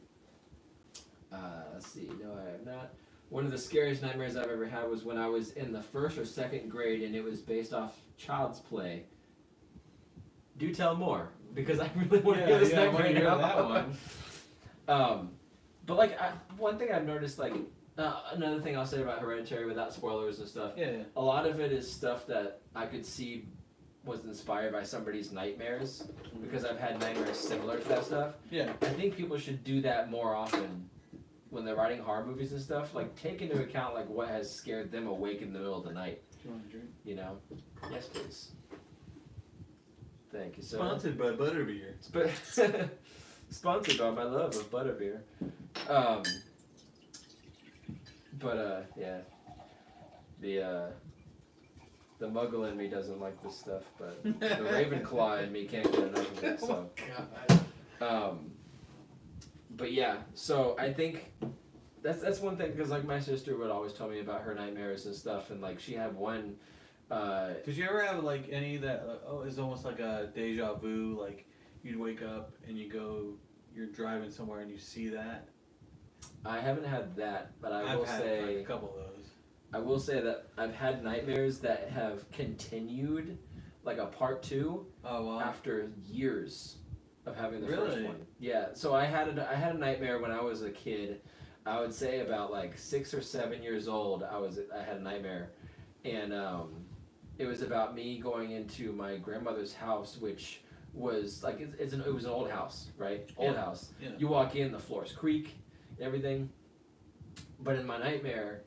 S1: No, I have not. One of the scariest nightmares I've ever had was when I was in the 1st or 2nd grade, and it was based off Child's Play. Do tell more, because I really want to hear this nightmare now.
S2: That one.
S1: But like one thing I've noticed, like another thing I'll say about Hereditary without spoilers and stuff.
S2: Yeah.
S1: A lot of it is stuff that I could see was inspired by somebody's nightmares, because I've had nightmares similar to that stuff.
S2: Yeah.
S1: I think people should do that more often when they're writing horror movies and stuff. Like take into account like what has scared them awake in the middle of the night.
S2: Do you want a drink?
S1: You know? Yes, please. Thank you, sir.
S2: Sponsored by Butterbeer.
S1: Sponsored by my love of butterbeer. Yeah. The Muggle in me doesn't like this stuff, but the Ravenclaw in me can't get enough of it. So.
S2: Oh God.
S1: But yeah, so I think that's one thing because like my sister would always tell me about her nightmares and stuff, and like she had one.
S2: Did you ever have like any that it's almost like a deja vu? Like you'd wake up and you're driving somewhere and you see that.
S1: I haven't had that, but
S2: I've had like a couple of those.
S1: I will say that I've had nightmares that have continued, like a part two,
S2: Oh wow.
S1: after years of having the first
S2: Really?
S1: one. Yeah. So I had a nightmare when I was a kid. I would say about like 6 or 7 years old. I had a nightmare, and it was about me going into my grandmother's house, which was like it was an old house, right? Old house.
S2: Yeah.
S1: You walk in, the floors creak, and everything. But in my nightmare,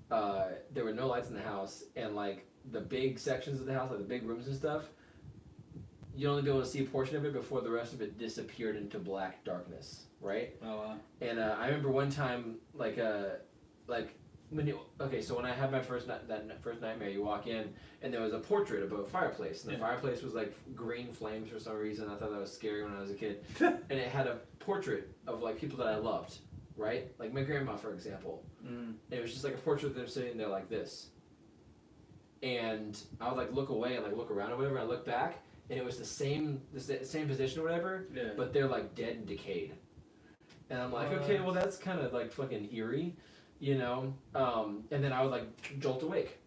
S1: there were no lights in the house, and like the big sections of the house, like the big rooms and stuff, you'd only be able to see a portion of it before the rest of it disappeared into black darkness, right?
S2: Oh wow.
S1: And I remember one time, like so when I had my first nightmare, you walk in and there was a portrait above a fireplace, and the fireplace was like green flames for some reason. I thought that was scary when I was a kid, and it had a portrait of like people that I loved, right? Like my grandma, for example. And it was just like a portrait of them sitting there like this. And I would like look away and like look around or whatever. And I look back, and it was the same position or whatever,
S2: Yeah.
S1: but they're like dead and decayed. And I'm like, okay, well that's kind of like fucking eerie, you know. And then I would like jolt awake.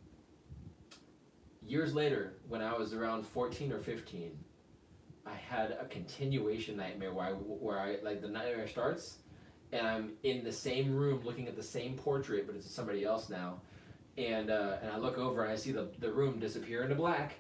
S1: Years later, when I was around 14 or 15, I had a continuation nightmare where I like the nightmare starts, and I'm in the same room looking at the same portrait, but it's somebody else now. And I look over and I see the room disappear into black.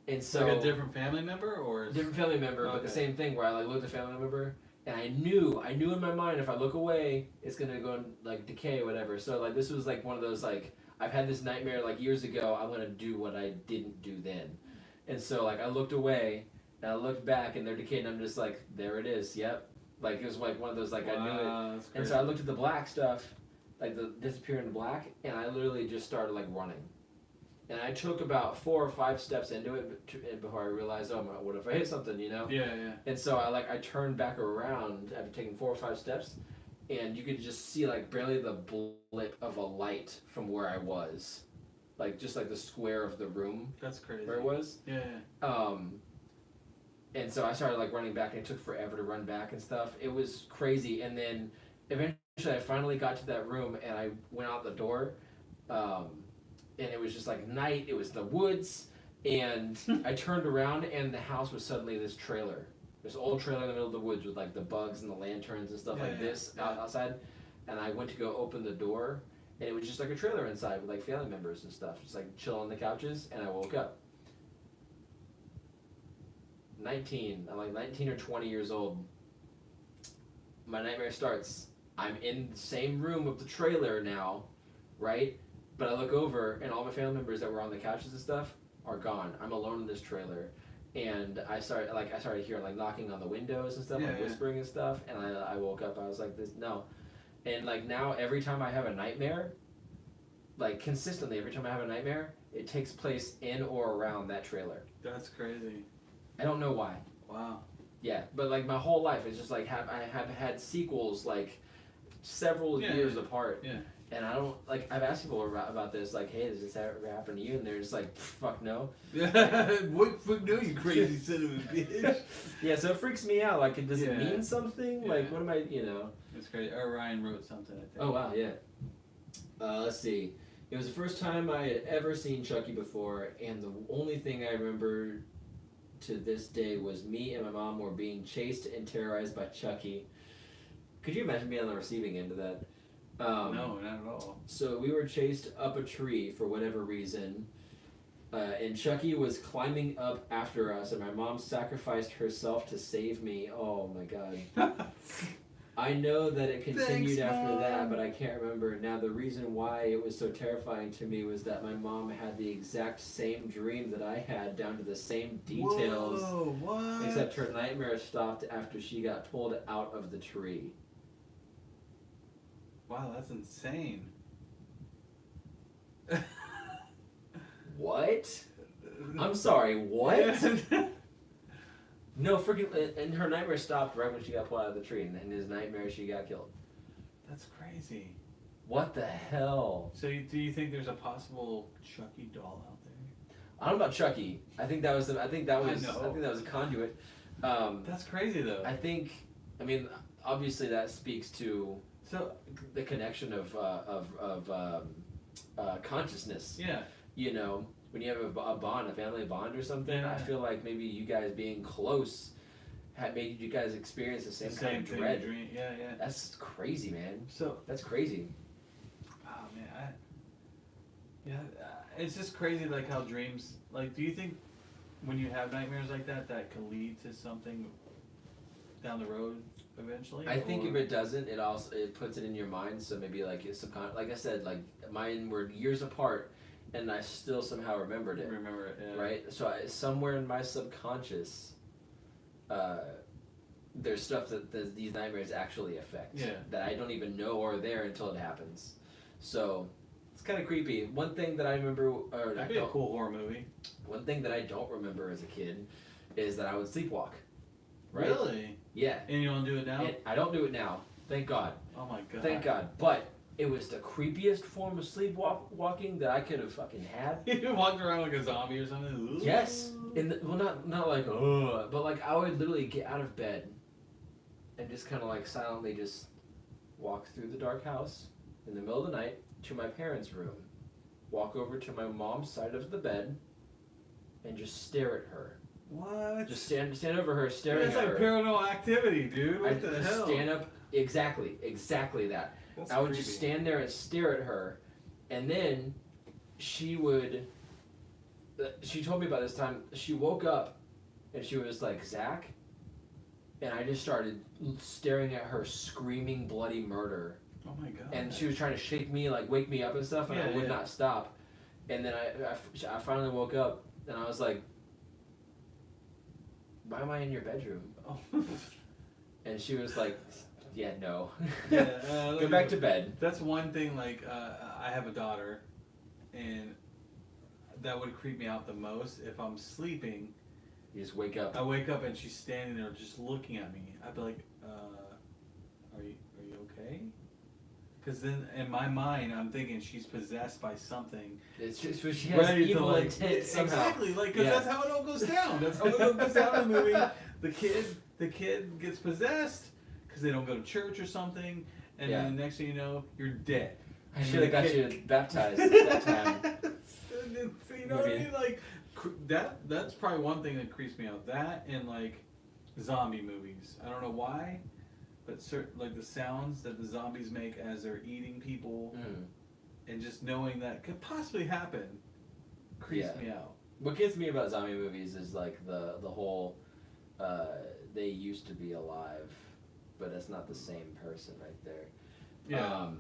S1: And so
S2: like a different family member or
S1: different family member, but the same thing where I like looked at the family member, and I knew in my mind if I look away, it's gonna go and like decay or whatever. So like this was like one of those like I've had this nightmare like years ago. I'm gonna do what I didn't do then, and so like I looked away and I looked back and they're decayed, and I'm just like, there it is. Yep. Like it was like one of those like I knew it.
S2: That's
S1: And so I looked at the black stuff, like the disappear into black, and I literally just started like running. And I took about 4 or 5 steps into it before I realized, oh, what if I hit something, you know?
S2: Yeah.
S1: And so I turned back around after taking 4 or 5 steps, and you could just see like barely the blip of a light from where I was, like just like the square of the room.
S2: That's crazy.
S1: Where it was.
S2: Yeah.
S1: And so I started like running back, and it took forever to run back and stuff. It was crazy, and then eventually I finally got to that room, and I went out the door. And it was just like night, it was the woods, and I turned around and the house was suddenly this trailer. This old trailer in the middle of the woods with like the bugs and the lanterns and stuff outside. And I went to go open the door, and it was just like a trailer inside with like family members and stuff, just like chill on the couches, and I woke up. I'm like 19 or 20 years old. My nightmare starts. I'm in the same room of the trailer now, right? But I look over, and all my family members that were on the couches and stuff are gone. I'm alone in this trailer, and I started hearing like knocking on the windows and stuff, whispering and stuff. And I woke up. I was like, no. And like now, every time I have a nightmare, like consistently, every time I have a nightmare, it takes place in or around that trailer.
S2: That's crazy.
S1: I don't know why.
S2: Wow.
S1: Yeah, but like my whole life is just like I have had sequels like several years apart.
S2: Yeah.
S1: And I don't, like, I've asked people about this, like, hey, does this ever happen to you? And they're just like, fuck no.
S2: What fuck no, you crazy son of a bitch.
S1: Yeah, so it freaks me out. Like, does it mean something?
S2: Yeah.
S1: Like, what am I, you know?
S2: It's crazy. Ryan wrote something, I think.
S1: Oh, wow, yeah. Let's see. It was the first time I had ever seen Chucky before, and the only thing I remember to this day was me and my mom were being chased and terrorized by Chucky. Could you imagine being on the receiving end of that?
S2: No, not at all.
S1: So we were chased up a tree for whatever reason, and Chucky was climbing up after us, and my mom sacrificed herself to save me. Oh my god. I know that it continued after that, but I can't remember. Now the reason why it was so terrifying to me was that my mom had the exact same dream that I had, down to the same details.
S2: Whoa, what?
S1: Except her nightmare stopped after she got pulled out of the tree.
S2: Wow, that's insane.
S1: What? I'm sorry, what? No, freaking, and her nightmare stopped right when she got pulled out of the tree, and in his nightmare she got killed.
S2: That's crazy.
S1: What the hell?
S2: So do you think there's a possible Chucky doll out there?
S1: I don't know about Chucky. I think that was a conduit.
S2: That's crazy though.
S1: I mean, obviously that speaks to
S2: So
S1: the connection of consciousness.
S2: yeah,
S1: You know, when you have a bond, a family bond or something,
S2: Yeah.
S1: I feel like maybe you guys being close had made you guys experience the same kind of
S2: thing.
S1: dread.
S2: Dream. Yeah, yeah.
S1: That's crazy, man.
S2: So
S1: That's crazy.
S2: oh man, it's just crazy like how dreams. Like, do you think when you have nightmares like that, that could lead to something down the road eventually?
S1: I think
S2: or-
S1: if it doesn't, it puts it in your mind. So maybe like it's like I said, like mine were years apart, and I still somehow remembered it.
S2: remember it, yeah.
S1: Right? So somewhere in my subconscious, there's stuff that these nightmares actually affect.
S2: Yeah.
S1: That I don't even know are there until it happens. So it's kind of creepy. One thing that I remember, or
S2: That'd be a cool horror movie.
S1: one thing that I don't remember as a kid, is that I would sleepwalk. Right?
S2: Really?
S1: Yeah.
S2: And you don't do it now?
S1: And I don't do it now. Thank God.
S2: Oh my god.
S1: Thank God. But it was the creepiest form of sleepwalking that I could have fucking had.
S2: You walked around like a zombie or something?
S1: Yes. Not like but like I would literally get out of bed and just kind of like silently just walk through the dark house in the middle of the night to my parents' room, walk over to my mom's side of the bed, and just stare at her.
S2: What?
S1: Just stand over her, staring
S2: That's
S1: at
S2: like
S1: her.
S2: paranormal activity, dude. What the
S1: just
S2: hell?
S1: stand up. Exactly that.
S2: That's
S1: I would
S2: creepy.
S1: just stand there and stare at her, and then she would. She told me about this time. She woke up, and she was like, "Zach," and I just started staring at her, screaming bloody murder.
S2: Oh my god.
S1: And she was trying to shake me, like wake me up and stuff, and I
S2: Yeah,
S1: would
S2: yeah.
S1: not stop. And then I finally woke up, and I was like, "Why am I in your bedroom?"
S2: Oh.
S1: And she was like, "Yeah, no.
S2: Yeah,
S1: Go back to bed."
S2: That's one thing. Like, I have a daughter, and that would creep me out the most if I'm sleeping.
S1: You just wake up.
S2: I wake up and she's standing there just looking at me. I'd be like, are you okay? Because then in my mind I'm thinking she's possessed by something.
S1: It's just she has
S2: Ready to,
S1: evil
S2: like,
S1: intent somehow.
S2: Exactly, like because
S1: Yeah.
S2: that's how it all goes down. That's how it all goes down in the movie. The kid gets possessed because they don't go to church or something, and
S1: Yeah.
S2: then the next thing you know, you're dead.
S1: I should have got
S2: kid-
S1: you baptized that time.
S2: You know what I mean? Like that's probably one thing that creeps me out. That and like zombie movies. I don't know why, but like the sounds that the zombies make as they're eating people, and just knowing that could possibly happen, creeps
S1: Yeah.
S2: me out.
S1: What gets me about zombie movies is like the whole they used to be alive, but that's not the same person right there.
S2: Yeah.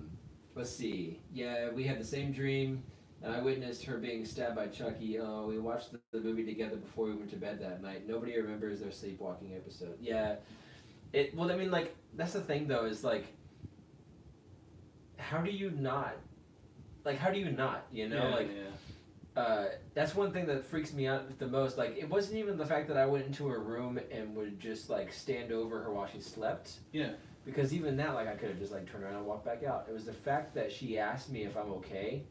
S1: Let's see. Yeah, we had the same dream, and I witnessed her being stabbed by Chucky. Oh, we watched the movie together before we went to bed that night. Nobody remembers their sleepwalking episode. Yeah. Well, I mean, like, that's the thing, though, is, like, how do you not, you know?
S2: Yeah,
S1: like,
S2: yeah.
S1: that's one thing that freaks me out the most. Like, it wasn't even the fact that I went into her room and would just, like, stand over her while she slept.
S2: Yeah.
S1: Because even that, like, I could have just, like, turned around and walked back out. It was the fact that she asked me if I'm okay,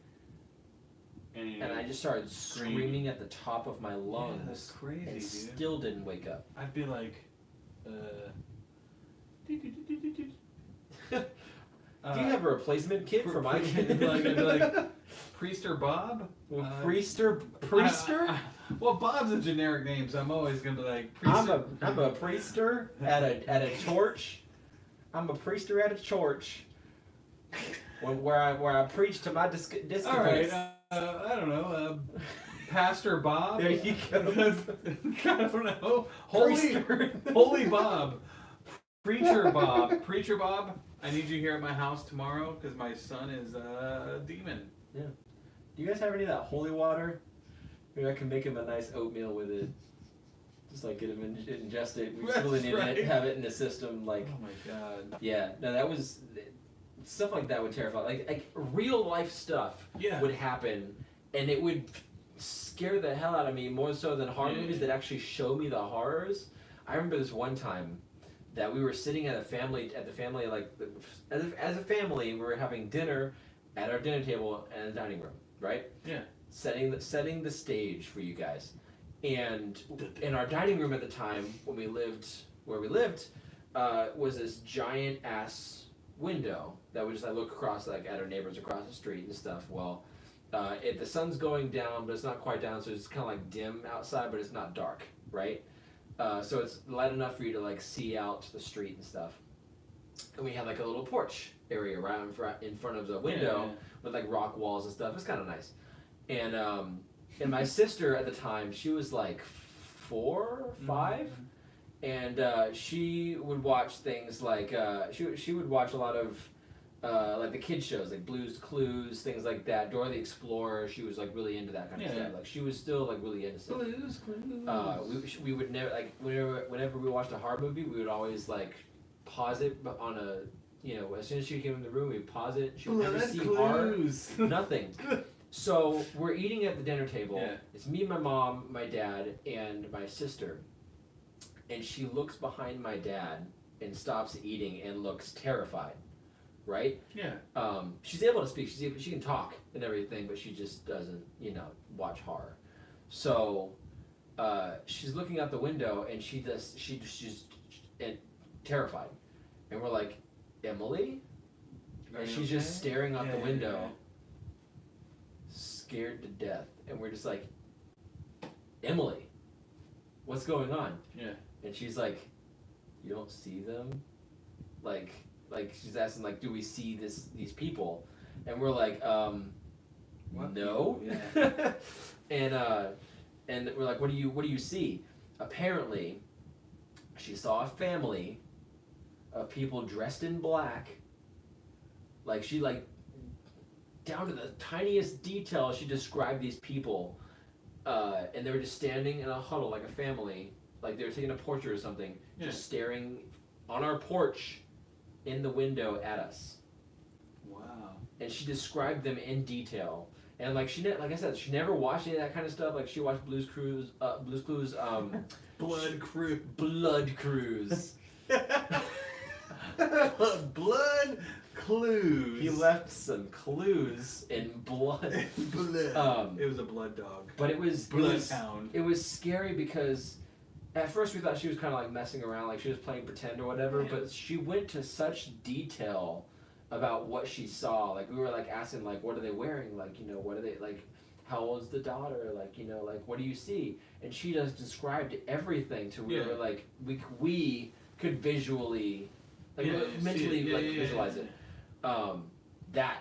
S1: and I just started screaming at the top of my lungs.
S2: Yeah, that's crazy,
S1: and
S2: dude.
S1: still didn't wake up.
S2: I'd be like,
S1: Do you have a replacement kit for my kid?
S2: like, I'd be like, Priester Bob?
S1: Priester?
S2: Well, Bob's a generic name, so I'm always gonna be like Priester.
S1: I'm a priester at a torch. I'm a priester at a church. Where I preach to my disciples.
S2: All right, I don't know, Pastor Bob.
S1: There you go.
S2: I don't know. Holy Bob, Preacher Bob. I need you here at my house tomorrow because my son is a demon.
S1: Do you guys have any of that holy water? Maybe I can make him a nice oatmeal with it. Just like get him ingest it. We just really need to have it in the system. Like,
S2: Oh my god.
S1: yeah, no, that was stuff like that would terrify. Like real life stuff
S2: Yeah.
S1: would happen, and it would scare the hell out of me more so than horror
S2: Yeah.
S1: movies that actually show me the horrors. I remember this one time. that we were sitting at the family like as a family we were having dinner at our dinner table and the dining room, right?
S2: Yeah.
S1: Setting the stage for you guys, and in our dining room at the time when we lived where we lived was this giant ass window that would just like look across like at our neighbors across the street and stuff. Well, the sun's going down, but it's not quite down, so it's kind of like dim outside, but it's not dark, right? So it's light enough for you to like see out the street and stuff. And we had like a little porch area right in front of the window with like rock walls and stuff. It's kind of nice. And my sister at the time, she was like 4 or 5, and she would watch things like she would watch a lot of like the kid shows like Blue's Clues, things like that. Dora the Explorer. She was like really into that kind of stuff. Like she was still like really innocent.
S2: Blue's Clues.
S1: We would never like whenever we watched a horror movie, we would always like pause it on a as soon as she came in the room, we'd pause it. She would never see horror. Nothing. So we're eating at the dinner table.
S2: Yeah.
S1: It's me, my mom, my dad, and my sister. And she looks behind my dad and stops eating and looks terrified. Right?
S2: Yeah.
S1: She's able to speak. She can talk and everything, but she just doesn't, watch horror. So she's looking out the window and she's terrified. And we're like, Emily? And she's just staring out the window. Scared to death, and we're just like, Emily, what's going on?
S2: Yeah.
S1: And she's like, you don't see them? Like she's asking like, do we see these people? And we're like,
S2: What
S1: no.
S2: people? Yeah.
S1: and we're like, what do you see? Apparently, she saw a family of people dressed in black. Like she down to the tiniest detail, she described these people, and they were just standing in a huddle like a family, like they were taking a portrait or something, just staring on our porch in the window at us.
S2: Wow.
S1: And she described them in detail. And like like I said, she never watched any of that kind of stuff. Like she watched Blue's Clues, Blood Cruise.
S2: Blood Clues.
S1: He left some clues in blood.
S2: Blood. It was a blood dog.
S1: But it was
S2: Bloodhound.
S1: It was scary because at first we thought she was kind of like messing around, like she was playing pretend or whatever. But she went to such detail about what she saw. Like we were like asking, like, what are they wearing? Like, what are they like? How old is the daughter? Like, like what do you see? And she just described everything to where we're like we could visually, like mentally, visualize it. That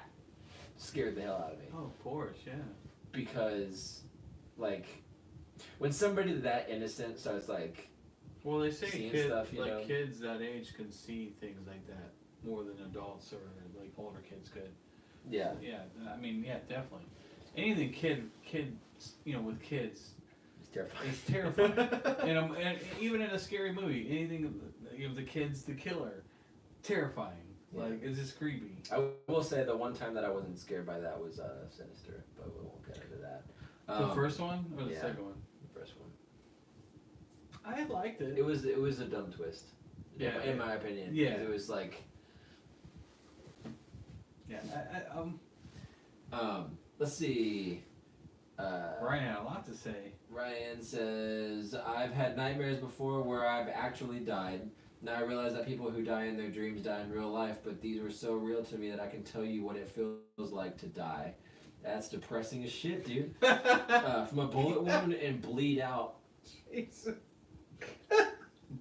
S1: scared the hell out of me.
S2: Oh, of course, yeah.
S1: Because, like, when somebody that innocent starts like,
S2: well, they say kids,
S1: stuff,
S2: kids that age can see things like that more than adults or like older kids could.
S1: Yeah.
S2: Yeah, I mean, yeah, definitely. Anything with kids.
S1: It's terrifying.
S2: It's terrifying. and even in a scary movie, anything the kid's the killer, terrifying.
S1: Yeah.
S2: Like, it's just creepy.
S1: I will say the one time that I wasn't scared by that was Sinister, but we won't get into that.
S2: The first one or the second one?
S1: The first one.
S2: I liked it.
S1: It was a dumb twist.
S2: Yeah.
S1: In my opinion.
S2: Yeah.
S1: It was like.
S2: Yeah.
S1: Let's see.
S2: Ryan had a lot to say.
S1: Ryan says, I've had nightmares before where I've actually died. Now I realize that people who die in their dreams die in real life, but these were so real to me that I can tell you what it feels like to die. That's depressing as shit, dude. From a bullet wound and bleed out.
S2: Jesus.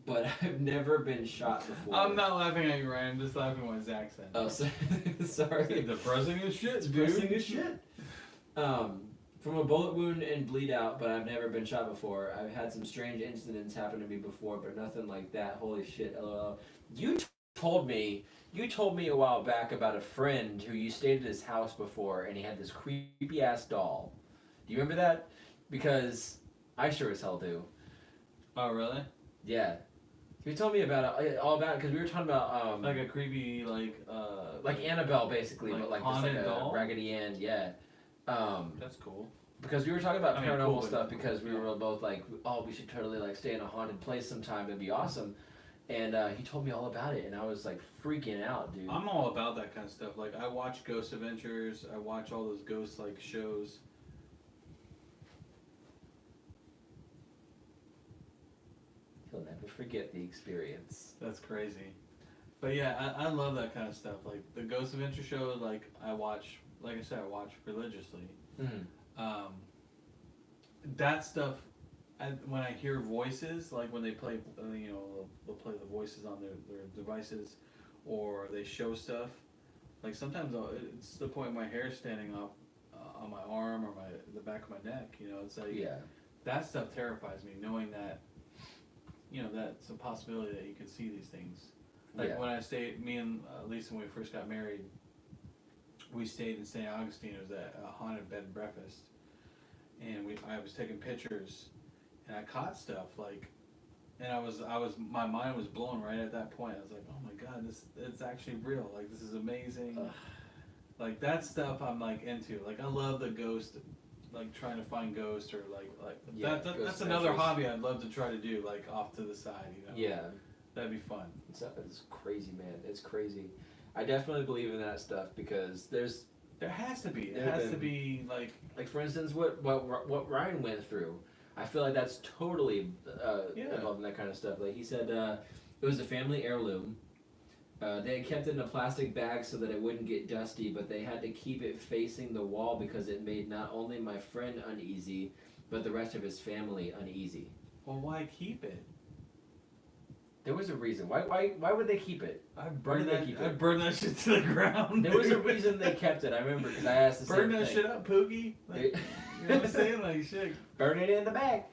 S1: But I've never been shot before.
S2: I'm not laughing at you, Ryan. I'm just laughing at what Zach said.
S1: Oh, sorry.
S2: Depressing as shit, dude.
S1: Depressing as shit. From a bullet wound and bleed out, but I've never been shot before. I've had some strange incidents happen to me before, but nothing like that. Holy shit, LOL. You told me a while back about a friend who you stayed at his house before, and he had this creepy ass doll. Do you remember that? Because I sure as hell do.
S2: Oh, really?
S1: Yeah. You told me about it, all about it, because we were talking about
S2: like a creepy like
S1: Annabelle basically,
S2: like
S1: but like just like a
S2: doll?
S1: Raggedy Ann, yeah.
S2: That's cool.
S1: Because we were talking about paranormal
S2: cool,
S1: stuff
S2: cool,
S1: because we were both like, oh, we should totally like stay in a haunted place sometime. It'd be awesome. and he told me all about it, and I was like freaking out, dude.
S2: I'm all about that kind of stuff. Like I watch Ghost Adventures. I watch all those ghost like shows.
S1: He'll never forget the experience.
S2: That's crazy. But yeah, I love that kind of stuff. Like the Ghost Adventure show, like I watch, like I said, I watch religiously.
S1: Mm-hmm.
S2: That stuff, when I hear voices, like when they play, they'll play the voices on their devices, or they show stuff. Like sometimes it's the point my hair's standing up on my arm or the back of my neck. It's like that stuff terrifies me, knowing that that's a possibility that you can see these things. Like when I stayed, me and Lisa, when we first got married, we stayed in St. Augustine. It was a haunted bed and breakfast, and I was taking pictures, and I caught stuff and I was my mind was blown right at that point. I was like, oh my god, it's actually real. Like this is amazing. Like that stuff I'm like into. Like I love the ghost, like trying to find ghosts or that's another hobby I'd love to try to do, like off to the side.
S1: Yeah.
S2: That'd be fun.
S1: It's crazy, man. It's crazy. I definitely believe in that stuff because there
S2: has to be. There has to be
S1: like for instance, what Ryan went through. I feel like that's totally involved in that kind of stuff. Like he said, it was a family heirloom. They had kept it in a plastic bag so that it wouldn't get dusty, but they had to keep it facing the wall because it made not only my friend uneasy, but the rest of his family uneasy.
S2: Well, why keep it?
S1: There was a reason. Why would they keep it?
S2: I'd burn that shit to the ground.
S1: There was a reason they kept it. I remember because I asked the same thing.
S2: Burn that shit up, Pookie. Like, you know what I'm saying? Like shit.
S1: Burn it in the bag.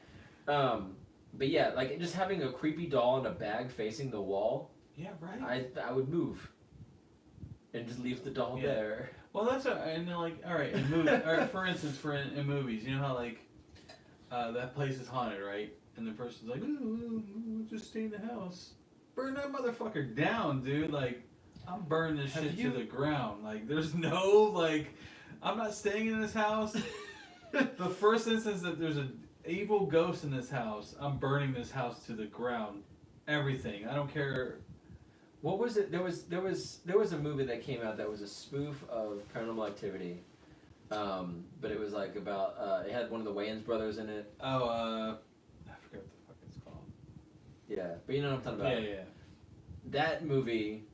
S1: But yeah, like just having a creepy doll in a bag facing the wall.
S2: Yeah, right.
S1: I would move. And just leave the doll there.
S2: Well, that's and then like, all right, in movies, for instance, in movies, you know how like that place is haunted, right? And the person's like, "Ooh, we'll just stay in the house." Burn that motherfucker down, dude. Like, I'm burning this shit to the ground. Like, there's no like, I'm not staying in this house. The first instance that there's an evil ghost in this house, I'm burning this house to the ground. Everything. I don't care.
S1: What was it? There was a movie that came out that was a spoof of Paranormal Activity, but it was like about it had one of the Wayans brothers in it.
S2: Oh, I forget what the fuck it's called.
S1: Yeah, but you know what I'm talking about.
S2: Yeah.
S1: That movie,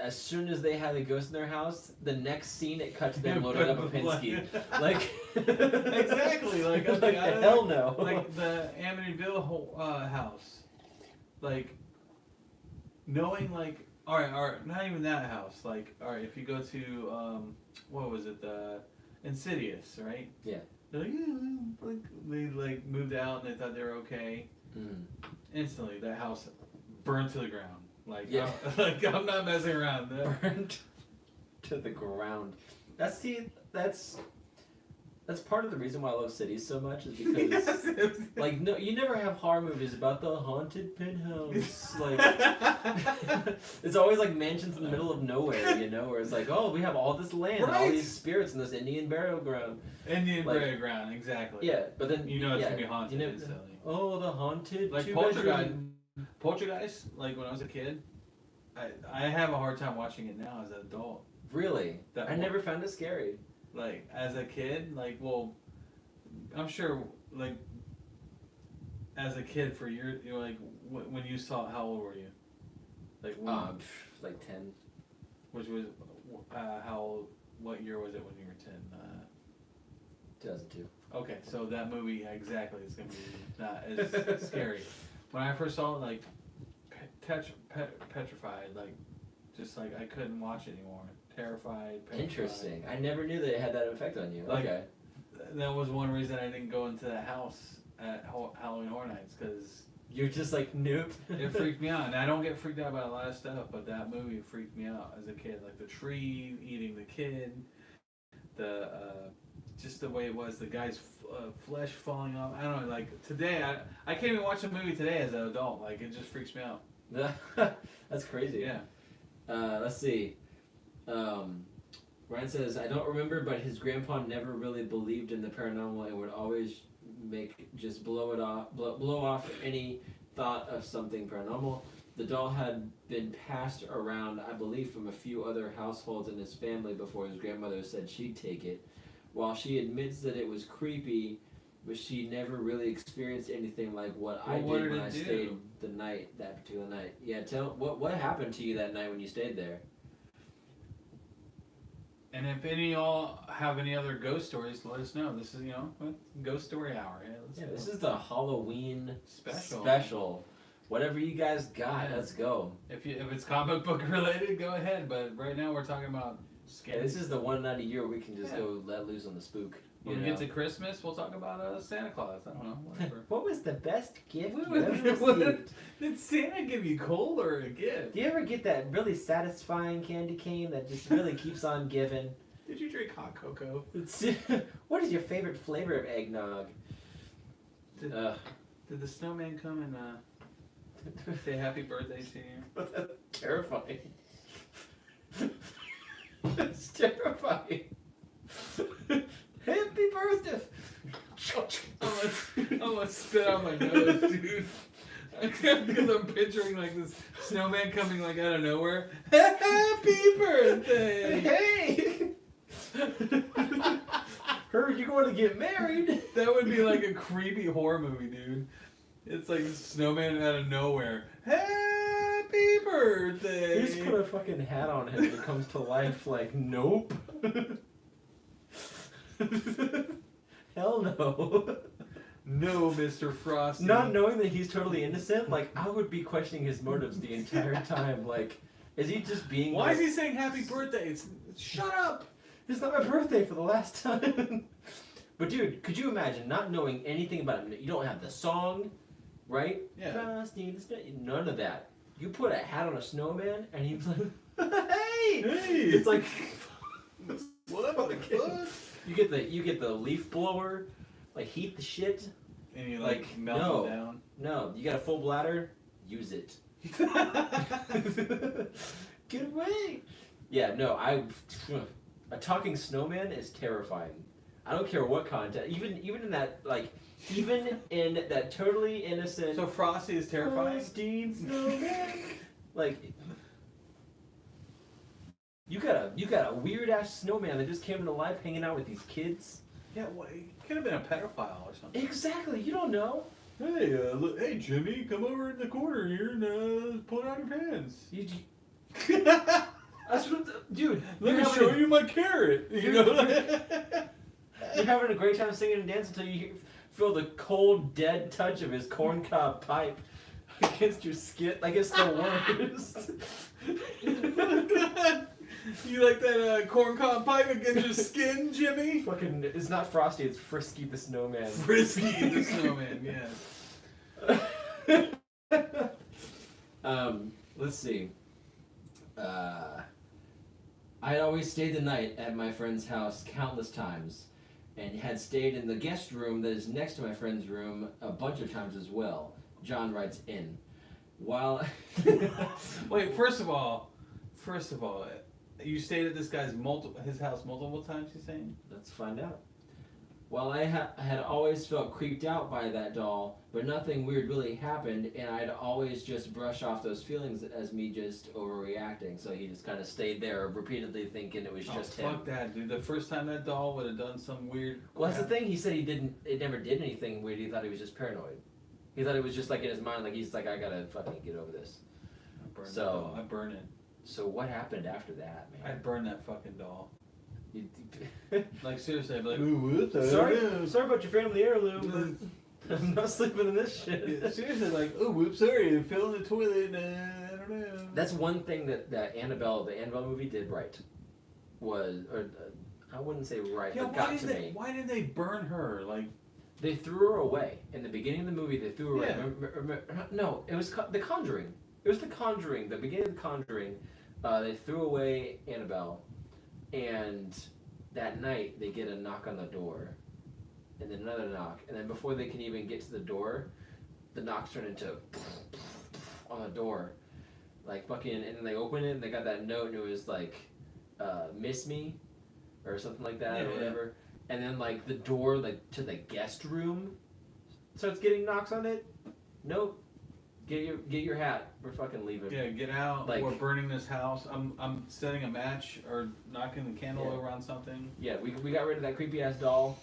S1: as soon as they had a ghost in their house, the next scene it cut to them loading up a Penske. Like
S2: exactly. Like
S1: the hell no.
S2: Like the Amityville house, like. Knowing like all right, not even that house. Like all right, if you go to what was it, Insidious, right?
S1: Yeah.
S2: They're like, they like moved out and they thought they were okay. Instantly, that house burned to the ground. Like I'm not messing around.
S1: Burned to the ground. That's part of the reason why I love cities so much is because like no, you never have horror movies about the haunted penthouse. Like it's always like mansions in the middle of nowhere, where it's like, oh, we have all this land, and all these spirits in this Indian burial ground.
S2: Burial ground, exactly.
S1: Yeah, but then
S2: it's gonna be haunted instantly.
S1: Oh, the haunted
S2: like Poltergeist. Like when I was a kid, I have a hard time watching it now as an adult.
S1: Really? I never found it scary.
S2: Like as a kid, like I'm sure like as a kid for your like when you saw it, how old were you? Like
S1: like 10.
S2: Which was what year was it when you were 10?
S1: 2002.
S2: Okay, so that movie exactly is gonna be not as scary. When I first saw it, like petrified, like just like I couldn't watch it anymore. Terrified.
S1: Interesting. I never knew that it had that effect on you.
S2: Like,
S1: okay.
S2: That was one reason I didn't go into that house at Halloween Horror Nights, because
S1: you're just like, nope.
S2: It freaked me out, and I don't get freaked out by a lot of stuff, but that movie freaked me out as a kid. Like the tree eating the kid, the just the way it was, the guy's flesh falling off. I don't know. Like today, I can't even watch a movie today as an adult. Like it just freaks me out.
S1: That's crazy.
S2: Yeah.
S1: Let's see. Ryan says, I don't remember, but his grandpa never really believed in the paranormal and would always blow off any thought of something paranormal. the doll had been passed around, I believe, from a few other households in his family before his grandmother said she'd take it. While she admits that it was creepy, but she never really experienced anything like what I
S2: What
S1: did
S2: did
S1: when
S2: it
S1: I
S2: do?
S1: stayed that particular night. Yeah, tell what happened to you that night when you stayed there?
S2: And if any of y'all have any other ghost stories, let us know. This is, ghost story hour. Yeah,
S1: Yeah, this is the Halloween
S2: special.
S1: special. Whatever you guys got,
S2: Yeah.
S1: let's go.
S2: If it's comic book related, go ahead. But right now we're talking about
S1: Yeah,
S2: scary.
S1: this is the one night a year we can just
S2: Yeah.
S1: go let loose on the spook.
S2: When we get to Christmas, we'll talk about Santa Claus. I don't know, whatever.
S1: What was the best gift
S2: What-
S1: you ever
S2: what-
S1: received?
S2: Did Santa give you coal or a gift?
S1: Do you ever get that really satisfying candy cane that just really keeps on giving?
S2: Did you drink hot cocoa?
S1: What is your favorite flavor of eggnog?
S2: Did the snowman come and say happy birthday to you?
S1: That's terrifying. That's terrifying. Happy birthday!
S2: I'm gonna spit out my nose, dude. Because I'm picturing like this snowman coming like out of nowhere. Happy birthday!
S1: Hey! Heard you're going to get married.
S2: That would be like a creepy horror movie, dude. It's like this snowman out of nowhere. Happy birthday!
S1: You just put a fucking hat on him and it comes to life like, nope. Hell no.
S2: No, Mr. Frosty.
S1: Not knowing that he's totally innocent, like, I would be questioning his motives the entire time. Like, is he just being...
S2: Why is he saying happy birthday? Shut up!
S1: It's not my birthday for the last time. But dude, could you imagine not knowing anything about it? You don't have the song, right?
S2: Yeah.
S1: Frosty the Snow- None of that. You put a hat on a snowman and he's like, hey!
S2: Hey!
S1: It's like...
S2: What?
S1: Fucking- You get the leaf blower, like heat the shit.
S2: And you
S1: Like,
S2: melt
S1: no.
S2: them down.
S1: No, you got a full bladder, use it. Get away! Yeah, no, a talking snowman is terrifying. I don't care what content, even in that even in that totally innocent.
S2: So Frosty is terrifying?
S1: Frosty snowman. Like, you got a weird ass snowman that just came into life, hanging out with these kids.
S2: Yeah, well, he could have been a pedophile or something.
S1: Exactly, you don't know.
S2: Hey, look, hey, Jimmy, come over in the corner here and pull down your pants.
S1: That's what, dude.
S2: Let
S1: you're
S2: me
S1: having
S2: show
S1: a-
S2: you my carrot. You know.
S1: You're having a great time singing and dancing until you feel the cold, dead touch of his corncob pipe against your skin. Like it's the worst.
S2: You like that corncob pipe against your skin, Jimmy?
S1: Fucking, it's not Frosty. It's Frisky the Snowman.
S2: Frisky the snowman, yes.
S1: Let's see. I had always stayed the night at my friend's house countless times, and had stayed in the guest room that is next to my friend's room a bunch of times as well. John writes in. While
S2: Wait, first of all, you stayed at this guy's his house multiple times. You're saying?
S1: let's find out. While I had always felt creeped out by that doll, but nothing weird really happened, and I'd always just brush off those feelings as me just overreacting. So he just kind of stayed there, repeatedly thinking it was just him.
S2: Fuck that, dude. The first time that doll would have done some weird.
S1: Well, that's the thing. He said it never did anything weird. He thought he was just paranoid. He thought it was just like in his mind, like he's like, I gotta fucking get over this.
S2: I burn it.
S1: So what happened after that,
S2: I
S1: man?
S2: burn that fucking doll.
S1: You-
S2: Like seriously, I'd be like, ooh, what the
S1: sorry,
S2: hell?
S1: sorry about your family heirloom. But I'm not sleeping in this
S2: Yeah,
S1: shit.
S2: seriously, like, oh, whoops, sorry, I fell in the toilet. I don't know.
S1: That's one thing that the Annabelle movie did right. I wouldn't say right,
S2: Yeah,
S1: but got to me.
S2: why did they burn her? Like,
S1: They threw her away in the beginning of the movie. They threw her away.
S2: Yeah.
S1: No, it was The Conjuring. It was The Conjuring. The beginning of The Conjuring. They threw away Annabelle, and that night they get a knock on the door, and then another knock, and then before they can even get to the door, the knocks turn into on the door, like fucking, and then they open it and they got that note and it was like, "Miss me," or something like that, or
S2: Yeah.
S1: whatever. And then like the door like to the guest room starts getting knocks on it. Nope. get your hat. We're fucking leaving.
S2: Yeah, get out.
S1: Like-
S2: We're burning this house. I'm setting a match or knocking the candle over on something.
S1: Yeah, we got rid of that creepy ass doll.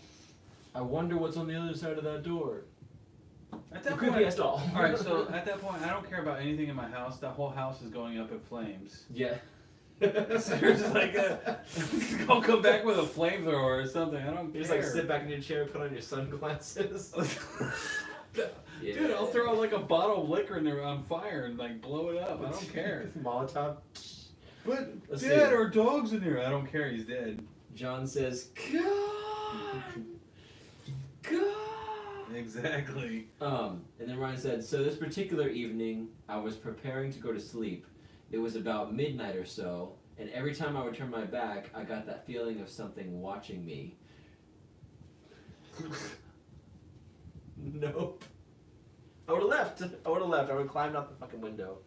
S1: I wonder what's on the other side of that door.
S2: At
S1: The
S2: that
S1: creepy
S2: point,
S1: ass doll.
S2: all right. So at that point, I don't care about anything in my house. That whole house is going up in flames.
S1: Yeah.
S2: So you're just like, I'll come back with a flamethrower or something. I don't
S1: You
S2: care.
S1: just like sit back in your chair, put on your sunglasses. Yeah.
S2: Dude, I'll throw like a bottle of liquor in there on fire and like blow it up. I don't care.
S1: Molotov.
S2: But
S1: Let's
S2: Dad,
S1: see.
S2: our dog's in there. I don't care. He's dead.
S1: John says, God. God.
S2: Exactly.
S1: And then Ryan said, so this particular evening, I was preparing to go to sleep. It was about midnight or so, and every time I would turn my back, I got that feeling of something watching me. Nope. I would have left. I would have climbed out the fucking window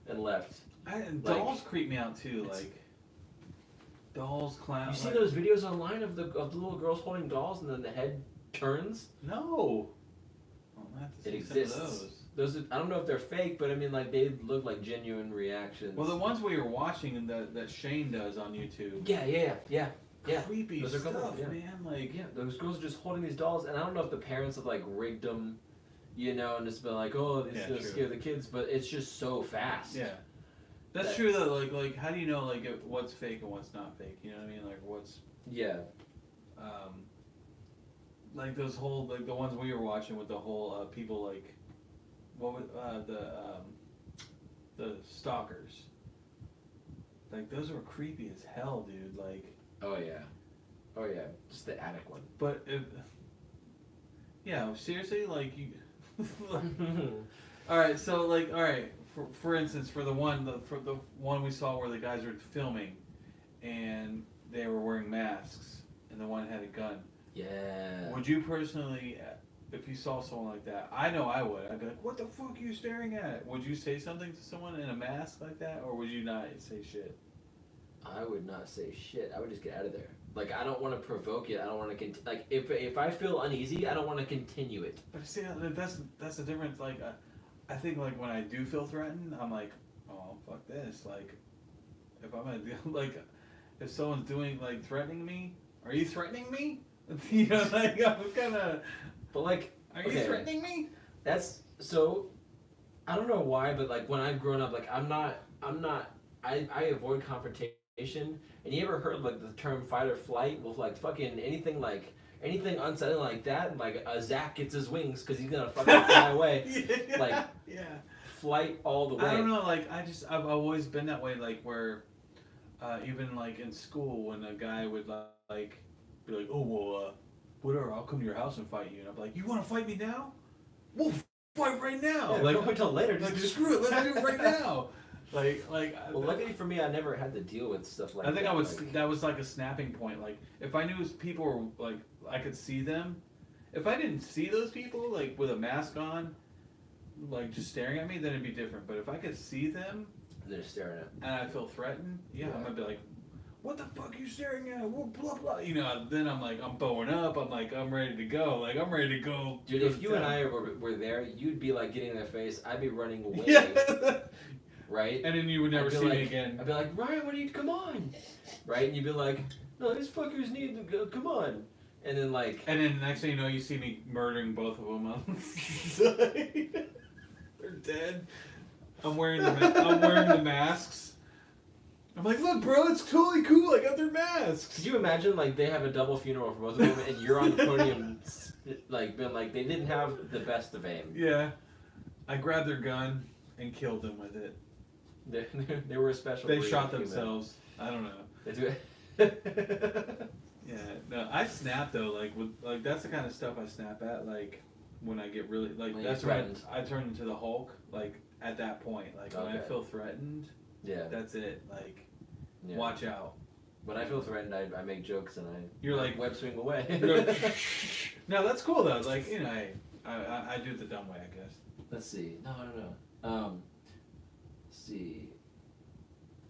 S1: and left.
S2: And
S1: Like-
S2: dolls creep me out too.
S1: It's-
S2: Like dolls, clown.
S1: You see
S2: like,
S1: those videos online of the little girls holding dolls and then the head turns?
S2: No. Well, I have to
S1: It
S2: see some of
S1: exists. Those I don't know if they're fake, but I mean like they look like genuine reactions.
S2: Well, the ones we were watching and that Shane does on YouTube.
S1: Yeah.
S2: Creepy
S1: Those are
S2: stuff,
S1: cool, yeah.
S2: man. Like
S1: Yeah, those girls are just holding these dolls, and I don't know if the parents have like rigged them, you know, and just been like, oh, this
S2: Yeah,
S1: is gonna
S2: true.
S1: scare the kids, but it's just so fast.
S2: yeah. That's
S1: That-
S2: true though. Like how do you know like what's fake and what's not fake? You know what I mean? Like what's
S1: Yeah.
S2: like those whole like the ones we were watching with the whole people like what was the stalkers. Like those were creepy as hell, dude. Like,
S1: Oh yeah. Just the attic one.
S2: but if yeah, seriously, like you. All right, so like, all right, for instance, for the one we saw where the guys were filming, and they were wearing masks, and the one had a gun.
S1: Yeah.
S2: Would you personally, if you saw someone like that, I know I would. I'd be like, "What the fuck are you staring at?" Would you say something to someone in a mask like that, or would you not say shit?
S1: I would not say shit. I would just get out of there. Like I don't want to provoke it. I don't want to like if I feel uneasy, I don't want to continue it.
S2: But see, that's the difference. Like, I think like when I do feel threatened, I'm like, oh fuck this. Like, if I'm gonna do like, if someone's doing like threatening me, are you threatening me? You know, like I'm gonna.
S1: But like,
S2: Are you
S1: okay.
S2: threatening me?
S1: That's so. I don't know why, but like when I've grown up, like I'm not. I avoid confrontation. And you ever heard like the term fight or flight? Well, like fucking anything unsettling like that, like a Zach gets his wings because he's gonna fucking fly away.
S2: Yeah.
S1: Like,
S2: yeah.
S1: Flight all the way.
S2: I don't know. Like I've always been that way. Like where, even like in school when a guy would like be like, oh well, whatever, I'll come to your house and fight you, and I'm like, you want to fight me now? We'll fight right now.
S1: Yeah,
S2: like
S1: don't wait till later.
S2: like
S1: Just
S2: screw it, let's do it right now. Like
S1: Well, luckily for me, I never had to deal with stuff like
S2: I
S1: that.
S2: think I was
S1: like-
S2: that was like a snapping point. Like if I knew people were like I could see them. If I didn't see those people like with a mask on, like just staring at me, then it'd be different. But if I could see them
S1: They're staring at.
S2: and I feel threatened, yeah,
S1: Yeah.
S2: I'm gonna be like, "What the fuck are you staring at?" Well, blah blah. You know, then I'm like, I'm bowing up. I'm like, I'm ready to go. Like I'm ready to go.
S1: Dude, if you and I were there, you'd be like getting in their face. I'd be running away.
S2: yeah.
S1: Right?
S2: And then you would never
S1: I'd be
S2: see
S1: like,
S2: me again.
S1: I'd be like, Ryan, what do you? Come on, right? And you'd be like, no, these fuckers need to go. Come on. And then like,
S2: And then next thing you know, you see me murdering both of them on the side. They're dead. I'm wearing the masks. I'm like, look, bro, it's totally cool. I got their masks.
S1: could you imagine like they have a double funeral for both of them, and you're on the podium, like being like they didn't have the best of aim.
S2: Yeah. I grabbed their gun and killed them with it.
S1: They were a special.
S2: They
S1: breed
S2: shot
S1: of human.
S2: themselves. I don't know.
S1: They do it.
S2: Yeah. No, I snap though. Like that's the kind of stuff I snap at. Like when I get really like
S1: When
S2: that's
S1: you're
S2: when
S1: threatened.
S2: I turn into the Hulk. Like at that point, like when I
S1: Okay.
S2: feel threatened,
S1: Yeah.
S2: that's it. Like
S1: Yeah.
S2: watch out.
S1: When I feel threatened, I make jokes and I
S2: You're like-
S1: web swing away.
S2: You're like, no, that's cool though. Like you know, hey, I do it the dumb way, I guess.
S1: Let's see. No. Let's see.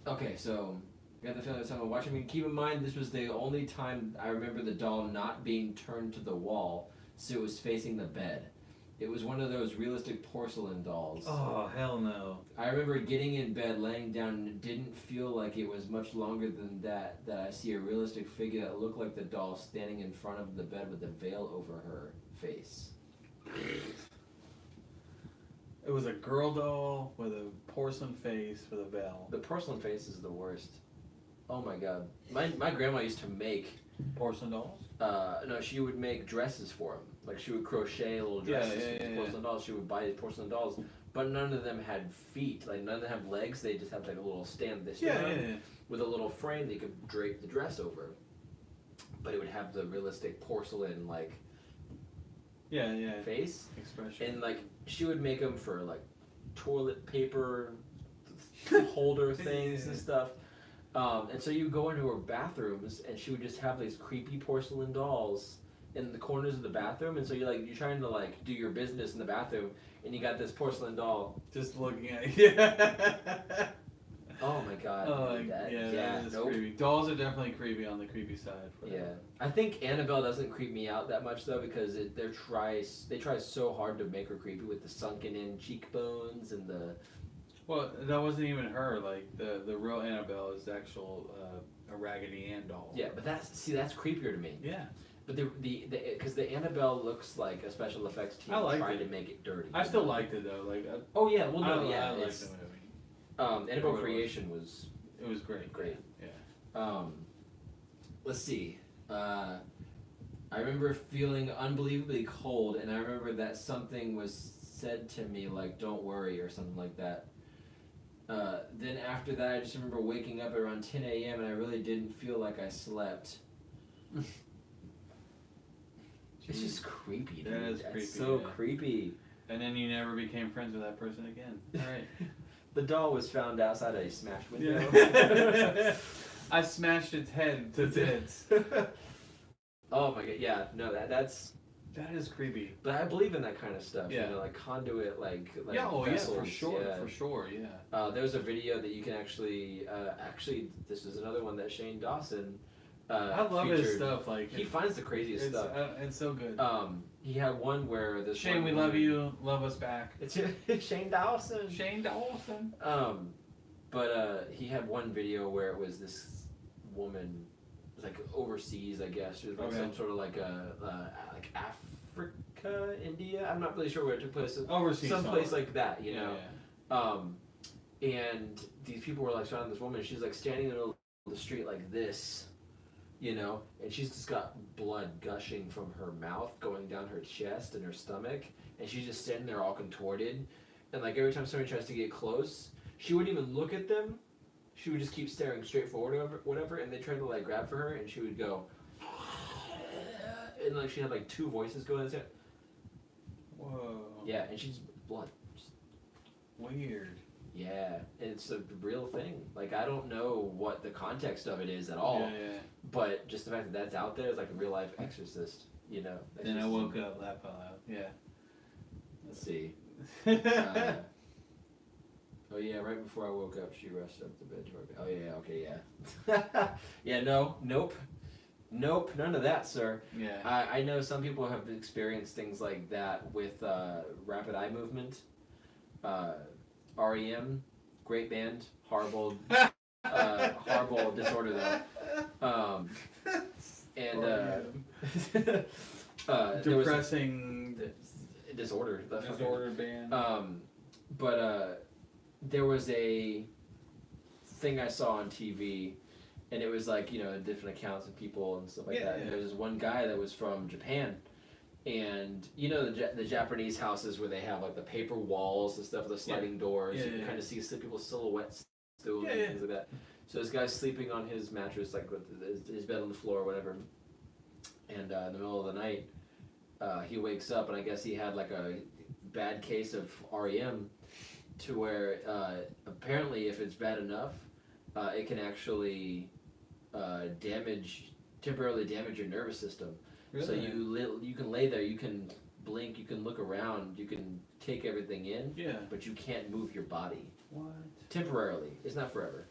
S1: Okay, so got the feeling that someone watching me. Keep in mind, this was the only time I remember the doll not being turned to the wall, so it was facing the bed. It was one of those realistic porcelain dolls.
S2: Oh, hell no.
S1: I remember getting in bed, laying down, and it didn't feel like it was much longer than that I see a realistic figure that looked like the doll standing in front of the bed with a veil over her face.
S2: It was a girl doll with a porcelain face with a veil.
S1: The porcelain face is the worst. Oh my god. My grandma used to make,
S2: Porcelain dolls?
S1: no, she would make dresses for them. Like she would crochet little dresses with porcelain dolls. She would buy these porcelain dolls, but none of them had feet. Like none of them have legs. They just have like a little stand they stand on with a little frame that you could drape the dress over. But it would have the realistic porcelain like face
S2: expression.
S1: And like she would make them for like toilet paper holder things and stuff. And so you go into her bathrooms and she would just have these creepy porcelain dolls in the corners of the bathroom, and so you're trying to like do your business in the bathroom and you got this porcelain doll
S2: just looking at you.
S1: Oh my god.
S2: That is creepy. Dolls are definitely creepy on the creepy side.
S1: I think Annabelle doesn't creep me out that much though, because they try so hard to make her creepy with the sunken in cheekbones and the.
S2: Well, that wasn't even her. Like the real Annabelle is actual a Raggedy Ann doll.
S1: Yeah, but that's creepier to me.
S2: Yeah.
S1: But because the Annabelle looks like a special effects team trying to make it dirty.
S2: I still liked it though. Like.
S1: Oh yeah, well
S2: I
S1: liked the movie. Annabelle Creation was.
S2: It was great.
S1: Great.
S2: Yeah.
S1: Let's see. I remember feeling unbelievably cold, and I remember that something was said to me like "Don't worry" or something like that. Then after that, I just remember waking up around 10 a.m. and I really didn't feel like I slept. It's just creepy, dude.
S2: That is creepy.
S1: That's so creepy.
S2: And then you never became friends with that person again. All right.
S1: The doll was found outside a smashed window.
S2: Yeah. I smashed its head to bits.
S1: Oh my god, yeah, no, that
S2: is creepy.
S1: But I believe in that kind of stuff,
S2: yeah.
S1: You know, like conduit, like
S2: vessels.
S1: Yeah,
S2: for sure, yeah.
S1: There's a video that you can actually, this is another one that Shane Dawson
S2: I love
S1: featured.
S2: his stuff, like
S1: he finds the craziest stuff.
S2: It's so good.
S1: He had one where this
S2: Shane, we love you, love us back.
S1: It's Shane Dawson.
S2: Shane Dawson.
S1: But he had one video where it was this woman, it was like overseas, I guess. It was like some sort of like like Africa, India. I'm not really sure where it took place.
S2: Overseas,
S1: someplace like that, you know.
S2: Yeah.
S1: And these people were like surrounding this woman. She's like standing in the middle of the street like this, you know, and she's just got blood gushing from her mouth going down her chest and her stomach, and she's just standing there all contorted. And like every time somebody tries to get close, she wouldn't even look at them. She would just keep staring straight forward or whatever, and they tried to like grab for her, and she would go, and like she had like two voices going on.
S2: Whoa.
S1: Yeah, and she's blood. Just
S2: weird.
S1: Yeah, it's a real thing. Like I don't know what the context of it is at all.
S2: Yeah.
S1: But just the fact that that's out there is like a real life exorcist, you know.
S2: Then I woke up, laugh out loud. Yeah.
S1: Let's see. Oh yeah, right before I woke up, she rushed up to bed. Oh yeah, okay, yeah. Yeah, nope, none of that, sir.
S2: Yeah.
S1: I know some people have experienced things like that with rapid eye movement. REM, great band, horrible disorder though.
S2: Depressing
S1: disorder.
S2: Disorder band.
S1: But there was a thing I saw on TV, and it was like, you know, different accounts of people and stuff like that. And there was this one guy that was from Japan, and you know the Japanese houses where they have like the paper walls and stuff with the sliding doors. You can kind of see people's silhouettes still and things like that. So this guy's sleeping on his mattress, like with his bed on the floor or whatever. And in the middle of the night, he wakes up, and I guess he had like a bad case of REM, to where apparently if it's bad enough, it can actually temporarily damage your nervous system. Really? So you can lay there, you can blink, you can look around, you can take everything in, but you can't move your body.
S2: What?
S1: Temporarily. It's not forever.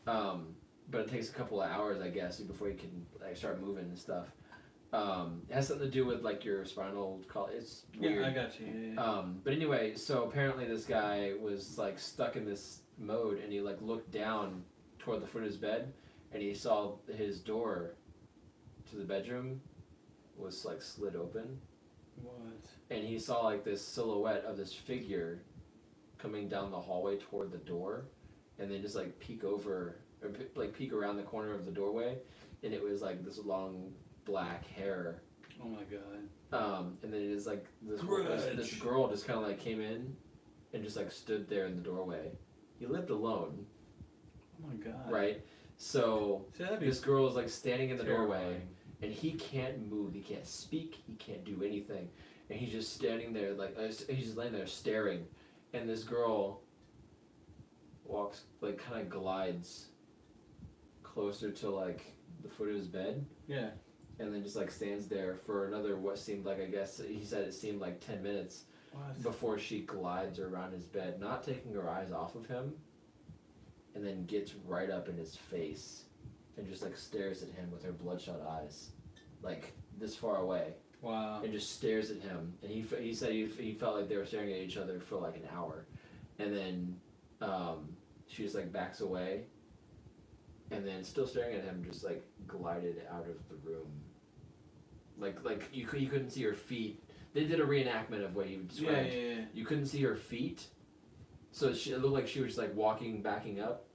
S1: But it takes a couple of hours, I guess, before you can like start moving and stuff. It has something to do with like your spinal column. It's weird.
S2: Yeah, I got you. Yeah.
S1: But anyway, so apparently this guy was like stuck in this mode, and he like looked down toward the foot of his bed, and he saw his door to the bedroom was like slid open,
S2: What?
S1: and he saw like this silhouette of this figure coming down the hallway toward the door, and then just like peek over or like peek around the corner of the doorway, and it was like this long black hair.
S2: Oh my god.
S1: And then it is like this
S2: Grudge.
S1: girl just kind of like came in and just like stood there in the doorway. He lived alone,
S2: Oh my god.
S1: right? So
S2: See, that'd be
S1: this girl is like standing in the doorway,
S2: terrifying.
S1: and he can't move, he can't speak, he can't do anything, and he's just standing there like he's just laying there staring, and this girl walks like kind of glides closer to like the foot of his bed.
S2: Yeah.
S1: And then just like stands there for another what seemed like, I guess he said it seemed like 10 minutes
S2: What?
S1: before she glides around his bed, not taking her eyes off of him, and then gets right up in his face and just like stares at him with her bloodshot eyes, like this far away,
S2: Wow.
S1: and just stares at him. And he said he felt like they were staring at each other for like an hour, and then she just like backs away, and then still staring at him, just like glided out of the room. Like you couldn't see her feet. They did a reenactment of what you described.
S2: Yeah.
S1: You couldn't see her feet, so it looked like she was just like walking, backing up,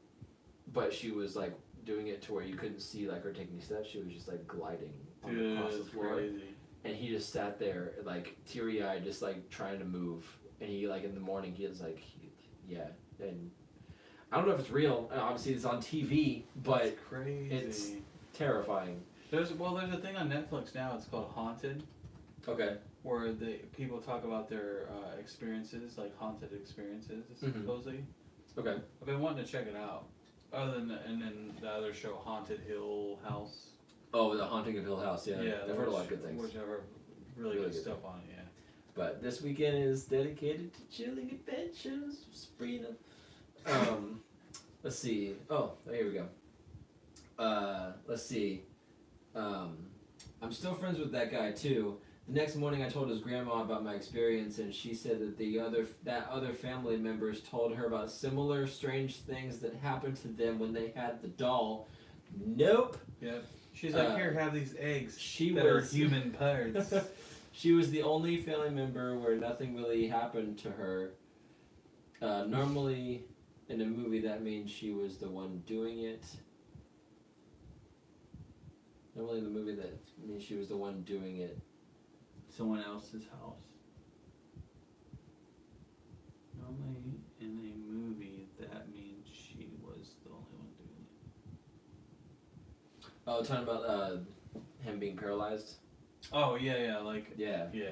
S1: but she was like doing it to where you couldn't see like her taking steps. She was just like gliding
S2: Dude,
S1: across the
S2: that's
S1: floor,
S2: crazy.
S1: and he just sat there like teary eyed, just like trying to move. And he like in the morning he was like, yeah, and I don't know if it's real. Obviously it's on TV, but
S2: That's crazy.
S1: it's terrifying.
S2: There's a thing on Netflix now. It's called Haunted,
S1: Okay.
S2: where people talk about their experiences, like haunted experiences,
S1: Mhm.
S2: supposedly.
S1: Okay.
S2: I've been wanting to check it out. Other than and then the other show, Haunted Hill House.
S1: Oh, The Haunting of Hill House. Yeah. I've heard a lot of good things.
S2: Which I've heard really good stuff on it. Yeah.
S1: But this weekend is dedicated to chilling adventures, Sabrina. Let's see. Oh, here we go. Let's see. I'm still friends with that guy too. The next morning, I told his grandma about my experience, and she said that other family members told her about similar strange things that happened to them when they had the doll. Nope.
S2: Yep. She's like, here, have these eggs
S1: She
S2: that are
S1: was
S2: human parts.
S1: She was the only family member where nothing really happened to her. Normally, in a movie, that means she was the one doing it. Normally, in the movie, that means she was the one doing it.
S2: Someone else's house. Normally, in a movie, that means she was the only one doing it.
S1: Oh, talking about him being paralyzed?
S2: Oh, yeah, like...
S1: Yeah.
S2: Yeah.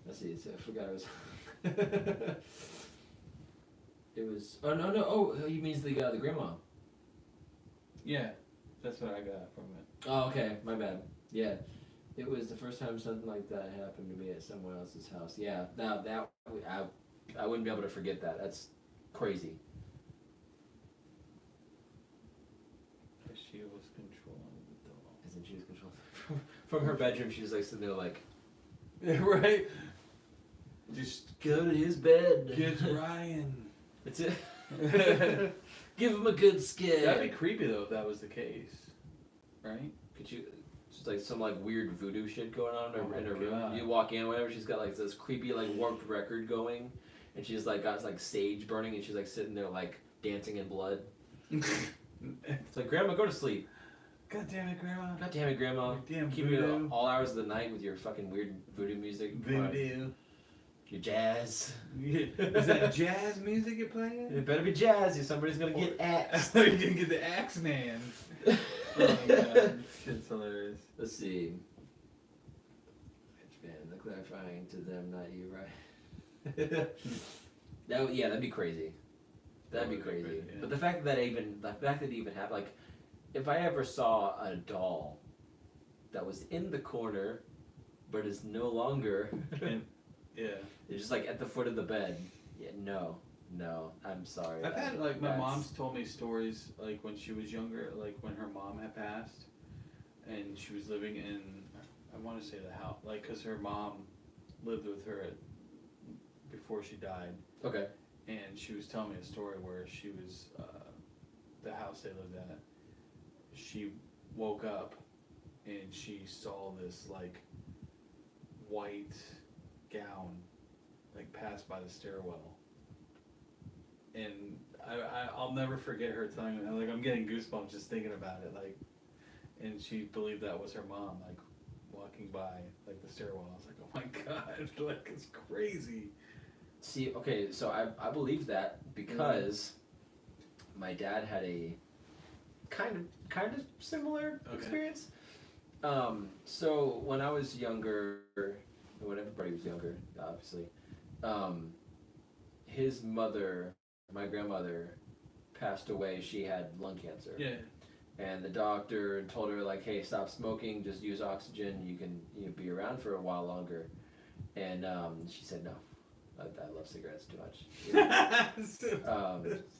S1: Let's see, I forgot it was... It was... Oh, no, oh, he means the grandma.
S2: Yeah, that's what I got from it.
S1: Oh, okay, my bad. Yeah. It was the first time something like that happened to me at someone else's house. Yeah, I wouldn't be able to forget that. That's crazy.
S2: She was controlling the doll.
S1: Isn't she was controlling from her bedroom? She was like sitting there like,
S2: Right? Just
S1: go to his bed.
S2: get Ryan.
S1: That's it. Give him a good scare.
S2: That'd be creepy though if that was the case, right?
S1: Could you? Just like some like weird voodoo shit going on
S2: Oh
S1: in her room.
S2: God.
S1: You walk in, whatever. She's got like this creepy like warped record going, and she's like got like sage burning, and she's like sitting there like dancing in blood. It's like, Grandma, go to sleep.
S2: God damn it, Grandma.
S1: God damn it, Grandma.
S2: Damn
S1: Keep me
S2: voodoo.
S1: all hours of the night with your fucking weird voodoo music.
S2: Voodoo.
S1: Your jazz.
S2: Is that jazz music you're playing?
S1: It better be jazz, or somebody's gonna get axed.
S2: You're gonna get the axe man. Oh my god, shit's hilarious.
S1: Let's see. Rich man, the clarifying to them, not you, right? That'd be crazy. That'd be crazy.
S2: Yeah.
S1: But the fact that it even happened, like, if I ever saw a doll that was in the corner, but is no longer,
S2: Yeah.
S1: it's just like at the foot of the bed. Yeah, no, I'm sorry.
S2: I've had like my
S1: That's-
S2: mom's told me stories like when she was younger, like when her mom had passed, and she was living in I want to say the house, like, because her mom lived with her before she died,
S1: Okay.
S2: and she was telling me a story where she was, the house they lived at, she woke up and she saw this, like, white gown, like, pass by the stairwell. And I'll never forget her telling me, like, I'm getting goosebumps just thinking about it, like, and she believed that was her mom, like, walking by, like, the stairwell. I was like, oh my god, like, it's crazy.
S1: See, okay, so I believe that because my dad had a kind of similar
S2: Okay.
S1: experience. So when I was younger, when everybody was younger, obviously, his mother, my grandmother, passed away. She had lung cancer.
S2: Yeah.
S1: And the doctor told her, like, hey, stop smoking, just use oxygen, you can be around for a while longer. And she said, no, I love cigarettes too much.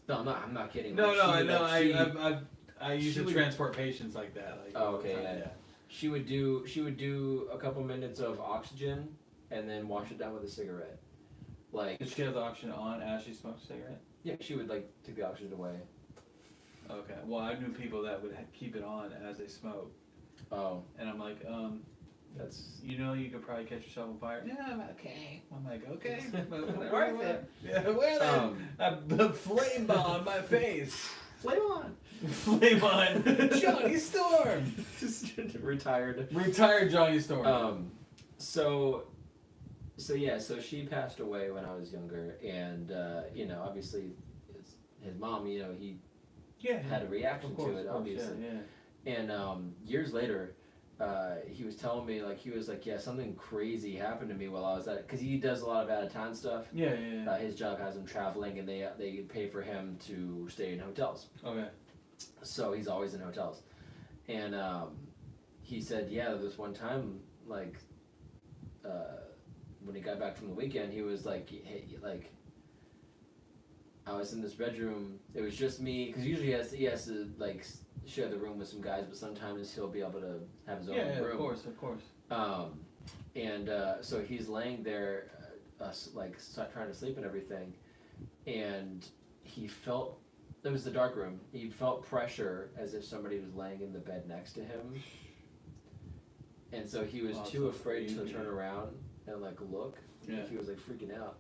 S1: No, I'm not kidding.
S2: No,
S1: Like,
S2: no,
S1: she-
S2: I know.
S1: like,
S2: I used
S1: she
S2: to
S1: would-
S2: transport patients like that. Like,
S1: Oh,
S2: all the
S1: okay,
S2: time,
S1: yeah. She would do a couple minutes of oxygen and then wash it down with a cigarette. Like,
S2: Did she have the oxygen on as she smoked a cigarette?
S1: yeah, she would like take the oxygen away.
S2: Okay. Well, I knew people that would keep it on as they smoked,
S1: Oh,
S2: and I'm like,
S1: that's
S2: you know, you could probably catch yourself on fire. Yeah, I'm okay. I'm like, okay, but
S1: Worth
S2: whatever.
S1: it.
S2: Yeah, wear that a flame bomb on my face.
S1: flame on.
S2: Flame on, Johnny Storm.
S1: Retired.
S2: Retired Johnny Storm.
S1: So yeah, so she passed away when I was younger, and obviously, his mom, he
S2: Yeah.
S1: had a reaction to it,
S2: Of course,
S1: obviously.
S2: Yeah.
S1: And years later, he was telling me, like, he was like, yeah, something crazy happened to me while I was at, because he does a lot of out of town stuff.
S2: Yeah.
S1: His job has him traveling, and they pay for him to stay in hotels.
S2: Okay.
S1: So he's always in hotels, and he said, yeah, this one time, like, when he got back from the weekend, he was like, hey, like, I was in this bedroom. It was just me, because usually he has to like share the room with some guys, but sometimes he'll be able to have his own room.
S2: Of course.
S1: And so he's laying there, like trying to sleep and everything, and he felt, it was the dark room. He felt pressure as if somebody was laying in the bed next to him, and so he was too afraid to turn around and like look.
S2: Yeah.
S1: He was like freaking out,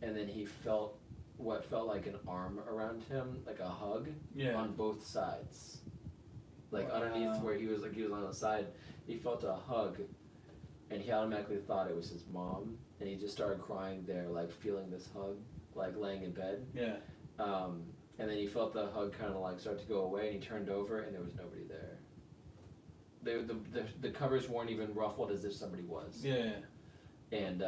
S1: and then he felt what felt like an arm around him, like a hug, on both sides, like underneath where he was on the side. He felt a hug, and he automatically thought it was his mom, and he just started crying there, like feeling this hug, like laying in bed.
S2: Yeah.
S1: And then he felt the hug kind of like start to go away, and he turned over, and there was nobody there. The covers weren't even ruffled as if somebody was.
S2: Yeah.
S1: And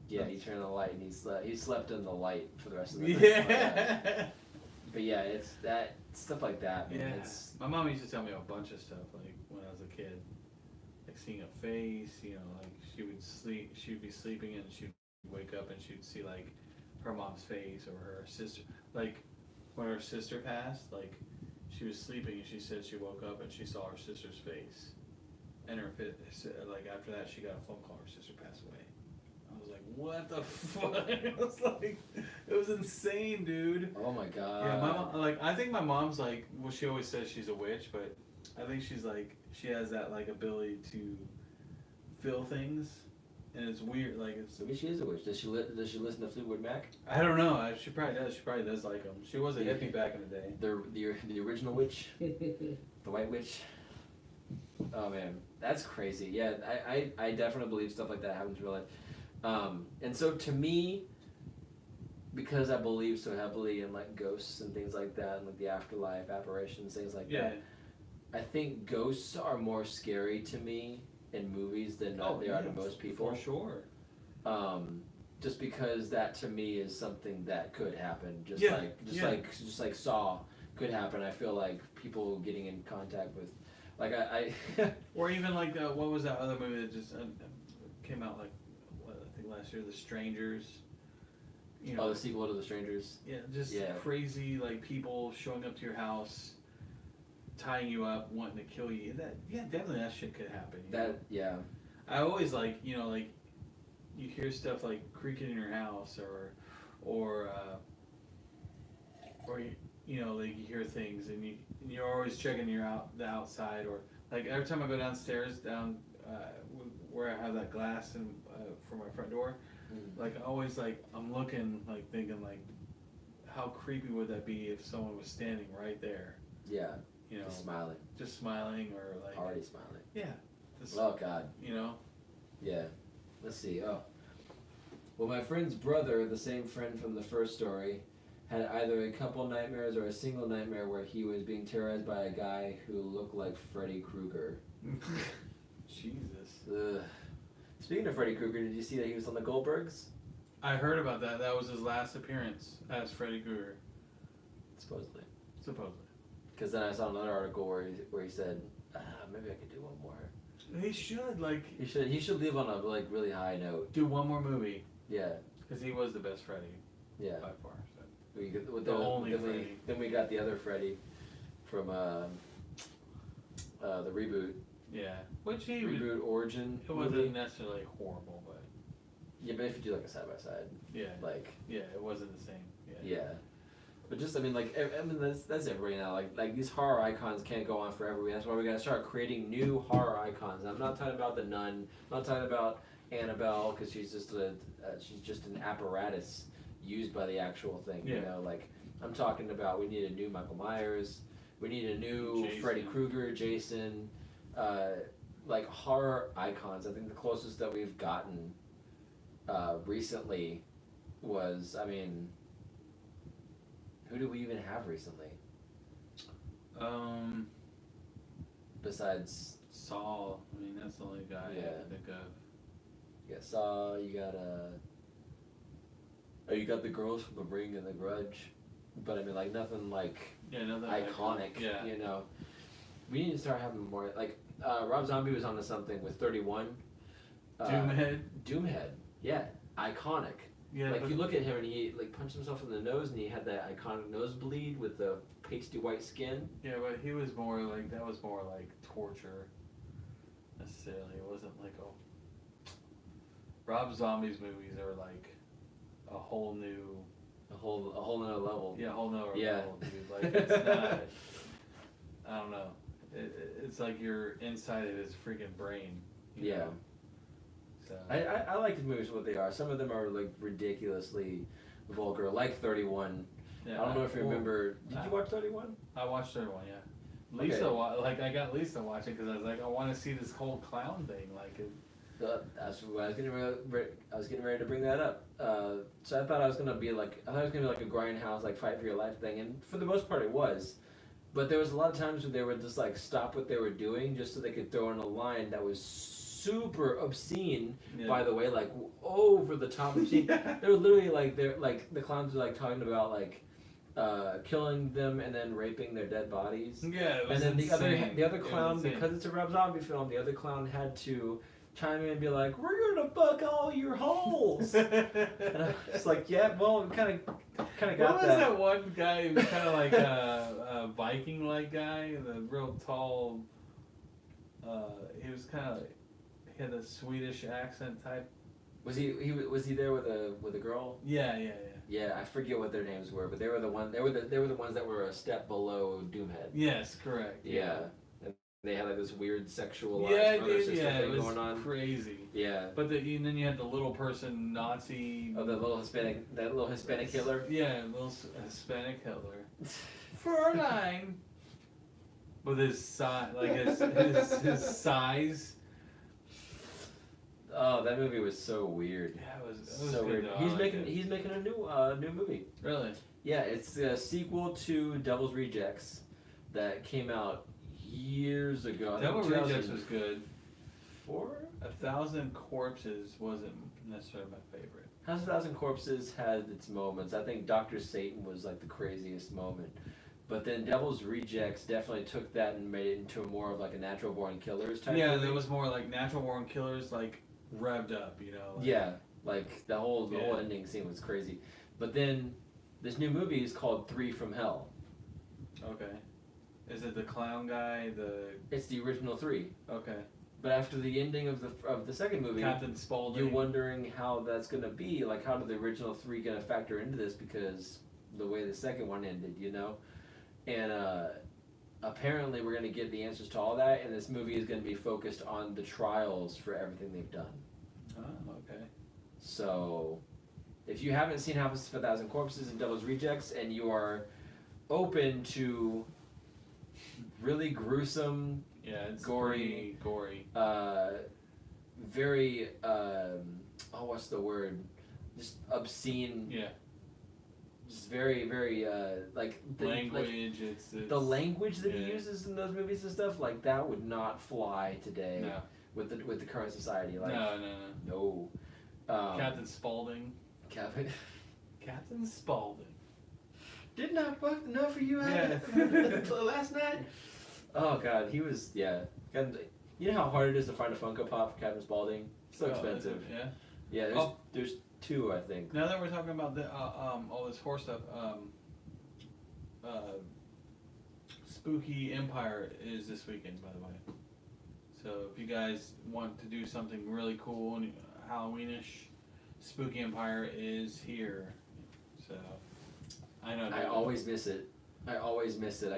S1: he turned on the light, and he slept in the light for the rest of the night.
S2: Yeah.
S1: But yeah, it's that stuff like that, man.
S2: Yeah. My mom used to tell me a bunch of stuff, like when I was a kid, like seeing a face, like she'd be sleeping and she'd wake up and she'd see like her mom's face or her sister. Like when her sister passed, like she was sleeping and she said she woke up and she saw her sister's face, and like after that she got a phone call, her sister passed away. I was like, what the fuck? It was like, it was insane, dude.
S1: Oh my god.
S2: Yeah, my mom, like, I think my mom's like, well, she always says she's a witch, but I think she's like, she has that like ability to feel things, and it's weird. Like, it's,
S1: Maybe she is a witch. Does she listen to Fleetwood Mac?
S2: I don't know. She probably does. She probably does like them. She was a hippie back in the day.
S1: The original witch, the White Witch. Oh man, that's crazy. Yeah, I definitely believe stuff like that happens in real life. And so to me, because I believe so heavily in like ghosts and things like that, and like the afterlife, apparitions, things like that, I think ghosts are more scary to me in movies than they are to most people.
S2: For sure.
S1: Just because that to me is something that could happen, just like Saw could happen. I feel like people getting in contact with, like I
S2: Or even like what was that other movie that just came out like I think last year, The Strangers.
S1: The sequel to The Strangers.
S2: Yeah, just crazy like people showing up to your house. tying you up, wanting to kill you. Definitely that shit could happen. You know?
S1: That yeah.
S2: I always like you hear stuff like creaking in your house or like you hear things and you're always checking the outside or like every time I go downstairs where I have that glass for my front door, like always like I'm looking like thinking like how creepy would that be if someone was standing right there?
S1: Yeah.
S2: You know,
S1: just
S2: smiling or like
S1: already smiling.
S2: Yeah.
S1: Oh God.
S2: You know.
S1: Yeah. Let's see. Oh. Well, my friend's brother, the same friend from the first story, had either a couple nightmares or a single nightmare where he was being terrorized by a guy who looked like Freddy Krueger.
S2: Jesus.
S1: Ugh. Speaking of Freddy Krueger, did you see that he was on the Goldbergs?
S2: I heard about that. That was his last appearance as Freddy Krueger.
S1: Supposedly. Because then I saw another article where he said, maybe I could do one more.
S2: He should like.
S1: He should leave on a like really high note.
S2: Do one more movie.
S1: Yeah.
S2: Because he was the best Freddy.
S1: Yeah.
S2: By far. So.
S1: The
S2: only
S1: then
S2: Freddy.
S1: Then we got the other Freddy from the reboot.
S2: Yeah. Which he
S1: reboot origin.
S2: It wasn't necessarily horrible, but.
S1: Yeah, but if you do like a side by side.
S2: Yeah.
S1: Like.
S2: Yeah, it wasn't the same.
S1: Yeah. But just that's everybody now. Like these horror icons can't go on forever. That's why we gotta start creating new horror icons. I'm not talking about the Nun. I'm not talking about Annabelle because she's just an apparatus used by the actual thing.
S2: Yeah.
S1: You know, like I'm talking about we need a new Michael Myers. We need a new
S2: Jason.
S1: Freddy Krueger, Jason. Like horror icons. I think the closest that we've gotten recently was who do we even have recently? Besides
S2: Saw. I mean, that's the only guy I can think of.
S1: You got Saw. You got you got the girls from The Ring and The Grudge, but I mean, like nothing like
S2: nothing
S1: iconic.
S2: Yeah.
S1: You know, we need to start having more. Like Rob Zombie was onto something with 31.
S2: Doomhead.
S1: Doomhead. Yeah, iconic.
S2: Yeah,
S1: like you look at him and he like punched himself in the nose and he had that iconic nosebleed with the pasty white skin.
S2: Yeah, but he was more like that was more like torture. Necessarily, it wasn't like Rob Zombie's movies are like a whole nother level. Yeah, a whole nother level, dude. Like it's not. I don't know. It's like you're inside of his freaking brain. You know? So.
S1: I like his movies for what they are. Some of them are like ridiculously vulgar, like 31. Yeah, I don't know if you remember. Did you watch 31?
S2: I watched 31. Yeah. Lisa, I got Lisa watching because I was like, I want to see this whole clown thing. Like,
S1: that's what I was getting ready to bring that up. So I thought it was gonna be like a grindhouse, like fight for your life thing, and for the most part it was. But there was a lot of times where they would just like stop what they were doing just so they could throw in a line that was super obscene, by the way, like over the top obscene. They were literally like the clowns were like talking about like killing them and then raping their dead bodies.
S2: Yeah, it was
S1: and then
S2: insane.
S1: the other clown, because it's a Rob Zombie film, the other clown had to chime in and be like, "We're gonna fuck all your holes." And I was like, "Yeah, well, kind of got that."
S2: What was that one guy who was kind of like a Viking-like guy, the real tall? He was kind of. He had a Swedish accent type.
S1: Was he there with a girl?
S2: Yeah.
S1: Yeah, I forget what their names were, but they were the ones that were a step below Doomhead.
S2: Yes, correct.
S1: Yeah. And they had like this weird sexualized
S2: brother
S1: sister thing going on.
S2: Crazy.
S1: Yeah.
S2: But then you had the little person Nazi.
S1: Oh, that little Hispanic Hitler.
S2: Yeah, little Hispanic Hitler. Fräulein. With his size, like his size.
S1: Oh, that movie was so weird.
S2: Yeah, it was
S1: so
S2: good
S1: weird.
S2: Though.
S1: He's making a new movie.
S2: Really?
S1: Yeah, it's a sequel to Devil's Rejects that came out years ago.
S2: Devil's Rejects was good.
S1: 1,000
S2: Corpses wasn't necessarily my favorite.
S1: House of 1,000 Corpses had its moments. I think Dr. Satan was like the craziest moment. But then Devil's Rejects definitely took that and made it into more of like a Natural Born Killers type.
S2: Yeah, there was more like Natural Born Killers, like revved up, you know. Like,
S1: yeah, like the whole ending scene was crazy. But then this new movie is called 3 from Hell.
S2: Okay. Is it the clown guy?
S1: It's the original 3.
S2: Okay.
S1: But after the ending of the second movie,
S2: Captain Spaulding.
S1: you're wondering how that's gonna be. Like, how did the original 3 gonna factor into this? Because the way the second one ended, you know, and apparently we're gonna get the answers to all that, and this movie is gonna be focused on the trials for everything they've done.
S2: Oh, okay.
S1: So, if you haven't seen House of a Thousand Corpses and Devil's Rejects, and you are open to really gruesome,
S2: Yeah, it's
S1: gory,
S2: gory.
S1: very what's the word? Just obscene.
S2: Yeah.
S1: Just very, very like the
S2: Language.
S1: Like,
S2: it's
S1: the language that he
S2: yeah.
S1: uses in those movies and stuff, like that would not fly today
S2: No.
S1: with the current society. Like
S2: No.
S1: no.
S2: Captain Spaulding.
S1: Captain.
S2: Captain Spaulding.
S1: Didn't I fuck enough for you
S2: Yeah.
S1: last night? Oh god, he was you know how hard it is to find a Funko Pop for Captain Spaulding? So expensive.
S2: Yeah.
S1: Yeah, there's 2, I think.
S2: Now that we're talking about the all this horror stuff, Spooky Empire is this weekend, by the way. So if you guys want to do something really cool and Halloweenish, Spooky Empire is here. So I know.
S1: I always miss it. I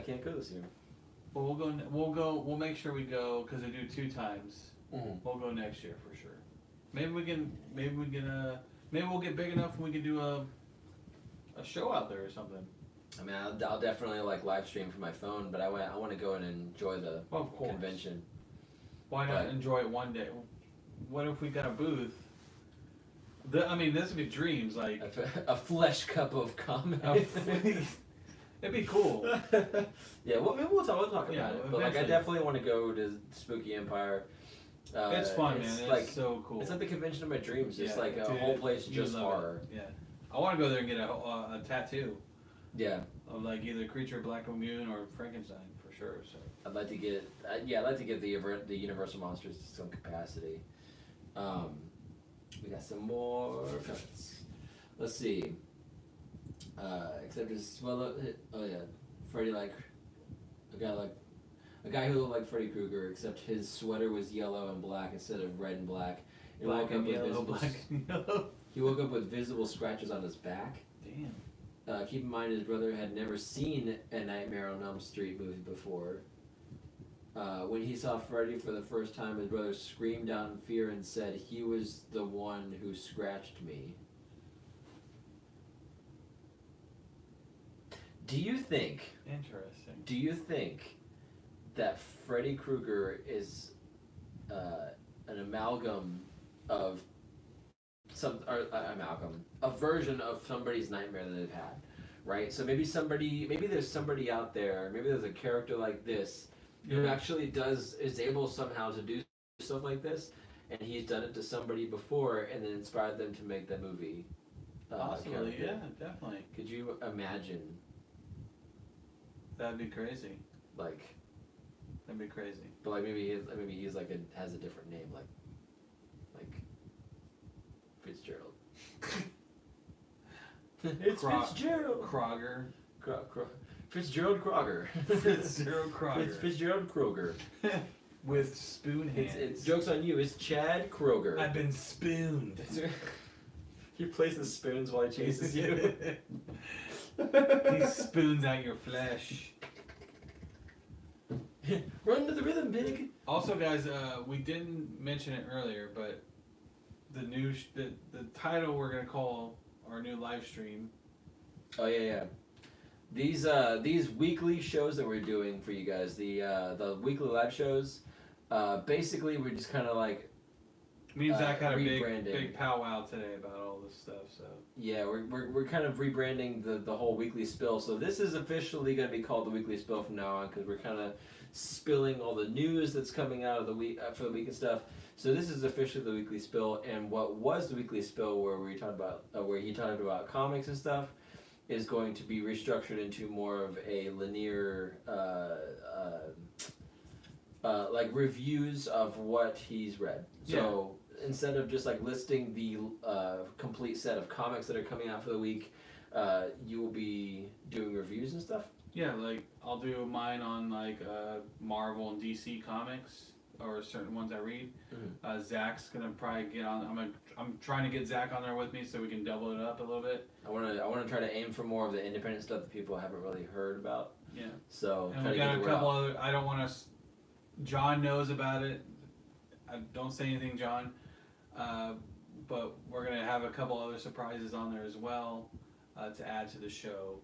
S1: can't go this year.
S2: Well, we'll make sure we go because they do 2 times.
S1: Mm-hmm.
S2: We'll go next year for sure. Maybe we'll get big enough and we can do a show out there or something.
S1: I mean, I'll definitely like live stream from my phone, but I want to go and enjoy the
S2: Of course.
S1: convention.
S2: Why not enjoy it one day? What if we got a booth? This would be dreams. Like
S1: A flesh cup of comic.
S2: it'd be cool.
S1: Yeah, maybe we'll talk about
S2: Yeah,
S1: it. But like, I
S2: eventually.
S1: definitely want to go to Spooky Empire.
S2: It's fun, man. It's
S1: like
S2: so cool.
S1: It's like the convention of my dreams. Just
S2: Yeah,
S1: like a
S2: dude,
S1: whole place
S2: you
S1: just
S2: love
S1: horror.
S2: it. Yeah, I want to go there and get a tattoo
S1: Yeah,
S2: of like either Creature, Black Lagoon, or Frankenstein for sure. So
S1: I'd like to get the Universal Monsters to some capacity. We got some more cuts. Let's see. Except his Freddy a guy who looked like Freddy Krueger, except his sweater was yellow and black instead of red and black. And
S2: black and yellow, black and yellow.
S1: He woke up with visible scratches on his back.
S2: Damn.
S1: Keep in mind his brother had never seen a Nightmare on Elm Street movie before. When he saw Freddy for the first time, his brother screamed out in fear and said, "He was the one who scratched me." Do you think that Freddy Krueger is an amalgam of a version of somebody's nightmare that they've had, right? So maybe there's somebody out there, maybe there's a character like this who actually is able somehow to do stuff like this, and he's done it to somebody before and then inspired them to make that movie.
S2: Possibly,
S1: character.
S2: yeah, definitely.
S1: Could you imagine?
S2: That'd be crazy.
S1: Like,
S2: That'd be crazy.
S1: but like maybe he's like has a different name, like Fitzgerald. It's Fitzgerald.
S2: Kroger.
S1: Fitzgerald Kroger.
S2: Fitzgerald Kroger.
S1: Fitzgerald Kroger.
S2: With spoon hands.
S1: It's joke's on you. It's Chad Kroger.
S2: I've been spooned.
S1: He plays the spoons while he chases you.
S2: He spoons out your flesh.
S1: Run to the rhythm, pig.
S2: Also, guys, we didn't mention it earlier, but the new the title we're gonna call our new live stream.
S1: Oh yeah. These weekly shows that we're doing for you guys, the weekly live shows, basically we're just kind of like
S2: Me and Zach had a
S1: rebranding.
S2: big powwow today about all this stuff. So
S1: yeah, we're kind of rebranding the whole weekly spill. So this is officially going to be called the weekly spill from now on because we're kind of spilling all the news that's coming out of the week for the week and stuff. So this is officially the weekly spill, and what was the weekly spill where we talked about where he talked about comics and stuff is going to be restructured into more of a linear like reviews of what he's read. So instead of just like listing the complete set of comics that are coming out for the week, you will be doing reviews and stuff.
S2: Yeah, like I'll do mine on like Marvel and DC comics or certain ones I read. Zach's gonna probably get on. I'm trying to get Zach on there with me so we can double it up a little bit.
S1: I wanna try to aim for more of the independent stuff that people haven't really heard about.
S2: Yeah.
S1: So
S2: And
S1: try
S2: we
S1: to get
S2: got
S1: the
S2: a
S1: word
S2: couple
S1: out.
S2: other. I don't want to. John knows about it. Don't say anything, John. But we're gonna have a couple other surprises on there as well to add to the show.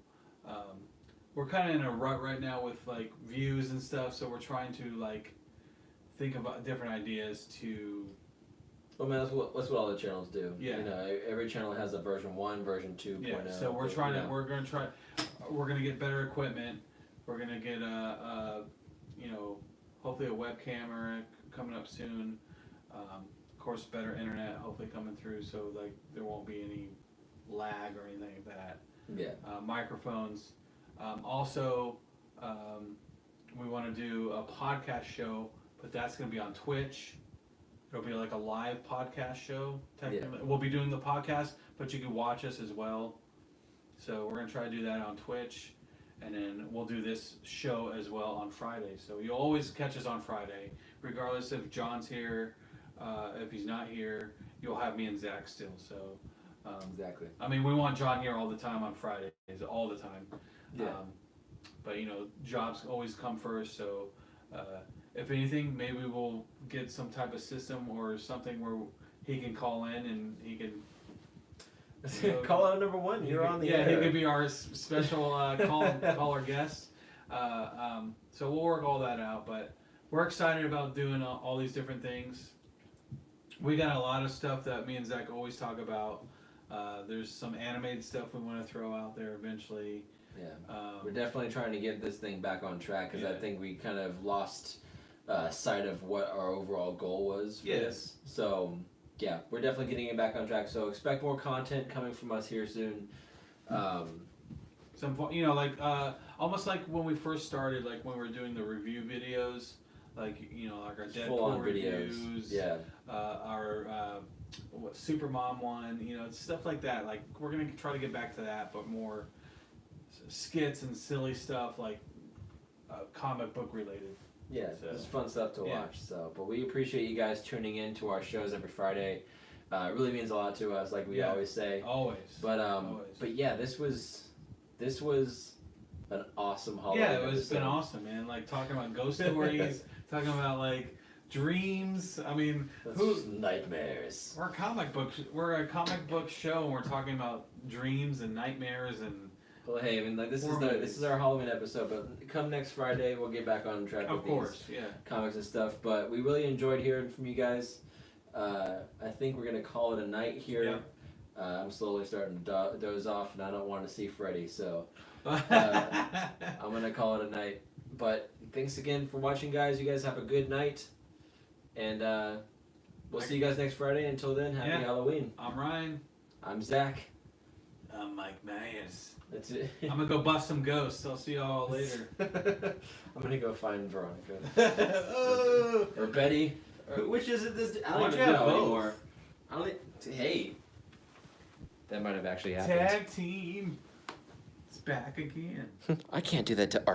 S2: We're kind of in a rut right now with like views and stuff, so we're trying to like think about different ideas to.
S1: Well, man, that's what all the channels do.
S2: Yeah.
S1: You know, every channel has a version 1, version 2.0.
S2: Yeah. So we're trying
S1: you
S2: to.
S1: know.
S2: We're gonna get better equipment. We're gonna get you know, hopefully a web camera coming up soon. Of course, better internet hopefully coming through, so like there won't be any lag or anything like that.
S1: Yeah.
S2: Microphones. Also, we want to do a podcast show, but that's going to be on Twitch. It'll be like a live podcast show. Technically, we'll be doing the podcast, but you can watch us as well. So we're going to try to do that on Twitch, and then we'll do this show as well on Friday. So you'll always catch us on Friday, regardless if John's here. If he's not here, you'll have me and Zach still. So.
S1: Exactly.
S2: I mean, we want John here all the time on Fridays, all the time.
S1: Yeah.
S2: But you know, jobs always come first. So, if anything, maybe we'll get some type of system or something where he can call in and he can
S1: Call out number 1. You're on the air.
S2: Yeah, he could be our special caller guest. So we'll work all that out. But we're excited about doing all these different things. We got a lot of stuff that me and Zach always talk about. There's some animated stuff we want to throw out there eventually.
S1: Yeah, we're definitely trying to get this thing back on track because I
S2: Yeah.
S1: think we kind of lost sight of what our overall goal was for
S2: Yeah.
S1: this. So, yeah, we're definitely getting it back on track. So expect more content coming from us here soon.
S2: Some, you know, like almost like when we first started, like when we were doing the review videos, like you know, like our
S1: Full-on
S2: Deadpool
S1: videos.
S2: reviews,
S1: Yeah,
S2: our what Supermom one, you know, stuff like that. Like we're gonna try to get back to that, but more skits and silly stuff like comic book related.
S1: yeah,
S2: So,
S1: it's fun stuff to
S2: yeah.
S1: watch. So, but we appreciate you guys tuning in to our shows every Friday. It really means a lot to us, like we
S2: Yeah.
S1: always say.
S2: Always.
S1: But
S2: Always.
S1: but yeah, this was an awesome holiday.
S2: Yeah, it was been
S1: episode.
S2: awesome, man. Like talking about ghost stories, talking about like dreams. I mean,
S1: That's just nightmares.
S2: we're a comic book show, and we're talking about dreams and nightmares and.
S1: Well, hey, I mean, like this
S2: Horror
S1: is
S2: movies.
S1: our Halloween episode, but come next Friday, we'll get back on track
S2: Of
S1: with
S2: course,
S1: these
S2: yeah.
S1: comics and stuff. But we really enjoyed hearing from you guys. I think we're gonna call it a night here.
S2: Yeah.
S1: I'm slowly starting to doze off, and I don't want to see Freddy, so I'm gonna call it a night. But thanks again for watching, guys. You guys have a good night, and we'll see you guys next Friday. Until then, happy
S2: Yeah.
S1: Halloween.
S2: I'm Ryan.
S1: I'm Zach.
S2: I'm Mike Myers.
S1: That's it.
S2: I'm gonna go bust some ghosts. I'll see y'all later.
S1: I'm gonna go find Veronica
S2: Oh.
S1: or Betty. Or, which is it? This I don't
S2: Why'd
S1: even
S2: you have
S1: know
S2: both?
S1: anymore. I don't. Hey, that might have actually happened.
S2: Tag team. It's back again.
S1: I can't do that to art.